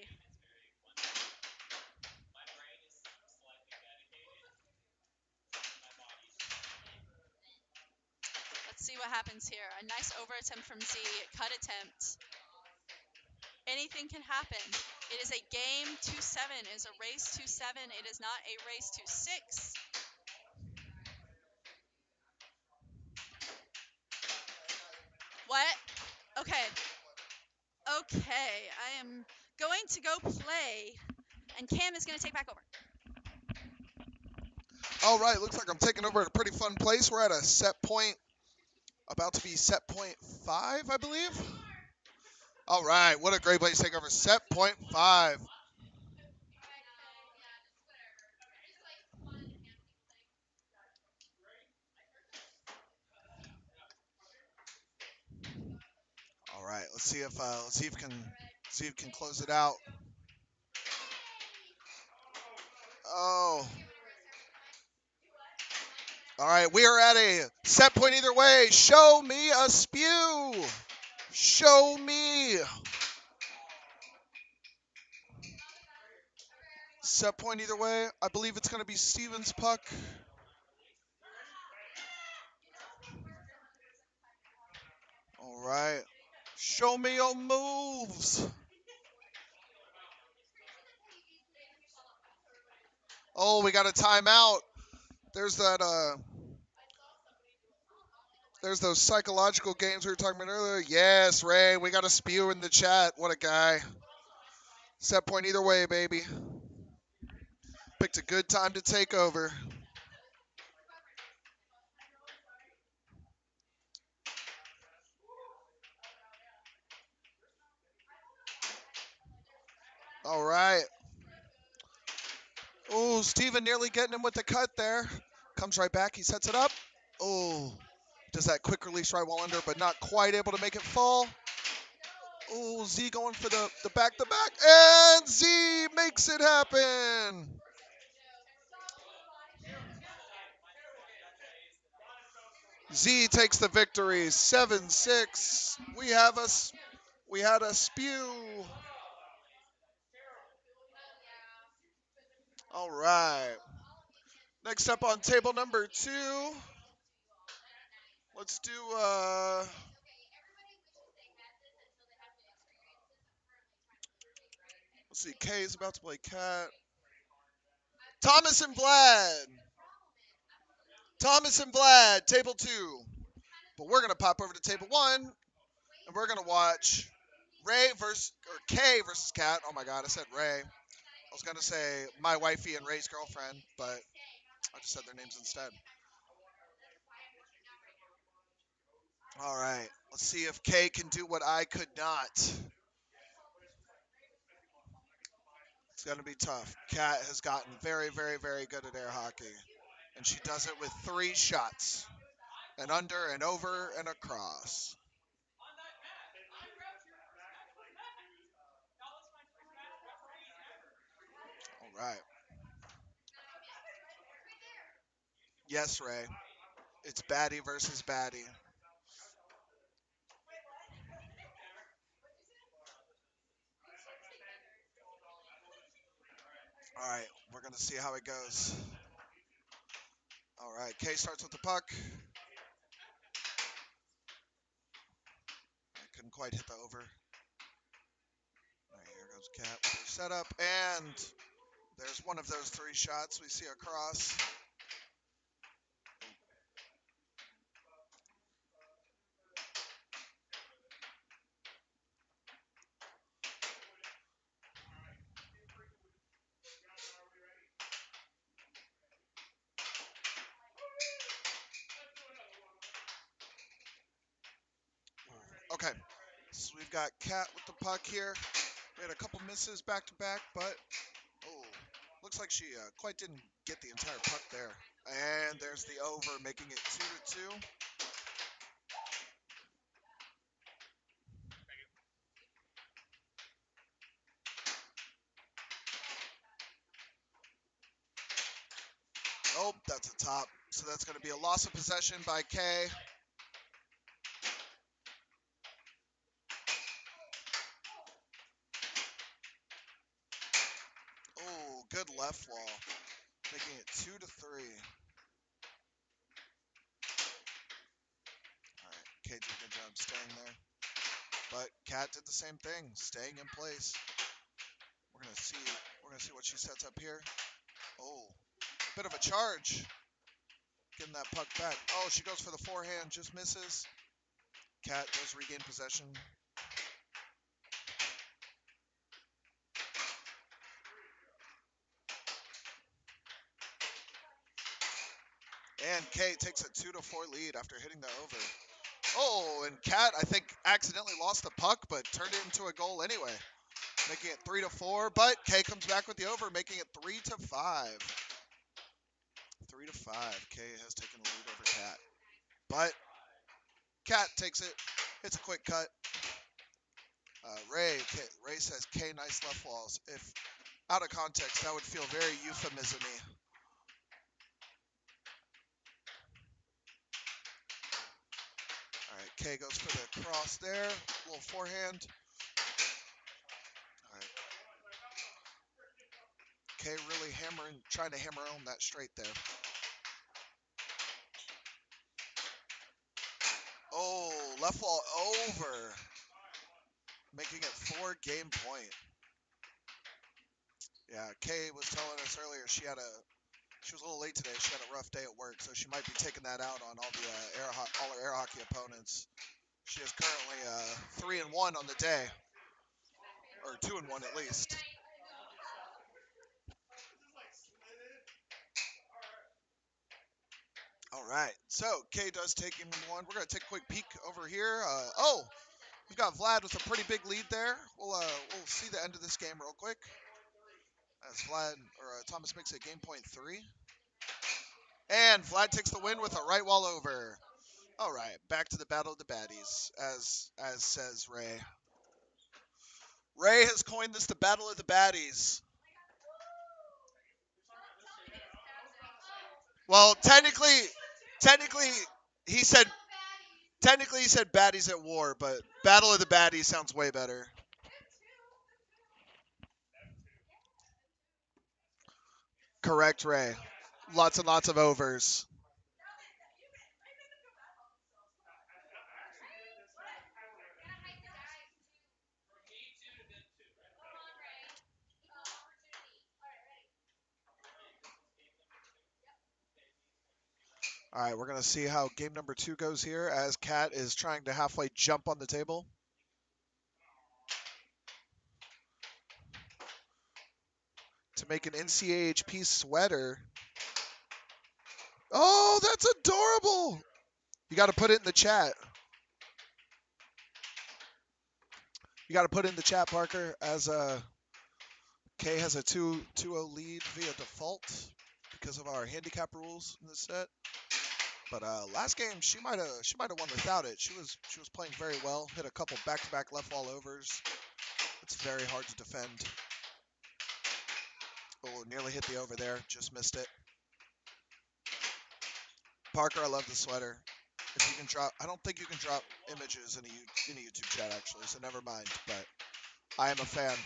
Let's see what happens here. A nice over attempt from Z. Cut attempt. Anything can happen. It is a game to 7. It is a race to 7. It is not a race to 6. What? Okay. Okay. I am going to go play, and Cam is going to take back over. All right, looks like I'm taking over at a pretty fun place. We're at a set point, about to be set point 5, I believe. All right, what a great place to take over. Set point 5. All right, let's see if can close it out. Oh. All right, we are at a set point either way. Show me a spew. Show me. Set point either way. I believe it's going to be Steven's puck. All right. Show me your moves. Oh, we got a timeout. There's those psychological games we were talking about earlier. Yes, Ray, we got a spew in the chat. What a guy. Set point either way, baby. Picked a good time to take over. All right. Oh, Steven nearly getting him with the cut there. Comes right back. He sets it up. Oh, does that quick release right while under, but not quite able to make it fall. Oh, Z going for the back to back. And Z makes it happen. Z takes the victory. 7-6. We had a spew. All right. Next up on table number 2. Let's do let's see, Kaye is about to play cat. Thomas and Vlad. Thomas and Vlad, table 2. But we're gonna pop over to table 1 and we're gonna watch Kaye versus Cat. Oh my god, I said Ray. I was gonna say my wifey and Ray's girlfriend, but I just said their names instead. All right, let's see if Kaye can do what I could not. It's gonna be tough. Cat has gotten very, very, very good at air hockey, and she does it with 3 shots, and under and over and across. All right. Yes, Ray. It's baddie versus baddie. All right, we're gonna see how it goes. All right, Kaye starts with the puck. I couldn't quite hit the over. All right, here goes Cat with her setup, and there's one of those 3 shots we see across. Okay, so we've got Cat with the puck here. We had a couple misses back to back, but oh, looks like she quite didn't get the entire puck there. And there's the over, making it 2-2. Oh, that's a top. So that's going to be a loss of possession by Kaye. Oh, good left wall, making it 2-3. All right, Kaye did a good job staying there. But Cat did the same thing, staying in place. We're gonna see. We're gonna see what she sets up here. Oh, bit of a charge, getting that puck back. Oh, she goes for the forehand, just misses. Cat does regain possession. And Kaye takes a 2-4 lead after hitting the over. Oh, and Cat, I think, accidentally lost the puck, but turned it into a goal anyway, making it 3-4. But Kaye comes back with the over, making it 3-5. 3-5. Kaye has taken the lead over Cat, but Cat takes it. It's a quick cut. Ray says Kaye nice left walls. If out of context, that would feel very euphemism-y. All right, Kaye goes for the cross there. Little forehand. All right. Kaye really trying to hammer home that straight there. Oh, left wall over, making it 4-game point. Yeah, Kaye was telling us earlier she was a little late today. She had a rough day at work, so she might be taking that out on all the all her air hockey opponents. She is currently 3-1 on the day, or 2-1 at least. All right, so Kaye does take him 1. We're gonna take a quick peek over here. Oh, We've got Vlad with a pretty big lead there. We'll see the end of this game real quick as Thomas makes it game point 3. And Vlad takes the win with a right wall over. All right, back to the battle of the baddies, as says Ray. Ray has coined this the battle of the baddies. Well, technically, he said baddies at war, but battle of the baddies sounds way better. Correct, Ray. Lots and lots of overs. All right, we're going to see how game number 2 goes here as Kat is trying to halfway jump on the table. To make an NCAHP sweater. Oh, that's adorable. You got to put it in the chat. You got to put it in the chat, Parker, as Kaye has a 2-0 lead via default because of our handicap rules in this set. But last game she might have won without it. She was playing very well. Hit a couple back-to-back left wall overs. It's very hard to defend. Oh, nearly hit the over there. Just missed it. Parker, I love the sweater. If you can drop, I don't think you can drop images in a YouTube chat actually, so never mind. But I am a fan.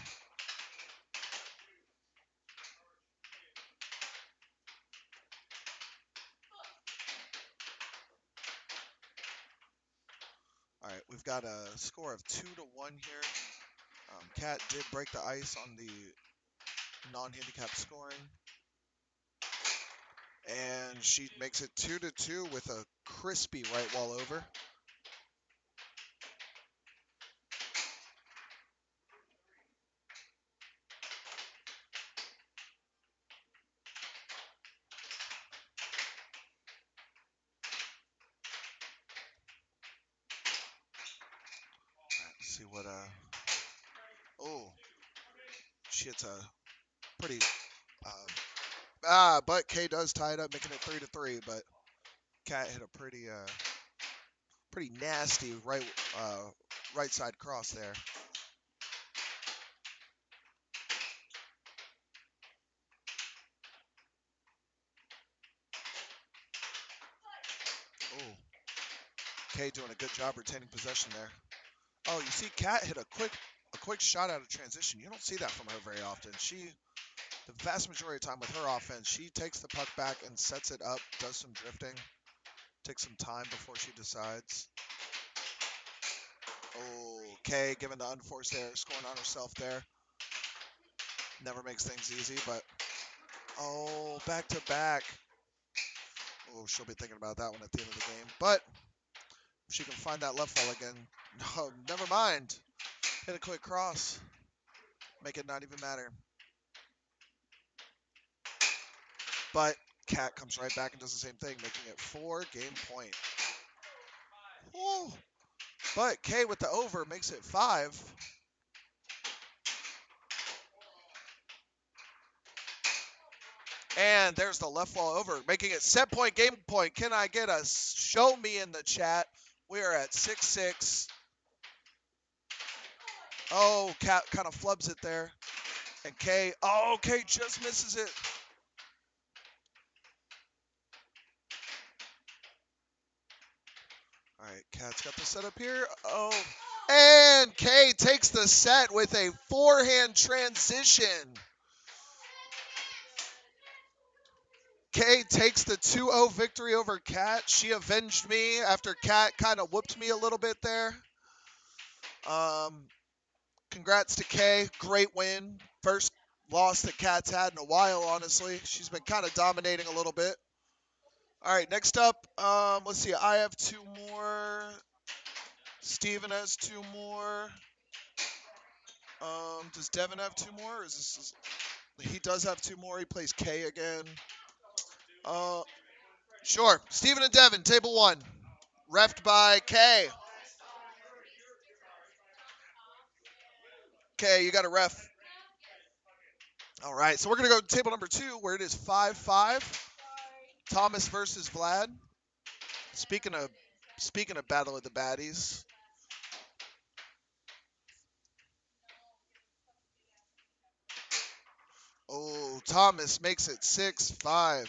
All right, we've got a score of 2-1 here. Kat did break the ice on the non-handicap scoring. And she makes it 2-2 with a crispy right wall over. Let's see what oh, she hits a pretty but Kaye does tie it up, making it 3-3. But Kat hit a pretty nasty right side cross there. Oh, Kaye doing a good job retaining possession there. Oh, you see Kat hit a quick shot out of transition. You don't see that from her very often. The vast majority of time with her offense, she takes the puck back and sets it up, does some drifting, takes some time before she decides. Oh, Kaye giving the unforced error, scoring on herself there. Never makes things easy, but oh, back to back. Oh, she'll be thinking about that one at the end of the game. But if she can find that left wall again, no, never mind. Hit a quick cross. Make it not even matter. But Kat comes right back and does the same thing, making it 4 game point. Ooh. But Kaye with the over makes it 5. And there's the left wall over, making it set point, game point. Can I get a show me in the chat? We are at 6-6. Oh, Kat kind of flubs it there. And Kaye just misses it. All right, Kat's got the setup here. Oh, and Kaye takes the set with a forehand transition. Kaye takes the 2-0 victory over Kat. She avenged me after Kat kind of whooped me a little bit there. Congrats to Kaye. Great win. First loss that Kat's had in a while, honestly. She's been kind of dominating a little bit. All right, next up, let's see. I have 2 more. Steven has 2 more. Does Devon have 2 more? Or is this? He does have 2 more. He plays Kaye again. Sure. Steven and Devon, table 1. Refed by Kaye. Okay, you got a ref. All right, so we're going to go to table number 2 where it is 5-5. Thomas versus Vlad. Speaking of Battle of the Baddies. Oh, Thomas makes it 6-5.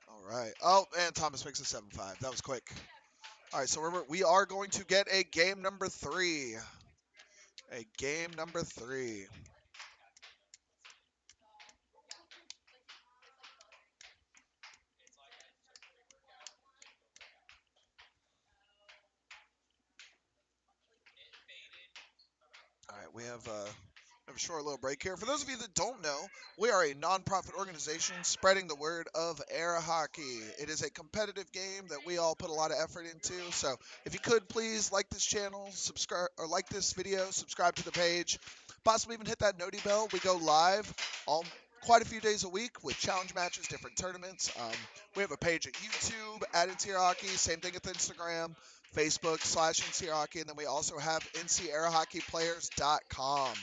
All right. Oh, and Thomas makes it 7-5. That was quick. All right, so we are going to get a game number 3. A game number 3. All right, we have a short little break here. For those of you that don't know, we are a nonprofit organization spreading the word of air hockey. It is a competitive game that we all put a lot of effort into. So if you could please like this channel, subscribe, or like this video, subscribe to the page, possibly even hit that noti bell. We go live all quite a few days a week with challenge matches, different tournaments. We have a page at YouTube at NCAHP Hockey. Same thing with Instagram. Facebook /NC Hockey, and then we also have NCAHPlayers.com.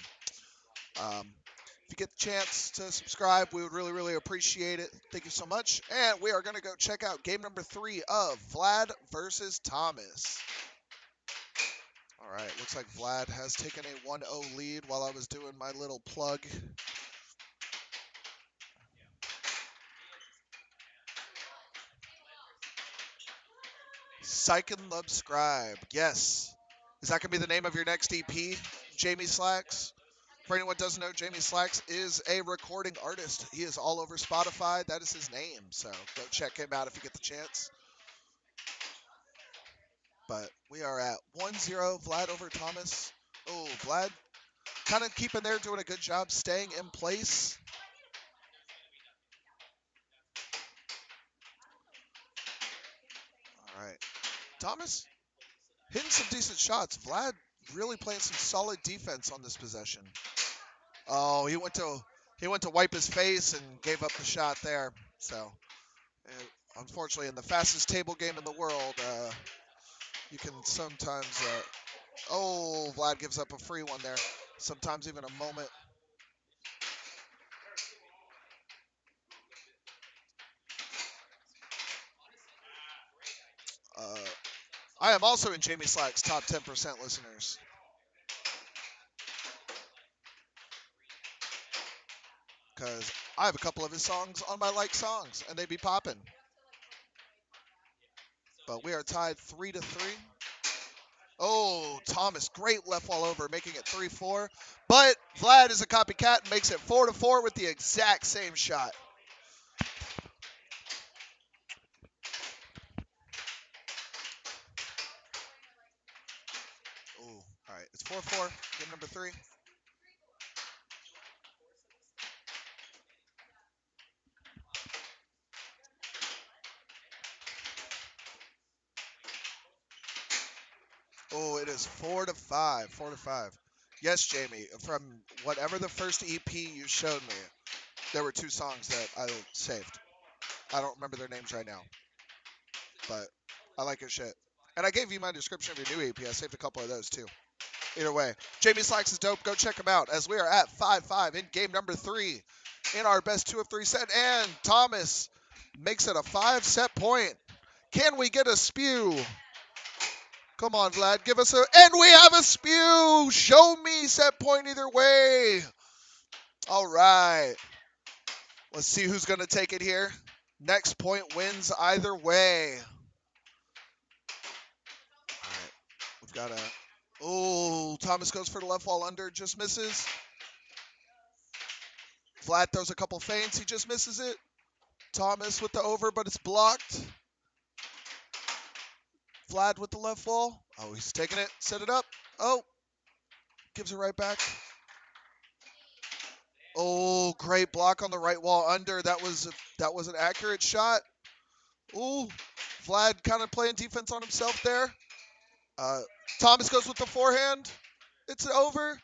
If you get the chance to subscribe, we would really, really appreciate it. Thank you so much. And we are going to go check out game number 3 of Vlad versus Thomas. All right, looks like Vlad has taken a 1-0 lead while I was doing my little plug. Psych and subscribe. Yes. Is that going to be the name of your next EP, Jamie Slacks? For anyone who doesn't know, Jamie Slacks is a recording artist. He is all over Spotify. That is his name. So go check him out if you get the chance. But we are at 1-0, Vlad over Thomas. Oh, Vlad kind of keeping there, doing a good job staying in place. All right. Thomas hitting some decent shots. Vlad really playing some solid defense on this possession. Oh, he went to wipe his face and gave up the shot there. So, unfortunately, in the fastest table game in the world, you can sometimes. Oh, Vlad gives up a free one there. Sometimes even a moment. Uh, I am also in Jamie Slack's top 10% listeners. Because I have a couple of his songs on my like songs, and they be popping. But we are tied 3-3. Oh, Thomas, great left wall over, making it 3-4. But Vlad is a copycat and makes it 4-4 with the exact same shot. Oh, all right. It's 4-4. Game number 3. Oh, it is 4-5. 4-5. Yes, Jamie. From whatever the first EP you showed me, there were 2 songs that I saved. I don't remember their names right now, but I like your shit. And I gave you my description of your new EP. I saved a couple of those too. Either way, Jamie Slacks is dope. Go check him out as we are at 5-5 in game number 3 in our best 2 of 3 set. And Thomas makes it a 5-set point. Can we get a spew? Come on, Vlad, give us a... And we have a spew! Show me set point either way. All right. Let's see who's going to take it here. Next point wins either way. All right. We've got a... Oh, Thomas goes for the left wall under, just misses. Vlad throws a couple feints, he just misses it. Thomas with the over, but it's blocked. Vlad with the left wall. Oh, he's taking it, set it up. Oh, gives it right back. Oh, great block on the right wall under. That was an accurate shot. Ooh, Vlad kind of playing defense on himself there. Thomas goes with the forehand. It's over.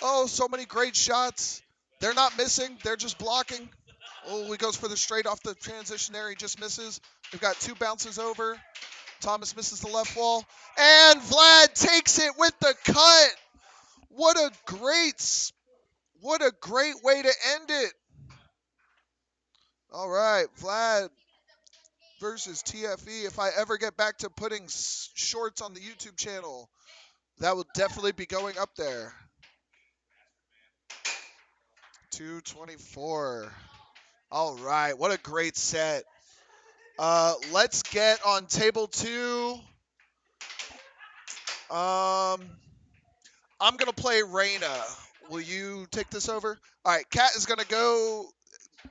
Oh, so many great shots. They're not missing. They're just blocking. Oh, he goes for the straight off the transition there. He just misses. We've got 2 bounces over. Thomas misses the left wall. And Vlad takes it with the cut. What a great way to end it. All right, Vlad versus TFE. If I ever get back to putting shorts on the YouTube channel, that will definitely be going up there. 224. All right, what a great set. Let's get on table 2. I'm going to play Reina. Will you take this over? All right, Kat is going to go.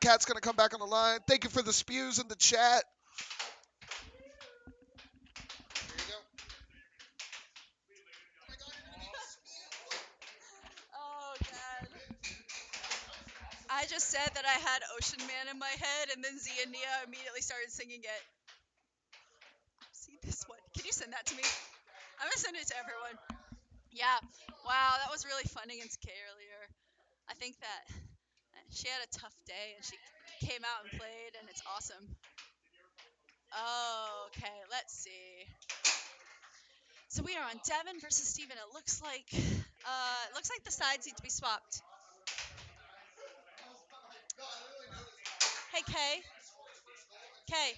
Kat's going to come back on the line. Thank you for the spews in the chat. Here you go. Oh, God. I just said that I had Ocean Man in my head, and then Zia and Nia immediately started singing it. See this one? Can you send that to me? I'm gonna send it to everyone. Yeah. Wow, that was really fun against Kay earlier. I think that she had a tough day, and she came out and played, and it's awesome. Oh, okay. Let's see. So we are on Devon versus Steven. It looks like the sides need to be swapped. Hey, Kay. Kay,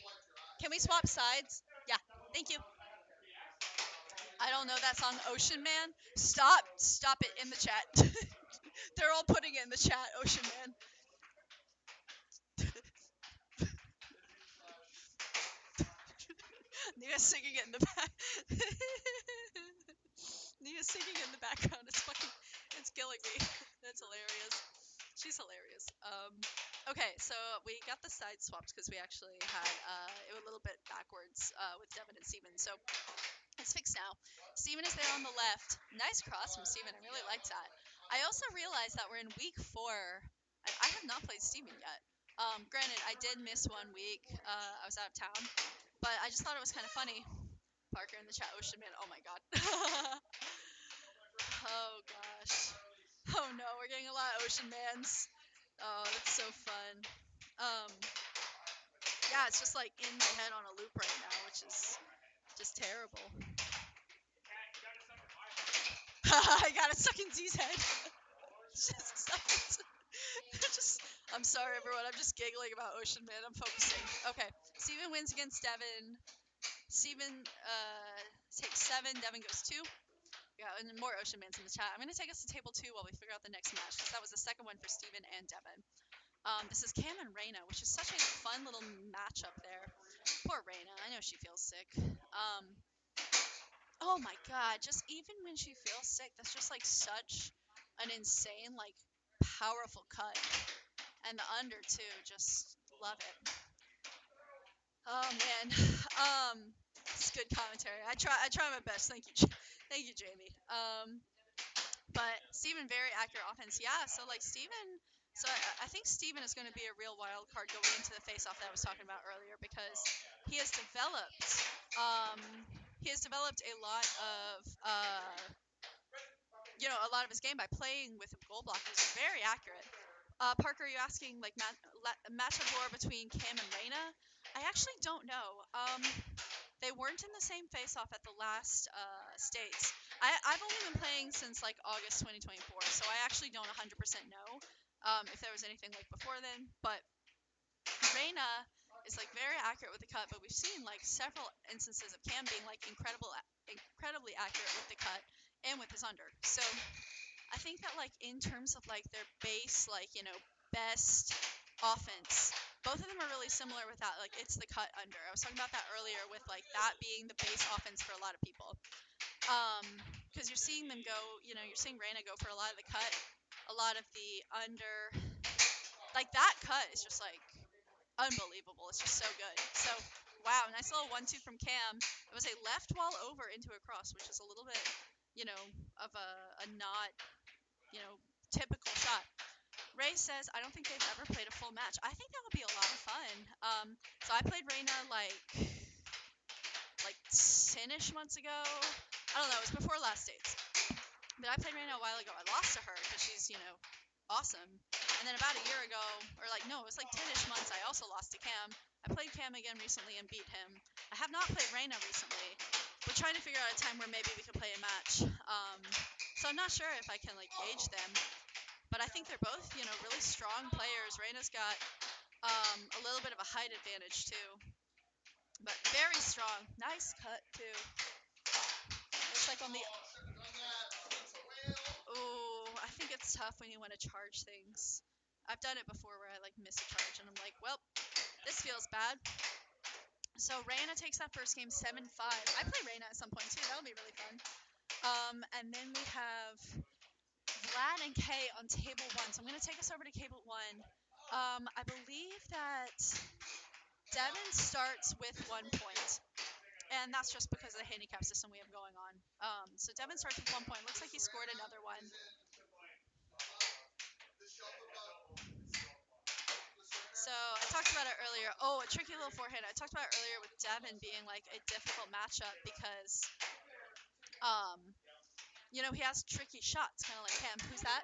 can we swap sides? Yeah. Thank you. I don't know that song, Ocean Man. Stop it in the chat. They're all putting it in the chat, Ocean Man. Nia's singing it in the back. Nia's singing it in the background. It's killing me. That's hilarious. She's hilarious. Okay, so we got the side swapped because we actually had it was a little bit backwards with Devon and Steven. So it's fixed now. Steven is there on the left. Nice cross from Steven. I really liked that. I also realized that we're in week 4. I have not played Steven yet. Granted, I did miss 1 week. I was out of town. But I just thought it was kind of funny. Parker in the chat, Ocean Man. Oh my god. Oh gosh. Oh no, we're getting a lot of Ocean Mans. Oh, that's so fun. Um, yeah, it's just like in my head on a loop right now, which is just terrible. I got it stuck in Z's head. Just stuck I'm sorry, everyone. I'm just giggling about Ocean Man. I'm focusing. Okay. Steven wins against Devon. Steven takes 7. Devon goes 2. Yeah, and more Ocean Mans in the chat. I'm going to take us to table 2 while we figure out the next match, because that was the second one for Steven and Devon. This is Cam and Reina, which is such a fun little matchup there. Poor Reina. I know she feels sick. Oh my god, just even when she feels sick, that's just like such an insane, like, powerful cut. And the under too, just love it. Oh man, it's good commentary. I try my best. Thank you, thank you, Jamie. But Steven, very accurate offense. Yeah, so like Steven, so I think Steven is going to be a real wild card going into the face-off that I was talking about earlier, because he has developed, um, a lot of, a lot of his game by playing with goal blockers. Very accurate. Parker, are you asking like matchup lore between Cam and Reina? I actually don't know. They weren't in the same face-off at the last states. I've only been playing since like August 2024, so I actually don't 100% know if there was anything like before then. But Reina is like very accurate with the cut, but we've seen like several instances of Cam being like incredibly accurate with the cut and with his under. So I think that like in terms of like their base, like, best offense, both of them are really similar with that. Like, it's the cut under. I was talking about that earlier with like that being the base offense for a lot of people. Because you're seeing them go, you're seeing Reina go for a lot of the cut, a lot of the under. Like, that cut is just like unbelievable. It's just so good. So, wow, nice little 1-2 from Cam. It was a left wall over into a cross, which is a little bit, of a not, typical shot. Ray says, I don't think they've ever played a full match. I think that would be a lot of fun. So I played Reina like 10-ish months ago. I don't know, it was before last dates. But I played Reina a while ago. I lost to her because she's, awesome. And then about a year ago, or like, no, it was like 10-ish months, I also lost to Cam. I played Cam again recently and beat him. I have not played Reina recently. We're trying to figure out a time where maybe we could play a match. So I'm not sure if I can like gauge them. But I think they're both, really strong players. Reina's got a little bit of a height advantage too, but very strong. Nice cut too. Looks like on the. Oh, I think it's tough when you want to charge things. I've done it before where I like miss a charge and I'm like, well, this feels bad. So Reina takes that first game 7-5. I play Reina at some point too. That'll be really fun. And then we have Vlad and Kaye on table one. So I'm going to take us over to table one. I believe that Devon starts with 1 point. And that's just because of the handicap system we have going on. So Devon starts with 1 point. Looks like he scored another one. So I talked about it earlier. Oh, a tricky little forehand. I talked about it earlier with Devon being like a difficult matchup because, he has tricky shots, kind of like him. Who's that?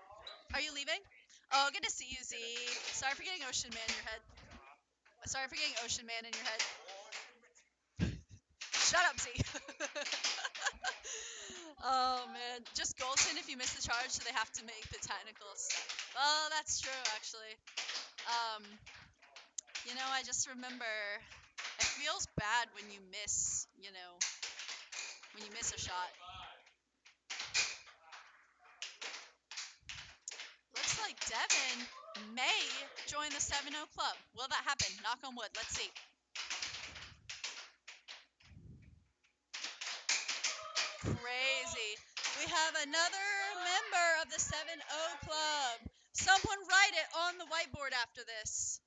Are you leaving? Oh, good to see you, Z. Sorry for getting Ocean Man in your head. Sorry for getting Ocean Man in your head. Shut up, Z. Oh man, just goaltend if you miss the charge, so they have to make the technical stuff. Oh, that's true actually. Um, I just remember it feels bad when you miss, when you miss a shot. Looks like Devon may join the 7-0 club. Will that happen? Knock on wood. Let's see. Crazy. We have another member of the 7-0 club. Someone write it on the whiteboard after this.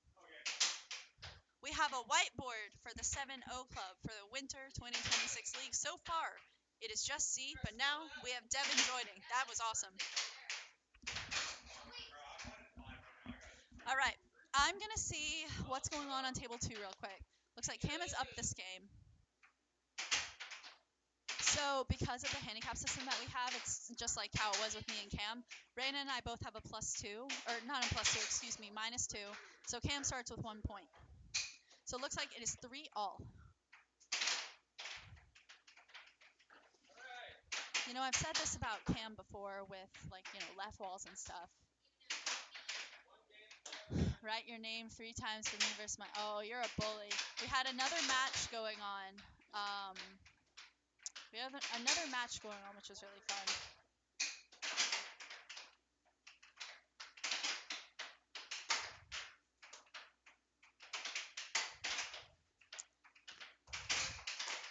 We have a whiteboard for the 7-0 club for the Winter 2026 League. So far, it is just C, but now we have Devon joining. That was awesome. All right. I'm going to see what's going on table 2 real quick. Looks like Cam is up this game. So because of the handicap system that we have, it's just like how it was with me and Cam. Reina and I both have a +2, or not a +2, excuse me, -2. So Cam starts with 1 point. So it looks like it is 3-all. I've said this about Cam before with like, left walls and stuff. Write your name 3 times for me versus my. Oh, you're a bully. We had another match going on. We have another match going on, which was really fun.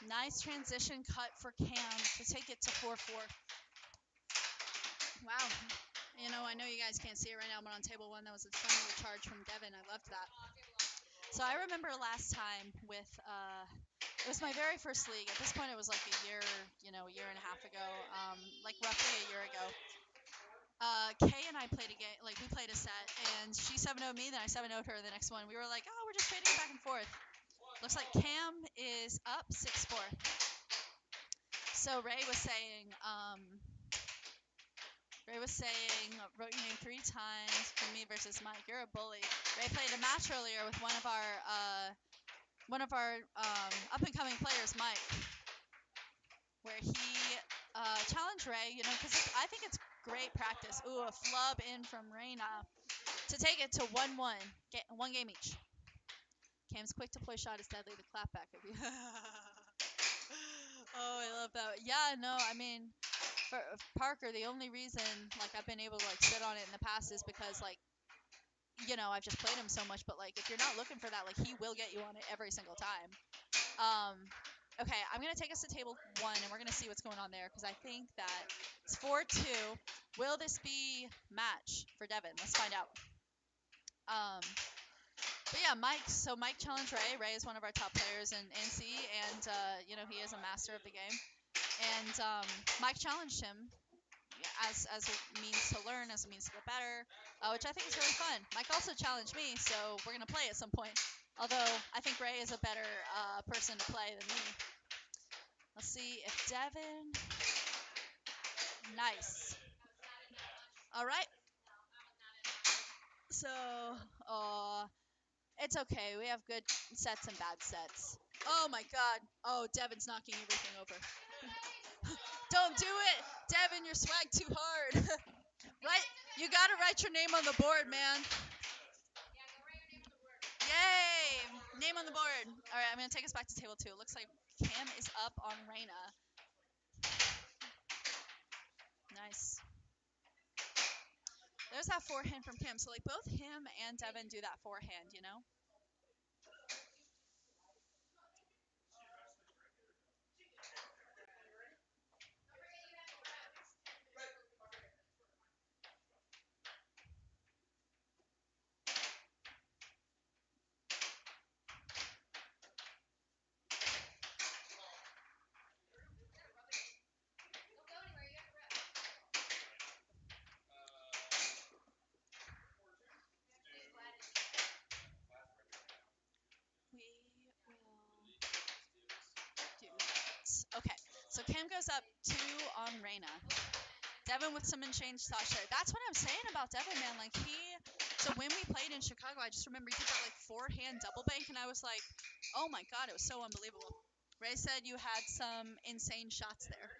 Nice transition cut for Cam to take it to 4-4. Wow. I know you guys can't see it right now, but on table 1, that was a fun little charge from Devon. I loved that. So I remember last time with, it was my very first league. At this point, it was like a year, a year and a half ago, like roughly a year ago. Kaye and I played a game, like we played a set, and she 7-0'd me, then I 7-0'd her the next one. We were like, oh, we're just trading back and forth. Looks like Cam is up 6-4. So Ray was saying, wrote your name 3 times for me versus Mike. You're a bully. Ray played a match earlier with one of our up and coming players, Mike, where he challenged Ray. Because I think it's great practice. Ooh, a flub in from Reina to take it to 1-1. 1 game each. Cam's quick deploy shot is deadly. The clapback of you. Oh, I love that. Yeah, no, I mean, for Parker, the only reason like I've been able to like sit on it in the past is because like I've just played him so much. But like if you're not looking for that, like he will get you on it every single time. Okay, I'm gonna take us to table 1 and we're gonna see what's going on there because I think that it's 4-2. Will this be match for Devon? Let's find out. But yeah, Mike. So Mike challenged Ray. Ray is one of our top players in NC, and he is a master of the game. And Mike challenged him as a means to learn, as a means to get better, which I think is really fun. Mike also challenged me, so we're gonna play at some point. Although I think Ray is a better person to play than me. Let's see if Devon. Nice. All right. So, it's okay. We have good sets and bad sets. Oh my god. Oh, Devon's knocking everything over. Don't do it! Devon, you're swag too hard. Right? You gotta write your name on the board, man. Yay! Name on the board. All right, I'm gonna take us back to table 2. It looks like Cam is up on Reina. Nice. There's that forehand from Cam. So like both him and Devon do that forehand, you know? We will do that. Okay, so Cam goes up 2 on Reina. Devon with some unchanged thought share. That's what I'm saying about Devon, man. Like so when we played in Chicago, I just remember he did that like forehand double bank, and I was like, oh my god, it was so unbelievable. Ray said you had some insane shots there.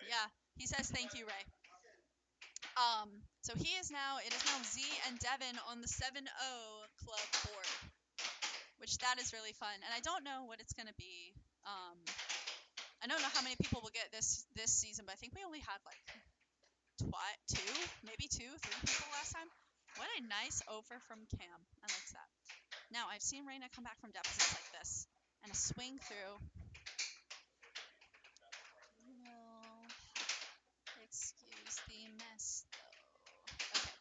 Yeah, he says thank you, Ray. So it is now Z and Devon on the 7-0 club board, which that is really fun. And I don't know what it's gonna be. I don't know how many people will get this season, but I think we only had like maybe 2, 3 people last time. What a nice over from Cam. I like that. Now I've seen Reina come back from deficits like this and a swing through. We will excuse the mess though. Okay.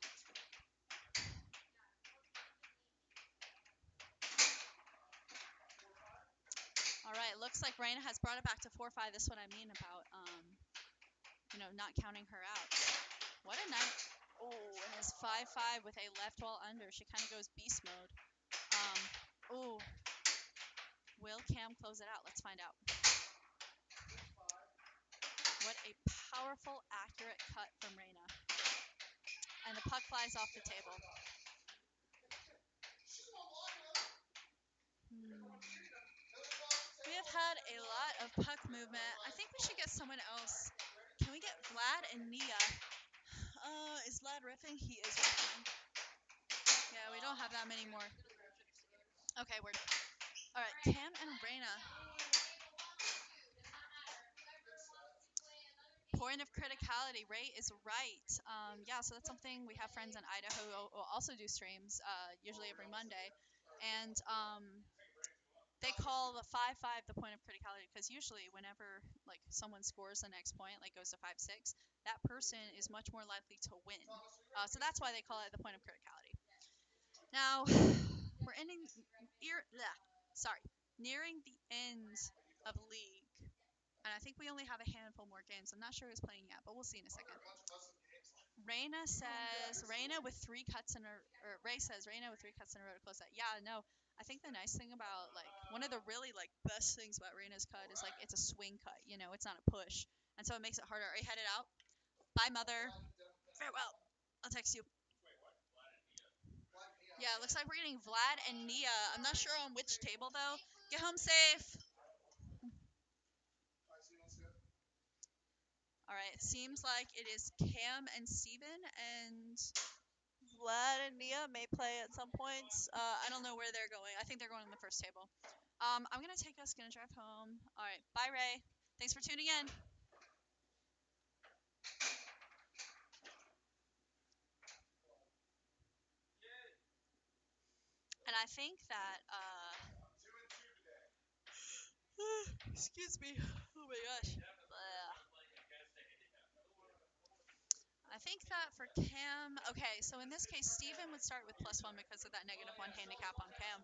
All right, looks like Reina has brought it back to 4-5. This is what I mean about not counting her out. What a night. Oh, and it's 5-5 with a left wall under. She kind of goes beast mode. Oh, will Cam close it out? Let's find out. What a powerful, accurate cut from Reina. And the puck flies off the table. We have had a lot of puck movement. I think we should get someone else. Can we get Vlad and Nia? Is Vlad riffing? He is riffing. Yeah, we don't have that many more. Okay, word. All right, Cam and Reina. Point of criticality. Ray is right. Yeah, so that's something. We have friends in Idaho who will also do streams, usually every Monday. And they call the 5-5 the point of criticality because usually whenever like someone scores the next point, like goes to 5-6, that person is much more likely to win. So that's why they call it the point of criticality. Now we're nearing the end of league, and I think we only have a handful more games. I'm not sure who's playing yet, but we'll see in a second. Reina says Reina with 3 cuts in a or Ray says Reina with 3 cuts in a row to close that. Yeah, no. I think the nice thing about like one of the really like best things about Reina's cut is like it's a swing cut, it's not a push. And so it makes it harder. Are you headed out? Bye, mother. Farewell. I'll text you. Yeah, it looks like we're getting Vlad and Nia. I'm not sure on which table though. Get home safe. All right, it seems like it is Cam and Steven, and Vlad and Nia may play at some points. I don't know where they're going. I think they're going on the first table. I'm going to take us, going to drive home. All right, bye, Ray. Thanks for tuning in. And I think that, excuse me. Oh my gosh. I think that for Cam, okay, so in this case, Steven would start with +1 because of that -1 handicap on Cam.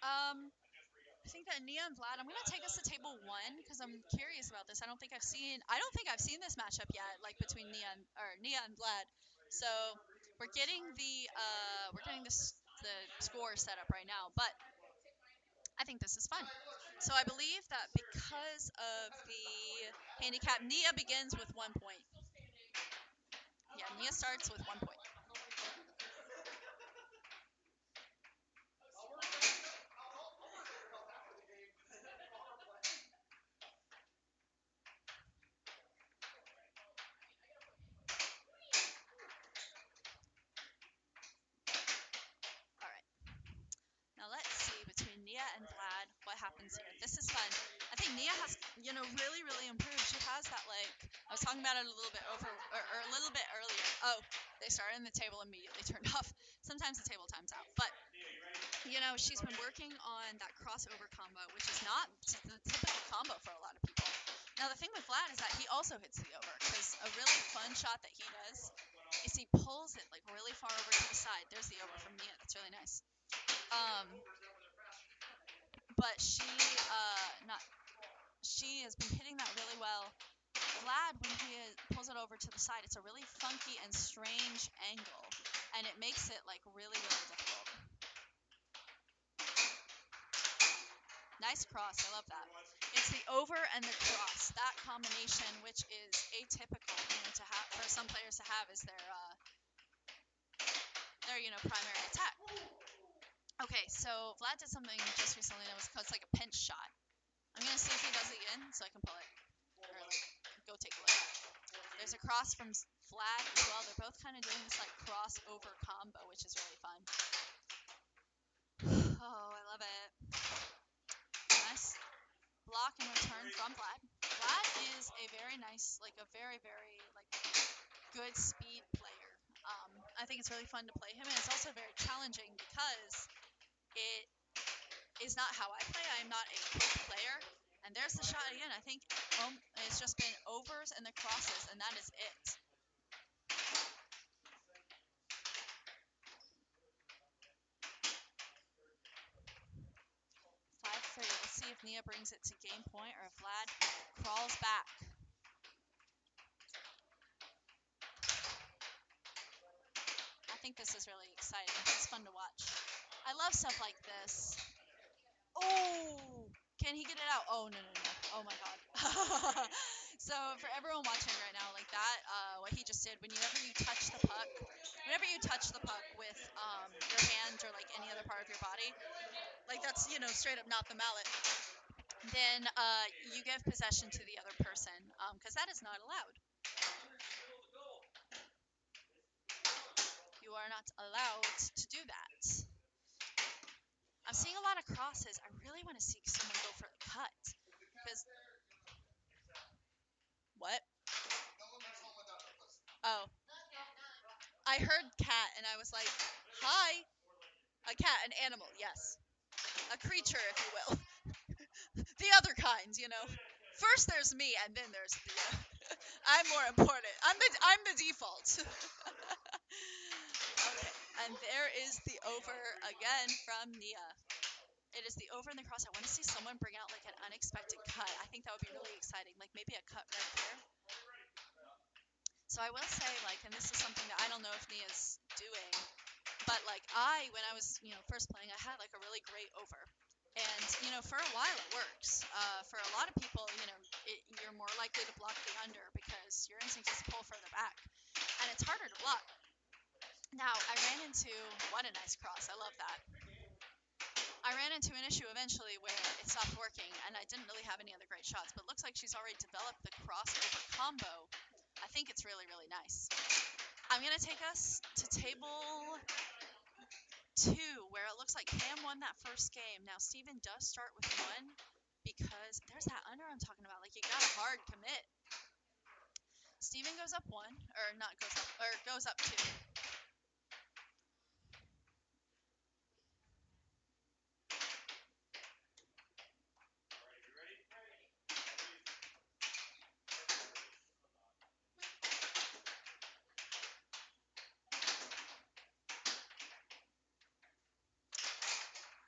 I think that Nia and Vlad, I'm going to take us to table 1 because I'm curious about this. I don't think I've seen this matchup yet, like between Nia and Vlad. So we're getting the score set up right now, but I think this is fun. So I believe that because of the handicap, Nia begins with 1 point. Yeah, Nia starts with 1 point. games here. This is fun. I think Nia has, really, really improved. She has that, I was talking about it a little bit or a little bit earlier. Oh, they started and the table immediately turned off. Sometimes the table times out. But, she's been working on that crossover combo, which is not the typical combo for a lot of people. Now, the thing with Vlad is that he also hits the over, because a really fun shot that he does is he pulls it, really far over to the side. There's the over from Nia. That's really nice. But she has been hitting that really well. Vlad, when he pulls it over to the side, it's a really funky and strange angle, and it makes it really, really difficult. Nice cross, I love that. It's the over and the cross, that combination, which is atypical, to have for some players to have as their primary attack. Okay, so Vlad did something just recently that was called a pinch shot. I'm gonna see if he does it again, so I can pull it or go take a look at it. There's a cross from Vlad as well. They're both kind of doing this crossover combo, which is really fun. Oh, I love it. Nice block and return from Vlad. Vlad is a very nice, a very, very good speed player. I think it's really fun to play him, and it's also very challenging because it is not how I play. I am not a quick player. And there's the shot again. I think it's just been overs and the crosses, and that is it. 5-3. Let's see if Nia brings it to game point or if Vlad crawls back. I think this is really exciting. It's fun to watch. I love stuff like this. Oh! Can he get it out? Oh, no. Oh, my God. So, for everyone watching right now, that, what he just did, whenever you touch the puck with your hand or, any other part of your body, that's, straight up not the mallet, then you give possession to the other person, because that is not allowed. You are not allowed to do that. I'm seeing a lot of crosses. I really want to see someone go for the cut. Because... What? Oh. I heard cat, and I was like, hi. A cat, an animal, yes. A creature, if you will. The other kinds, First there's me, and then there's the... I'm more important. I'm the default. Okay, and there is the over again from Nia. It is the over and the cross. I want to see someone bring out an unexpected cut. I think that would be really exciting. Maybe a cut right there. So I will say, and this is something that I don't know if Nia's doing, but when I was, first playing, I had a really great over. And, for a while it works. For a lot of people, you're more likely to block the under because your instinct is to pull further back. And it's harder to block. Now, I ran into, what a nice cross. I love that. I ran into an issue eventually where it stopped working, and I didn't really have any other great shots. But it looks like she's already developed the crossover combo. I think it's really, really nice. I'm going to take us to table 2, where it looks like Cam won that first game. Now, Steven does start with 1 because there's that under I'm talking about. You got a hard commit. Steven goes up 1, or not goes up, or goes up 2.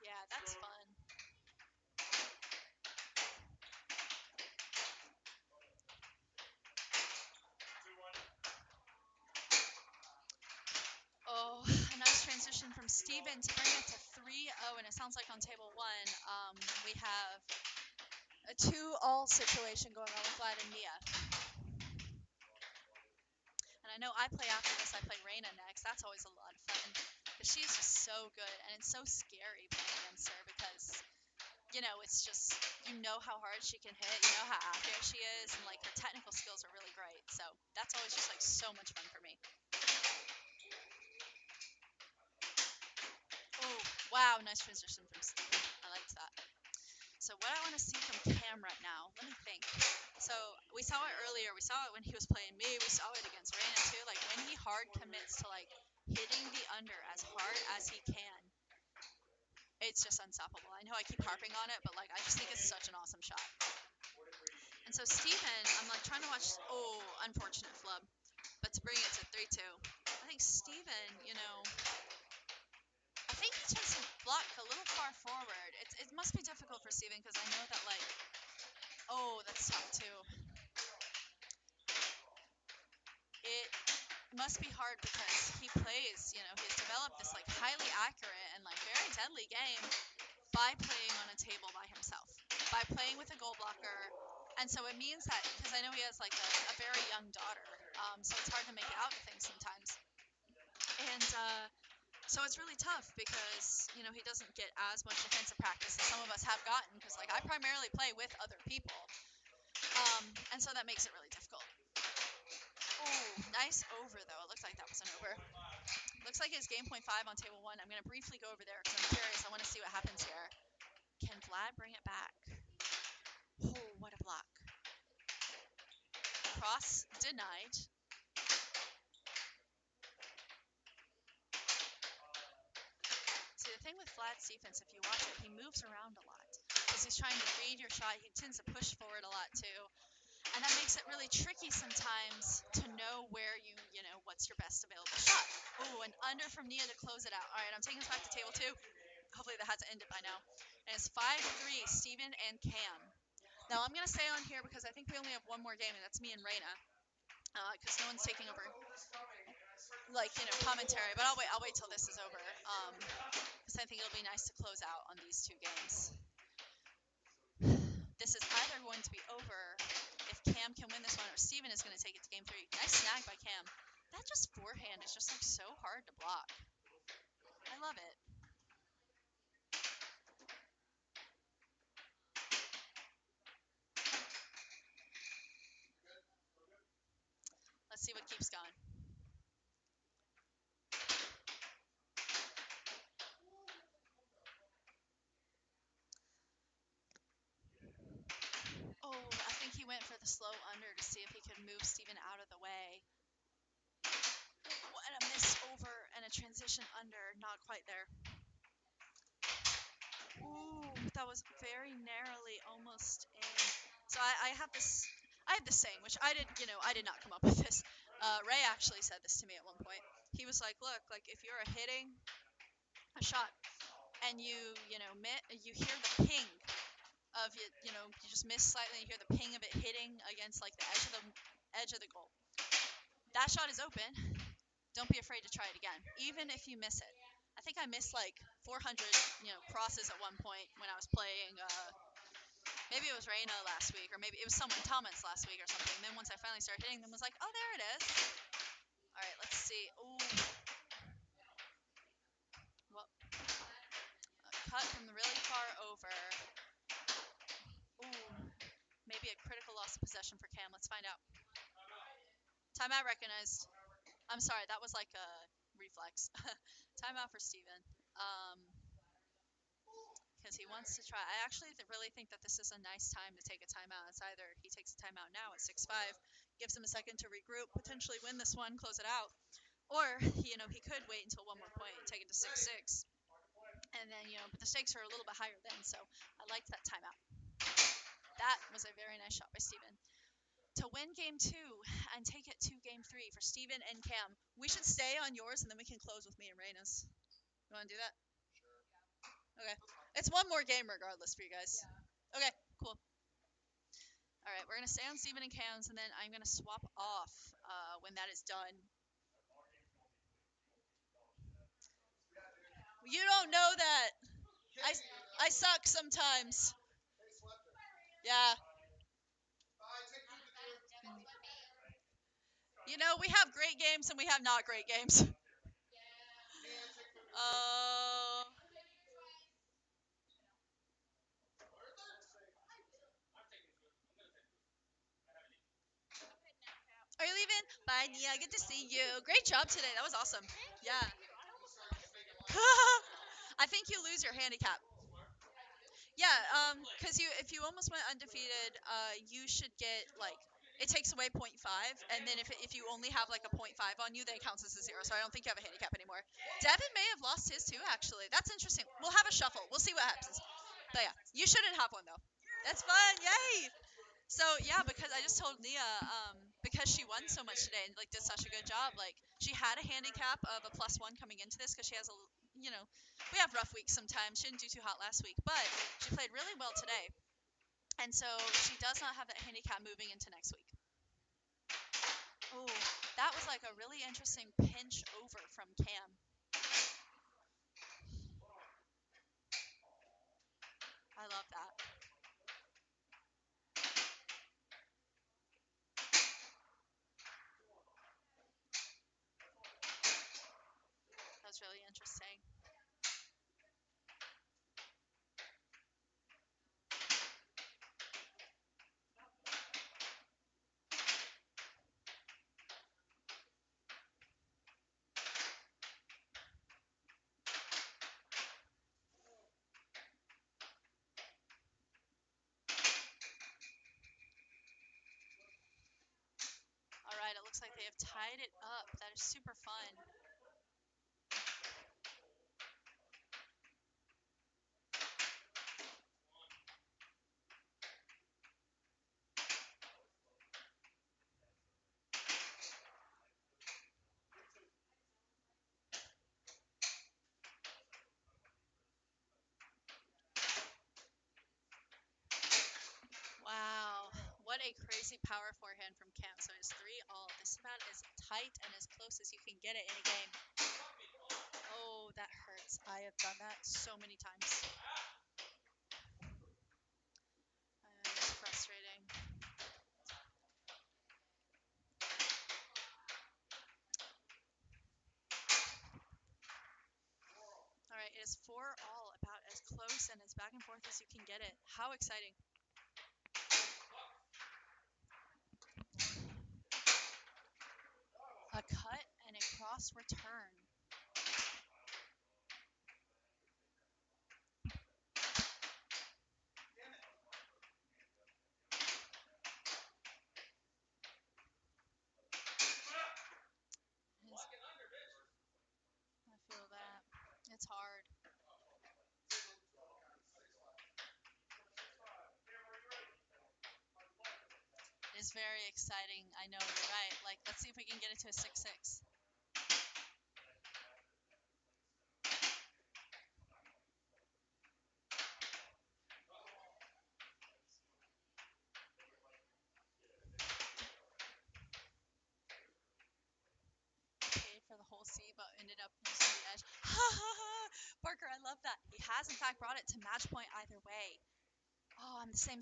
Yeah, that's fun. Oh, a nice transition from Steven to bring it to 3-0, and it sounds like on table 1, we have a 2-all situation going on with Vlad and Nia. And I know I play after this. I play Reina next. That's always a lot of fun. Because she's just so good, and it's so scary playing against her because, it's just, how hard she can hit, how accurate she is, and, her technical skills are really great. So that's always just, so much fun for me. Oh, wow, nice transition from Steven. I liked that. So So what I want to see from Cam right now, let me think. So we saw it earlier. We saw it when he was playing me. We saw it against Reina too. Like when he hard commits to like hitting the under as hard as he can, it's just unstoppable. I know I keep harping on it, but like I just think it's such an awesome shot. And so Steven, I'm like trying to watch. Oh, unfortunate flub. But to bring it to 3-2, I think Steven, I think he tends to block a little far forward. It must be difficult for Steven because I know that like, oh, that's tough too. It must be hard because he plays, he's developed this like highly accurate and like very deadly game by playing on a table by himself, by playing with a goal blocker. And so it means that, because I know he has like a very young daughter, so it's hard to make it out to things sometimes. And so it's really tough because, he doesn't get as much defensive practice as some of us have gotten because, like, I primarily play with other people. And so that makes it really difficult. Oh, nice over, though. It looks like that was an over. Looks like it's game point 5 on table 1. I'm going to briefly go over there because I'm curious. I want to see what happens here. Can Vlad bring it back? Oh, what a block. Cross denied. See, the thing with Vlad's defense, if you watch it, he moves around a lot because he's trying to read your shot. He tends to push forward a lot, too. And that makes it really tricky sometimes to know where what's your best available shot. Oh, and under from Nia to close it out. All right, I'm taking this back to table 2. Hopefully that has ended by now. And it's 5-3, Steven and Cam. Now I'm going to stay on here because I think we only have one more game, and that's me and Reina. Because no one's taking over, commentary. But I'll wait till this is over. Because I think it'll be nice to close out on these 2 games. This is either going to be over if Cam can win this one or Steven is going to take it to game 3. Nice snag by Cam. That just forehand is just like so hard to block. I love it. Let's see what keeps going. Oh, I think he went for the slow under to see if he could move Steven out of the way. And a miss over and a transition under, not quite there. Ooh, that was very narrowly almost in. So I have this saying, which I did not come up with this. Ray actually said this to me at one point. He was like, look, like if you're hitting a shot and you hear the ping of it, you just miss slightly and you hear the ping of it hitting against like the edge of the goal. That shot is open. Don't be afraid to try it again, even if you miss it. I think I missed like 400, crosses at one point when I was playing. Maybe it was Reina last week, or maybe it was someone Thomas last week or something. And then once I finally started hitting them, I was like, oh, there it is. All right, let's see. Ooh. Well, cut from really far over. Ooh. Maybe a critical loss of possession for Cam. Let's find out. Timeout recognized. I'm sorry, that was like a reflex. Timeout for Steven. Because he wants to try. I actually really think that this is a nice time to take a timeout. It's either he takes a timeout now at 6-5, gives him a second to regroup, potentially win this one, close it out, or he could wait until one more point and take it to 6-6, and then but the stakes are a little bit higher then. So I liked that timeout. That was a very nice shot by Steven to win game 2 and take it to game 3 for Steven and Cam. We should stay on yours and then we can close with me and Reina's. You want to do that? Okay. It's one more game regardless for you guys. Okay, cool. All right, we're going to stay on Steven and Cam's, and then I'm going to swap off when that is done. You don't know that. I suck sometimes. Yeah. We have great games and we have not great games. Oh. Are you leaving? Bye, Nia. Good to see you. Great job today. That was awesome. Yeah. I think you lose your handicap. Yeah, because if you almost went undefeated, you should get like it takes away point 0.5, and then if you only have like a point 0.5 on you, then it counts as a 0. So I don't think you have a handicap anymore. Devon may have lost his too, actually. That's interesting. We'll have a shuffle. We'll see what happens. But yeah, you shouldn't have one though. That's fun. Yay! So yeah, because I just told Nia, because she won so much today and like did such a good job, like she had a handicap of a +1 coming into this because she has you know, we have rough weeks sometimes. She didn't do too hot last week, but she played really well today, and so she does not have that handicap moving into next week. Oh, that was like a really interesting pinch over from Cam. I love that. That was really interesting. All right, it looks like they have tied it up. That is super fun. Wow, what a crazy power forehand from Cam. So it's 3-all. This is about as tight and as close as you can get it in a game. Oh, that hurts. I have done that so many times. It's frustrating. All right, it is 4-all, about as close and as back and forth as you can get it. How exciting. A cut and a cross return. I feel that. It's hard. It's very exciting. I know, you're right. Like, let's see if we can get it to a 6-6. Paid for the whole seat, but ended up using the edge. Parker, I love that. He has, in fact, brought it to match point either way. Oh, I'm the same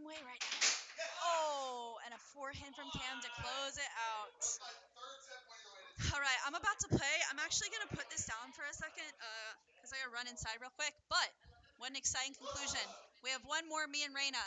way right now. Oh, and a forehand from Cam to close it out. All right, I'm about to play. I'm actually going to put this down for a second because I got to run inside real quick. But what an exciting conclusion. We have one more, me and Reina.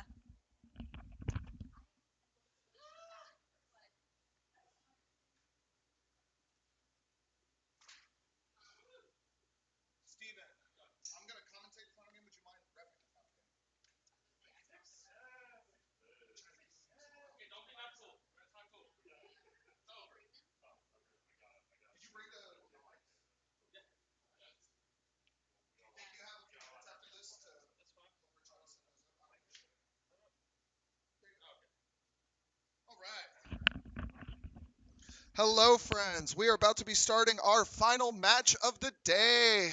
Hello, friends. We are about to be starting our final match of the day.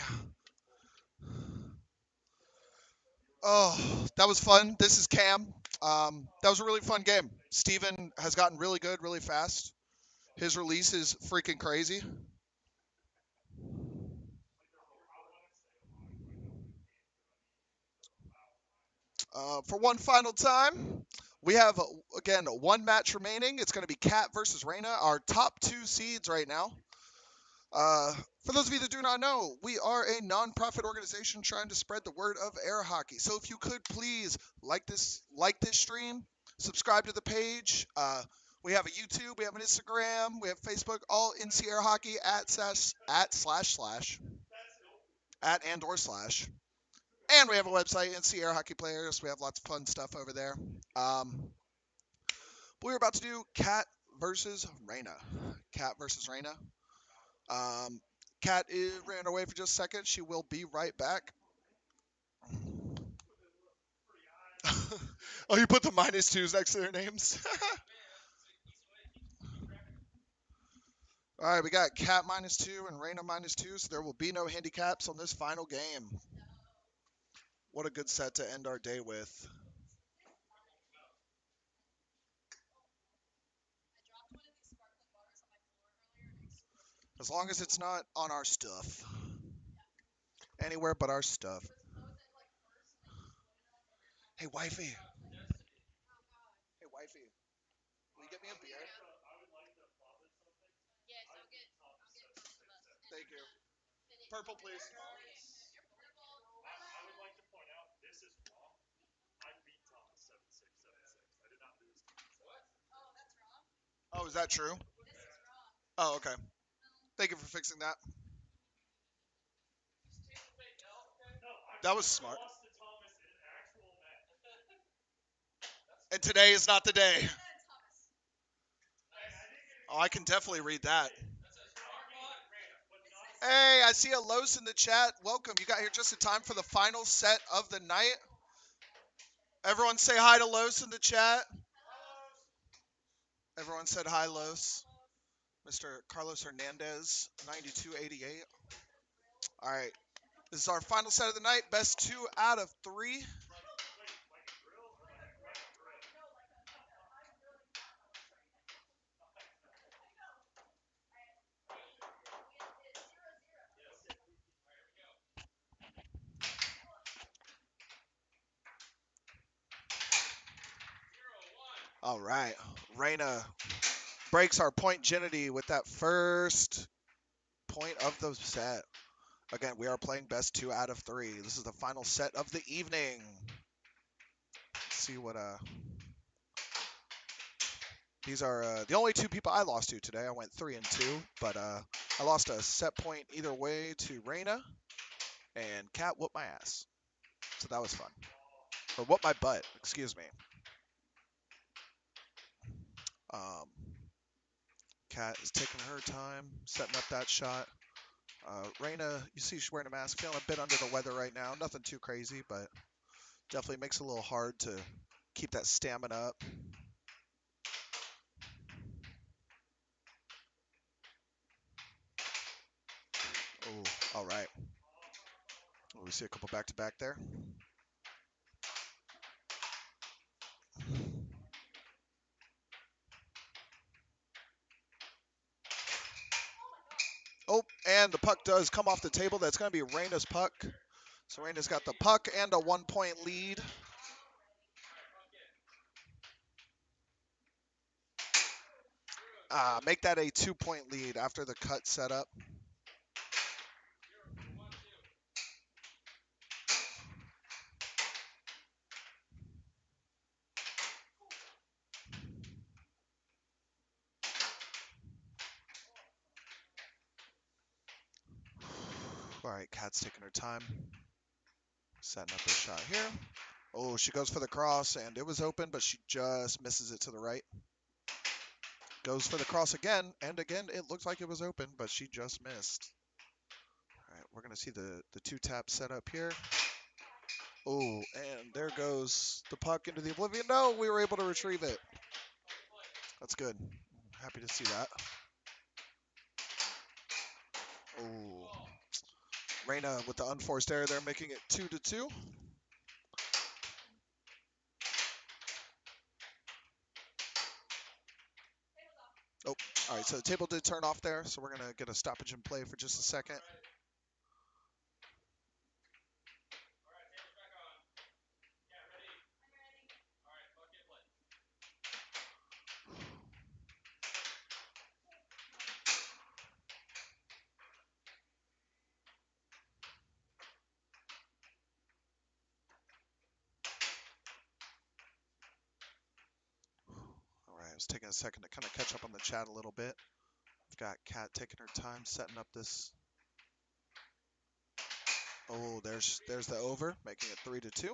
Oh, that was fun. This is Cam. That was a really fun game. Steven has gotten really good really fast. His release is freaking crazy. For one final time, we have, again, one match remaining. It's going to be Kat versus Reina, our top two seeds right now. For those of you that do not know, we are a non-profit organization trying to spread the word of air hockey. So if you could please like this stream, subscribe to the page. We have a YouTube, we have an Instagram, we have Facebook, all NC Hockey at // at and/or /. And we have a website, NCAHP Players. We have lots of fun stuff over there. We're about to do Cat versus Reina. Cat versus Reina. Cat ran away for just a second. She will be right back. Oh, you put the -2s next to their names. All right, we got Cat -2 and Reina -2, so there will be no handicaps on this final game. What a good set to end our day with. As long as it's not on our stuff. Anywhere but our stuff. Hey, wifey. Hey, wifey. Will you get me a beer? Thank you. Purple, please. Oh, is that true? Oh, okay. Thank you for fixing that. That was smart. And today is not the day. Oh, I can definitely read that. Hey, I see a Los in the chat. Welcome. You got here just in time for the final set of the night. Everyone say hi to Los in the chat. Everyone said hi, Los. Mr. Carlos Hernandez, 9288. All right. This is our final set of the night. Best 2 out of 3. All right. Reina breaks our point Genity with that first point of the set. Again, we are playing best 2 out of 3. This is the final set of the evening. Let's see what these are the only 2 people I lost to today. I went 3 and 2, but I lost a set point either way to Reina, and Cat whooped my ass. So that was fun. Or whooped my butt, excuse me. Cat is taking her time, setting up that shot. Reina, you see she's wearing a mask, feeling a bit under the weather right now. Nothing too crazy, but definitely makes it a little hard to keep that stamina up. Oh, all right. Oh, we see a couple back-to-back there. Oh, and the puck does come off the table. That's going to be Reina's puck. So Reina's got the puck and a 1-point lead. Make that a 2-point lead after the cut setup. All right, Kat's taking her time. Setting up her shot here. Oh, she goes for the cross, and it was open, but she just misses it to the right. Goes for the cross again, and again, it looks like it was open, but she just missed. All right, we're going to see the 2-tap set up here. Oh, and there goes the puck into the oblivion. No, we were able to retrieve it. That's good. Happy to see that. Oh, Reina with the unforced error there, making it 2-2. Oh, all right, so the table did turn off there, so we're going to get a stoppage in play for just a second. All right, I was taking a second to kind of catch up on the chat a little bit. We've got Kat taking her time setting up this. Oh, there's the over, making it 3-2.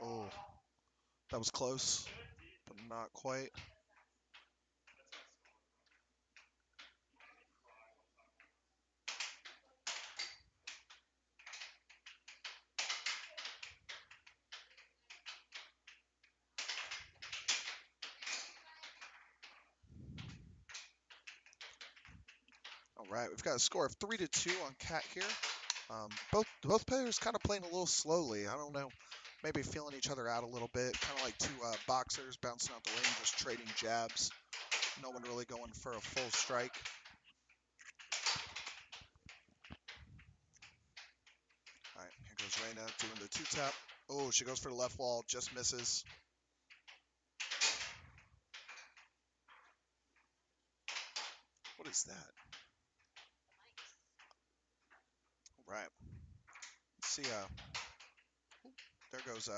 Oh, that was close, but not quite. All right, we've got a score of 3-2 on Cat here. Both players kind of playing a little slowly. I don't know, maybe feeling each other out a little bit, kind of like two boxers bouncing out the ring, just trading jabs. No one really going for a full strike. All right, here goes Reina doing the two-tap. Oh, she goes for the left wall, just misses. What is that? All right, let's see. There goes.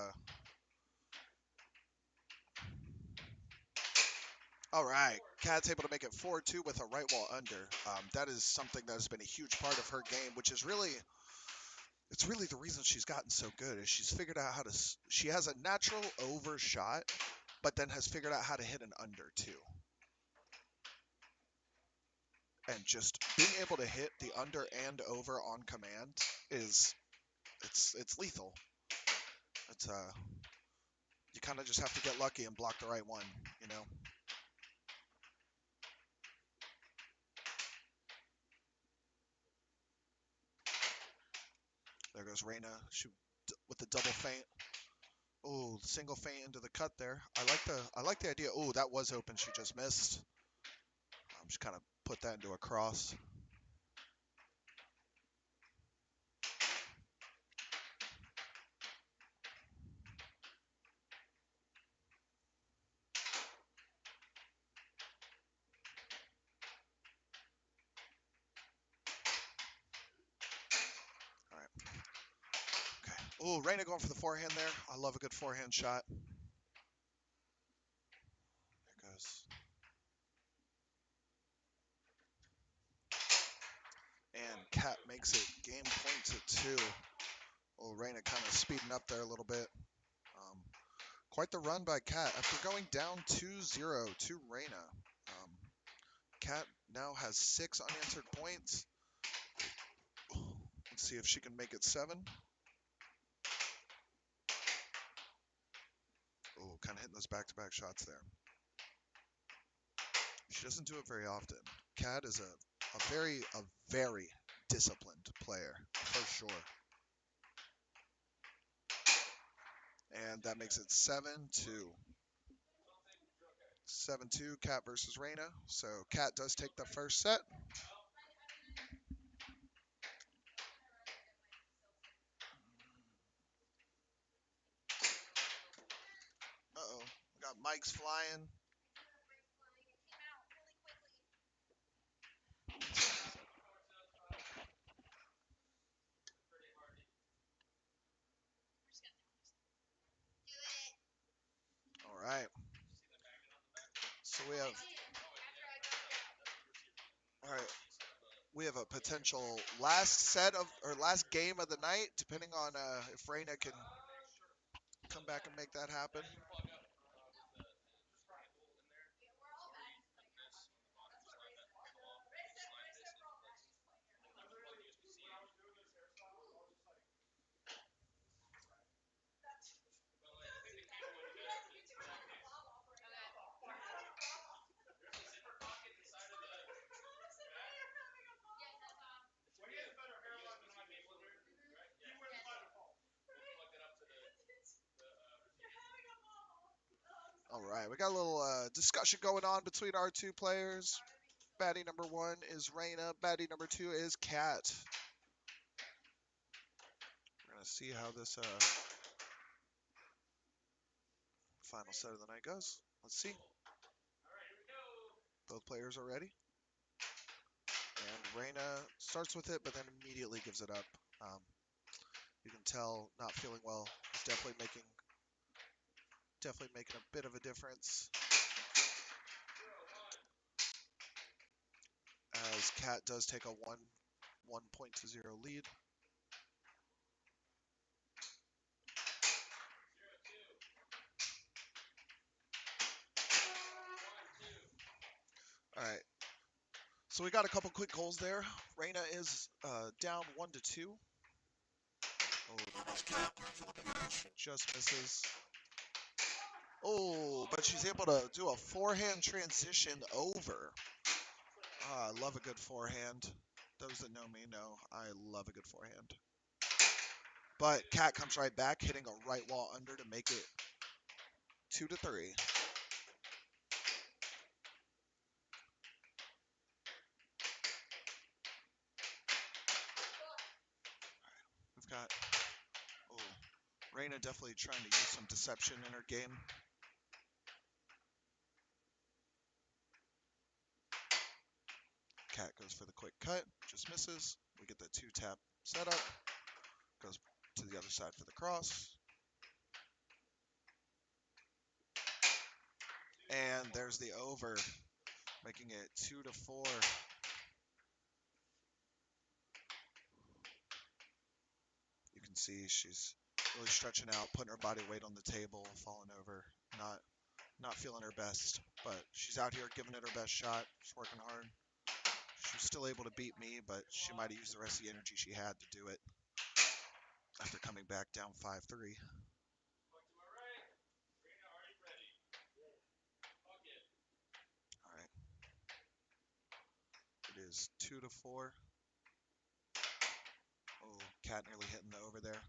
All right, Cat's able to make it 4-2 with a right wall under. That is something that has been a huge part of her game, which is really, it's really the reason she's gotten so good. Is she's figured out how to. She has a natural over shot, but then has figured out how to hit an under too. And just being able to hit the under and over on command is, it's lethal. It's you kind of just have to get lucky and block the right one, you know. There goes Reina. She with the double feint. Oh, single feint into the cut there. I like the idea. Oh, that was open. She just missed. Just kind of put that into a cross. All right. Okay. Oh, Reina going for the forehand there. I love a good forehand shot. There goes. And Cat makes it game point to 2. Oh, Reina kind of speeding up there a little bit. Um, Quite the run by Cat after going down 2-0 to Reina. Cat now has 6 unanswered points. Let's see if she can make it 7. Oh, kind of hitting those back-to-back shots there. She doesn't do it very often. Cat is a very disciplined player for sure. And that makes it 7-2. 7-2, Cat versus Reina. So Cat does take the first set. Uh-oh, we got mics flying. All right. So all right. We have a potential last game of the night, depending on if Reina can come back and make that happen. All right, we got a little discussion going on between our two players. Baddie number 1 is Reina. Baddie number 2 is Cat. We're gonna see how this final set of the night goes. Let's see. Both players are ready. And Reina starts with it, but then immediately gives it up. Um, you can tell not feeling well. He's definitely making a bit of a difference. as Cat does take a 1-0 lead. All right. So we got a couple quick goals there. Reina is down 1-2. Oh, just misses. Oh, but she's able to do a forehand transition over. I love a good forehand. Those that know me know I love a good forehand. But Cat comes right back, hitting a right wall under to make it 2-3. We've got, oh, Reina definitely trying to use some deception in her game. Cat goes for the quick cut, just misses. We get the 2-tap setup. Goes to the other side for the cross. And there's the over, making it 2-4. You can see she's really stretching out, putting her body weight on the table, falling over, not feeling her best. But she's out here giving it her best shot. She's working hard. She was still able to beat me, but she might have used the rest of the energy she had to do it after coming back down 5-3. All right. It is 2-4. Oh, Cat nearly hitting the over there.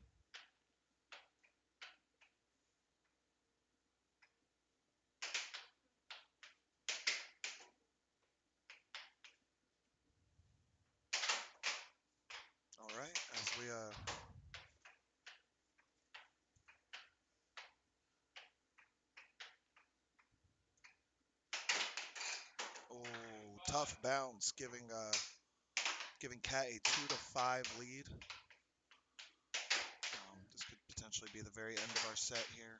All right, as we tough bounce, giving Cat a 2-5 lead. This could potentially be the very end of our set here.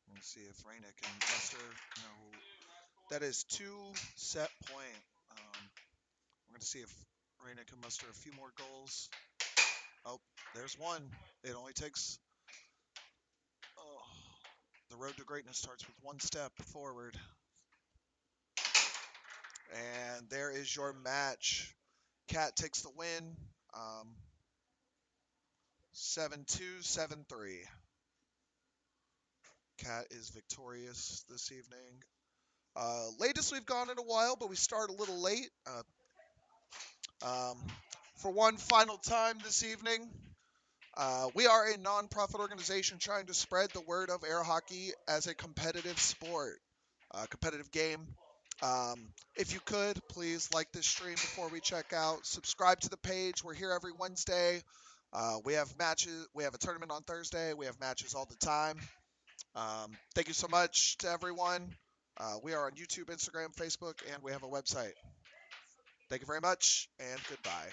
We'll see if Reina can muster. No, that is 2 set point. We're going to see if Reina can muster a few more goals. Oh, there's one. It only takes. Oh, the road to greatness starts with one step forward. And there is your match. Cat takes the win. 7-2, 7-3. Cat is victorious this evening. Latest we've gone in a while, but we start a little late. For one final time this evening, we are a non-profit organization trying to spread the word of air hockey as a competitive sport, competitive game. If you could, please like this stream before we check out. Subscribe to the page. We're here every Wednesday. We have matches. We have a tournament on Thursday. We have matches all the time. Thank you so much to everyone. We are on YouTube, Instagram, Facebook, and we have a website. Thank you very much, and goodbye.